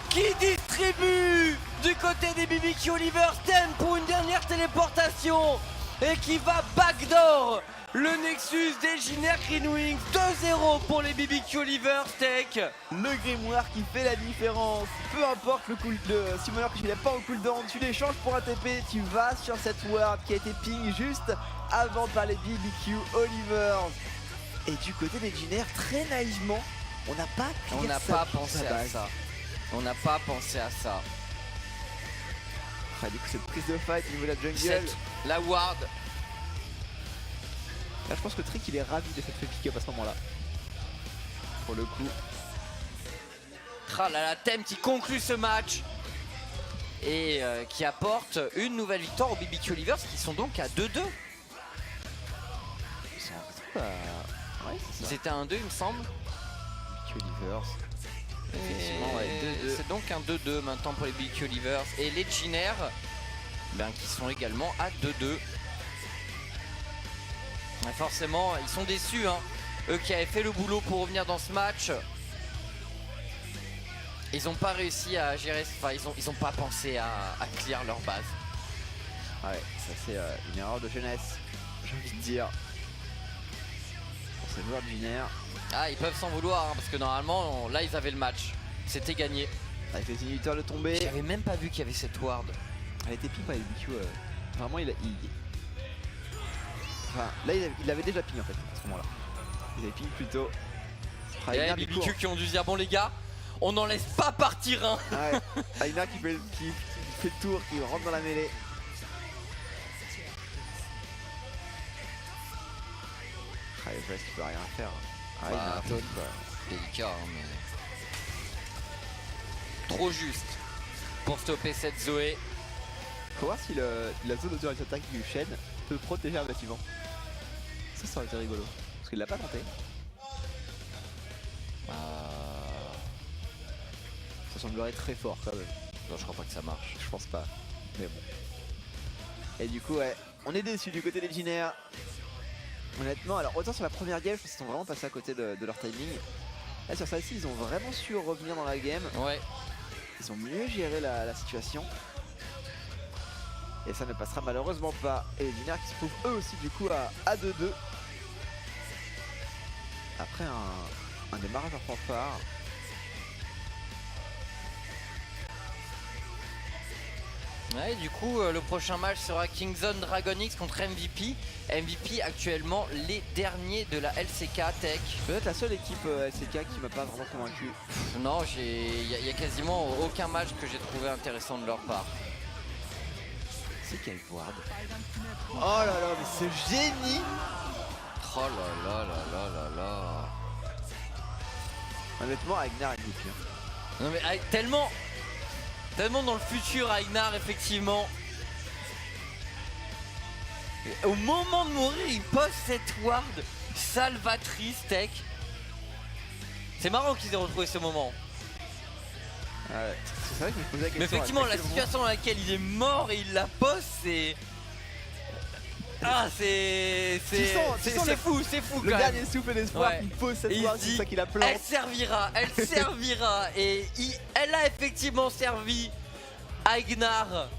qui distribue du côté des BBQ Olivers. Tempt pour une dernière téléportation et qui va backdoor le Nexus des Jiner Greenwings. 2-0 pour les BBQ Olivers Tech. Le grimoire qui fait la différence. Peu importe le summoner que tu n'as pas au cooldown, tu l'échanges pour un TP, tu vas sur cette ward qui a été ping juste avant par les BBQ Olivers. Et du côté des Jiner, très naïvement, on n'a pas pensé à ça. On n'a pas pensé à ça. Ah, du coup, cette prise de fight au niveau de la jungle. La ward. Là, je pense que Trick il est ravi de cette fait pick-up à ce moment-là. Pour le coup. La Tem qui conclut ce match et qui apporte une nouvelle victoire aux BBQ Olivers qui sont donc à 2-2. Ils étaient à 1-2 il me semble. BBQ Olivers. C'est donc un 2-2 maintenant pour les BBQ Olivers. Et les Jiner qui sont également à 2-2. Forcément, ils sont déçus, hein. Eux qui avaient fait le boulot pour revenir dans ce match. Ils n'ont pas réussi à gérer, enfin ils ont pas pensé à clear leur base. Ouais, ça c'est une erreur de jeunesse, j'ai envie de dire. Pour ces joueurs de Jiner. Ah, ils peuvent s'en vouloir, hein, parce que normalement, là ils avaient le match. C'était gagné. Avec les inhibiteurs de tomber. J'avais même pas vu qu'il y avait cette ward. Elle était ping par les BQ. Vraiment, enfin, là, il avait déjà ping en fait, à ce moment-là. Il avait ping plutôt. Il y a les BQ qui ont dû dire bon les gars, on n'en laisse pas partir un. Ouais, Aina qui fait le tour, qui rentre dans la mêlée. Ah, il reste, il peut rien faire. Ah, il a un taunt quoi. Délicat, hein, mais. Trop juste pour stopper cette Zoé. Faut voir si la zone d'autorisation attaque du Shen peut protéger un bâtiment. Ça aurait été rigolo. Parce qu'il l'a pas tenté. Ça semblerait très fort quand même. Non, je crois pas que ça marche. Je pense pas. Mais bon. Et du coup, ouais, on est déçus du côté des Jiner. Honnêtement, alors autant sur la première game, je pense qu'ils sont vraiment passés à côté de leur timing. Là, sur celle-ci, ils ont vraiment su revenir dans la game. Ouais. Ils ont mieux géré la situation. Et ça ne passera malheureusement pas. Et les Jiner qui se trouvent eux aussi du coup à 2-2. Après un démarrage en fanfare. Ouais, du coup, le prochain match sera Kingzone Dragon X contre MVP. MVP actuellement les derniers de la LCK Tech. Peut-être la seule équipe LCK qui m'a pas vraiment convaincu. Non, il y a quasiment aucun match que j'ai trouvé intéressant de leur part. C'est quelle ward. Oh là là, mais ce génie. Oh là là là là là là. Honnêtement, Agnar est MVP. Non mais tellement dans le futur, Agnar, effectivement. Au moment de mourir, il pose cette ward salvatrice Tech. C'est marrant qu'ils aient retrouvé ce moment. Ouais, c'est vrai que je me posais la question. Mais effectivement, la situation dans laquelle il est mort et il la pose, c'est... Ah, c'est fou, c'est fou le quand dernier même. souffle d'espoir, il pose cette ward, c'est ça qu'il a plante. Elle servira et elle a effectivement servi Agnar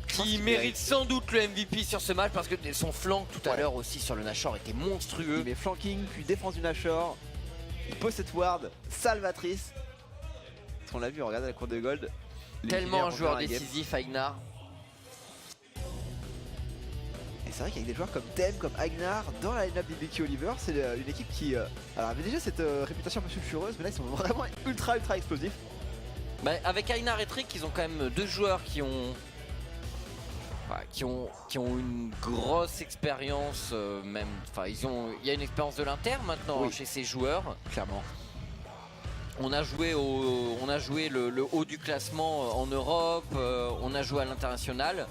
qui mérite sans doute le MVP sur ce match parce que son flank tout à l'heure aussi sur le Nashor était monstrueux. Il met flanking puis défense du Nashor. Il pose cette ward salvatrice. On l'a vu, regardez la cour de gold. Tellement un joueur décisif, Agnar. Et c'est vrai qu'avec des joueurs comme Tem, comme Agnar, dans la line-up BBQ Olivers, c'est une équipe qui alors, avait déjà cette réputation un peu sulfureuse, mais là ils sont vraiment ultra explosifs. Bah, avec Einar et Trick, ils ont quand même deux joueurs qui ont une grosse expérience, même. Enfin, il y a une expérience de l'Inter maintenant chez ces joueurs. Clairement. On a joué le haut du classement en Europe, on a joué à l'international.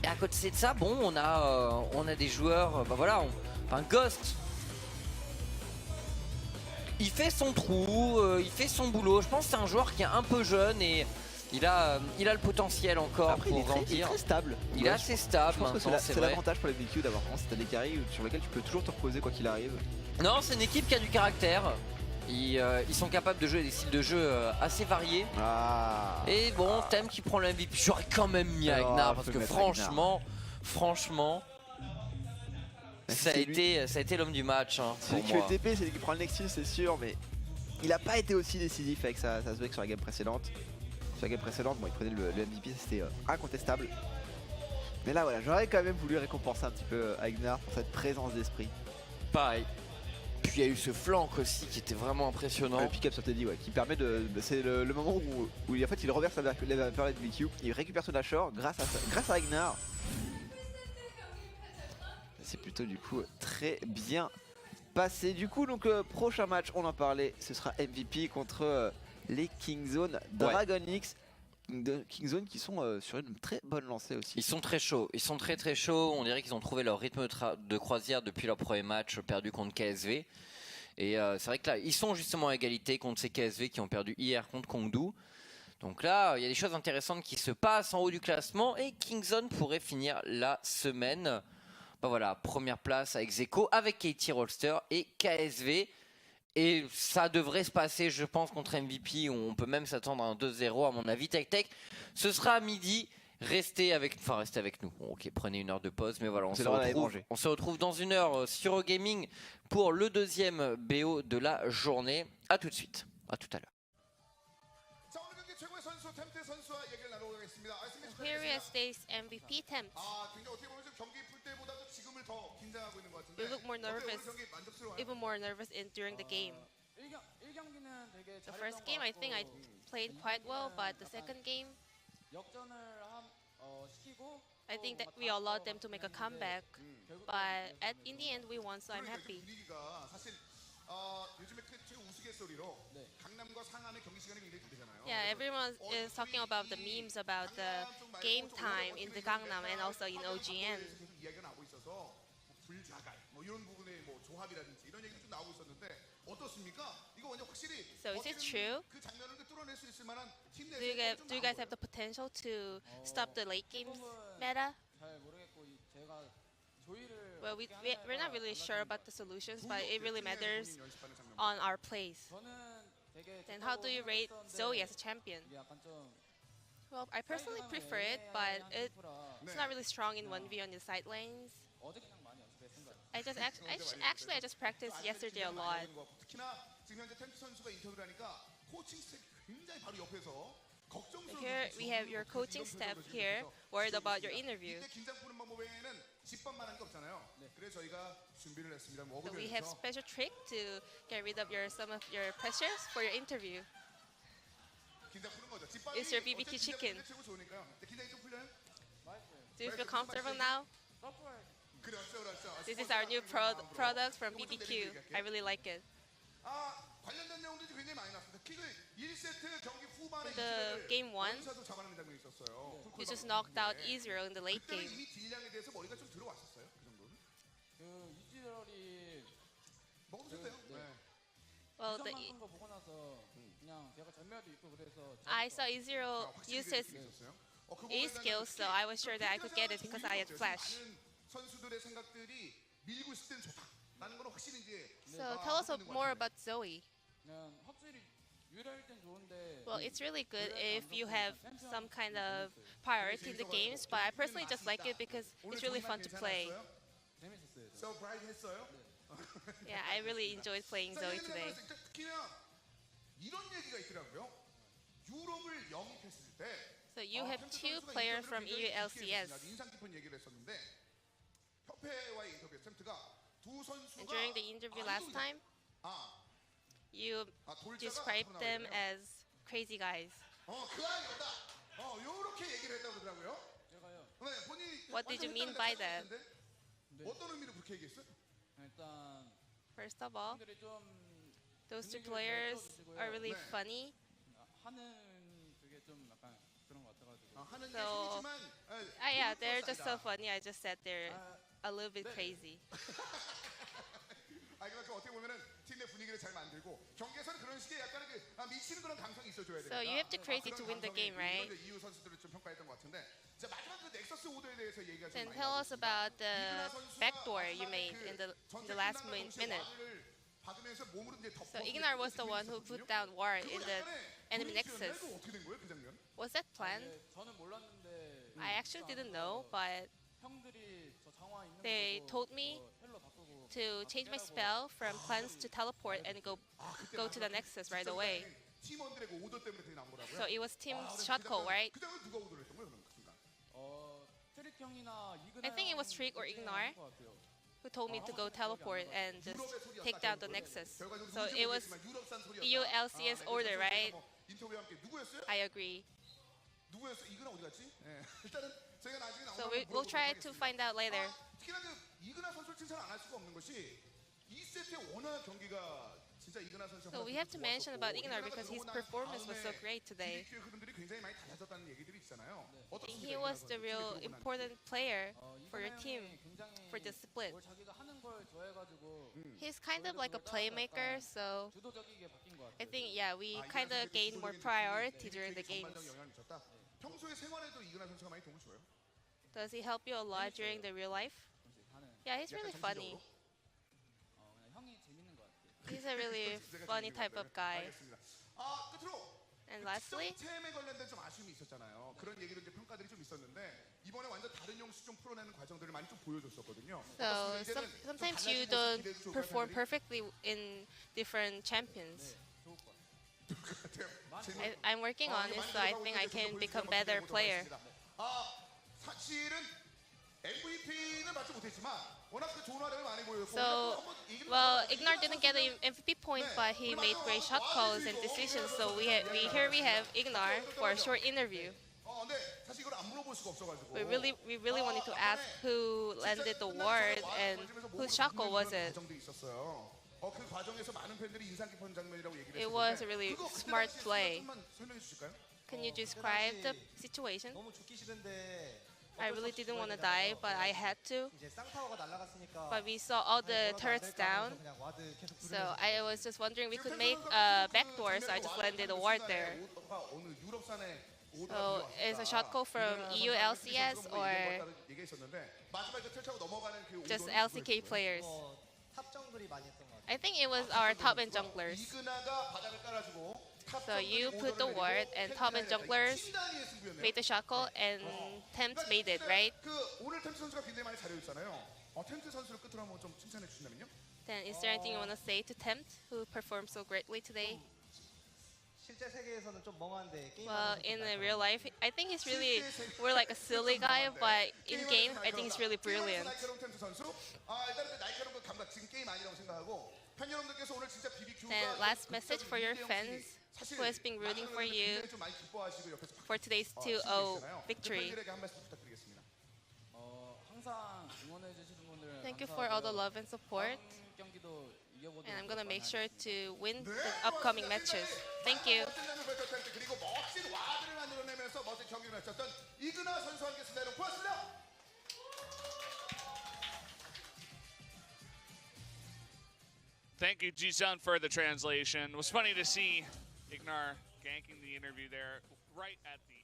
Et à côté de ça, bon, on a des joueurs, Ghost. Il fait son trou, il fait son boulot. Je pense que c'est un joueur qui est un peu jeune et il a le potentiel encore. Après, pour il est grandir. très stable. Il est assez stable. Je pense que maintenant, c'est vrai. l'avantage pour les BQ d'avoir t'as des carries sur lesquels tu peux toujours te reposer quoi qu'il arrive. Non, c'est une équipe qui a du caractère. Ils sont capables de jouer des styles de jeu assez variés. Et bon, Thème qui prend le MVP. J'aurais quand même mis Agnar parce que franchement, ça a été l'homme du match. Hein, c'est que le TP, c'est lui qui prend le Nexus, c'est sûr, mais il a pas été aussi décisif avec ça. Ça se voit que sur la game précédente. Sur la game précédente, bon, il prenait le MVP, c'était incontestable. Mais là, voilà, j'aurais quand même voulu récompenser un petit peu Agnar pour cette présence d'esprit. Pareil. Puis il y a eu ce flank aussi qui était vraiment impressionnant. Le pick-up sur Teddy, ouais, qui permet de. C'est le moment où en fait il reverse la vapeur de BQ, il récupère son Nashor grâce à Agnar. C'est plutôt du coup très bien passé. Du coup, donc prochain match, on en parlait, ce sera MVP contre les Kingzone Dragon X. Kingzone qui sont sur une très bonne lancée aussi. Ils sont très chauds, ils sont très chauds. On dirait qu'ils ont trouvé leur rythme de croisière depuis leur premier match perdu contre KSV. Et c'est vrai que là, ils sont justement à égalité contre ces KSV qui ont perdu hier contre Kongdu. Donc là, il y a des choses intéressantes qui se passent en haut du classement et Kingzone pourrait finir la semaine. Bah voilà, première place avec Zeko, avec Katie Rolster et KSV. Et ça devrait se passer, je pense, contre MVP. On peut même s'attendre à un 2-0, à mon avis. Tech, ce sera à midi. Restez avec nous. Bon, ok, prenez une heure de pause, mais voilà, on se retrouve dans une heure sur Eurogaming pour le deuxième BO de la journée. A tout de suite, à tout à l'heure. Imperial States MVP Temps. You look more nervous, even more nervous during the game. The first game, I think I played quite well, but the second game, I think that we allowed them to make a comeback. But in the end, we won, so I'm happy. Yeah, everyone is talking about the memes about the game time in the Gangnam and also in OGN. So is it true? Do you guys have the potential to stop the late game meta? Well, we're not really sure about the solutions, but it really matters on our plays. Then how do you rate Zoe as a champion? Well, I personally prefer it, but it's not really strong in 1v on the side lanes. I just practiced yesterday a lot. Here we have your coaching staff here, worried about your interview. So we have special trick to get rid of some of your pressures for your interview. It's your BBQ chicken. Do you feel comfortable now? This is our new product from BBQ. I really like it. In the game 1, you just knocked out E0 in the late game. Well, I saw E0 use his E skills, so I was sure that I could get it because I had flash. So tell us more about Zoe. Well, it's really good if you have some kind of priority in the games, but I personally just like it because it's really fun to play. Yeah, I really enjoyed playing Zoe today. So you have 2 players from EU LCS. And during the interview last time, you described them as crazy guys. 그 아이보다 요렇게 얘기를 했다고 그러더라고요. 제가요. 네, 본인이 What did you mean 완성했다는 by 걸 that? 생각하는데 네. 어떤 의미로 그렇게 얘기했어요? 일단 First of all, 분들이 좀 those two 분위기를 잘 players 띄워주시고요. are really 네. funny. 하는 그게 좀 약간 그런 것 같아가지고. 하는 게 So, 재밌지만 Yeah, they're 플러스 just so 아니다. funny. I just said they're 아, a little bit 네. crazy. 그러니까 어떻게 보면은 팀 내 분위기를 잘 만들고 경기에서는 그런 식의 약간의 미치는 그런 감성이 있어줘야 돼요. So you have to crazy to win the game, right? 이유 선수들을 좀 평가했던 것 같은데. 자 마지막 그 넥서스 오더에 대해서 얘기가 좀 Then 많이 tell 나오고 us 있습니다. about the 이그나 선수가 backdoor you 마지막에 made 그 in the 전체 last 끝나고 동시에 minute. 와드를 받으면서 몸으로 이제 So 덮고 Ignar was the one who put down ward in the enemy nexus. 그거 어떻게 된 거예요 그 장면? Was that planned? 네, 저는 몰랐는데. I actually didn't know, but 형들이 저 장화 있는 they 거 told me 헬로 바꾸고 to change my spell from cleanse to teleport and go to the nexus right away. 팀원들의 그 오더 때문에 되게 나온 거라고요? So it was team 그래서 shot 그 call, 장면- right? 그 장면 누가 오더를 했던 거예요 그럼 그 순간? 트릭 형이나 이그나 I think it was 형이 Trick or 결정한 Ignar. 것 같아요. who told me to go teleport and just 유럽의 소리였다, take down the 결국은. nexus. 결과적으로 So 누군지 it was 모르겠지만 유럽산 소리였다. EU LCS 아, order, 넥서스 right? 뭐 인터뷰와 함께 누구였어요? I agree. 누구였어요? 이그나 어디 갔지? 예. 일단은 저희가 나중에 나오면 So we'll try to find out later. 특히나 그 이그나 선수를 칭찬 안 할 수가 없는 것이 2세트에 워낙 경기가 진짜 이그나 선수 So we have to mention about Ignar because his performance was so great today. BBQ의 흐름들이 굉장히 많이 달라졌다는 얘기들이 있잖아요. 어떻습니까, He 이그나 was 선수? the real 팀에 들어오고 난 important player for your 이그나 team 형이 굉장히 for the split. 뭘 자기가 하는 걸 좋아해가지고 He's kind of like a playmaker, so 주도적이게 바뀐 것 I 같아요. think we 아, kind 이그나 of 선수의 gained more 주도적인 priority 느낌이 during the BBQ에게 games. 전반적 영향을 미쳤다. 평소에 생활에도 이그나 선수가 많이 도움을 줘요. Does he help you a lot during the real life? 하는 Yeah, he's really funny. 그냥 형이 재밌는 것 같아요. He's a really funny type of guy. 알겠습니다. 끝으로 And lastly, 템에 관련된 좀 아쉬움이 있었잖아요. 그런 얘기를 이제 평가들이 좀 있었는데 이번에 완전 다른 형식 좀 풀어내는 과정들을 많이 좀 보여줬었거든요. so 어떻습니까? 이제는 좀 sometimes 달라진 you 모습 don't 기대해도 좋을까요, perform 팬들이? perfectly in different champions. 좋을 것 같아요. 같아요. I'm working on it, so I think I can become better player. 사실은 MVP는 받지 못했지만 워낙 그 좋은 활약을 많이 보였고 So, well, Ignar didn't get the MVP point, but he made great shot calls and decisions. So we have Ignar for a short interview. 근데 사실 이걸 안 물어볼 수가 없어가지고. We really wanted to ask who landed the award and whose shot call was it. 과정도 있었어요. 그 과정에서 많은 팬들이 인상 깊은 장면이라고 얘기를 It 했었는데 was a really 그거 그때 smart 당시에 play. 조금만 설명해 주실까요? Can you describe the situation? 너무 죽기 싫은데 I really didn't want to die, but I had to. 이제 쌍타워가 날아갔으니까 But we saw all the turrets down. 그냥 와드 계속 So 부르면서 I was just wondering we could make a backdoor, so I just landed a ward there. 어느 유럽산의 So is a shot call from EU LCS or just LCK players? 탑 정글이 많이 했던 것 같아요. I think it was our top end junglers. So you put the ward and top end junglers made the shot call and Tempt made it, right? 오늘 템트 선수가 굉장히 많이 잘해줬잖아요. 템트 선수를 끝으로 한번 좀 칭찬해 주신다면요? Then is there anything you want to say to Tempt, who performed so greatly today? 실제 세계에서는 좀 멍한데 게임 Well, in the real life, I think he's really, we're like a silly guy, but in game, I think he's really brilliant. 날카로운 템트 선수. 일단 그 날카로운 그 감각 지금 게임 아니라고 생각하고 팬 여러분들께서 오늘 진짜 BBQ가 Then last message for your fans who has been rooting for you 좀 많이 기뻐하시고 옆에서 for today's 2-0 victory. 팬들에게 한 말씀 부탁드리겠습니다. 항상 응원해 주시는 분들 Thank you for all the love and support, 다음 경기도 이겨보도록 and I'm gonna make sure to win 네, the upcoming matches. Thank you. 그리고 멋진 와드를 만들어내면서 멋진 경기를 펼쳤던 이그나 선수와 함께했습니다. 여러분 고맙습니다. Thank you, Jisun, for the translation. It was funny to see Ignar ganking the interview there right at the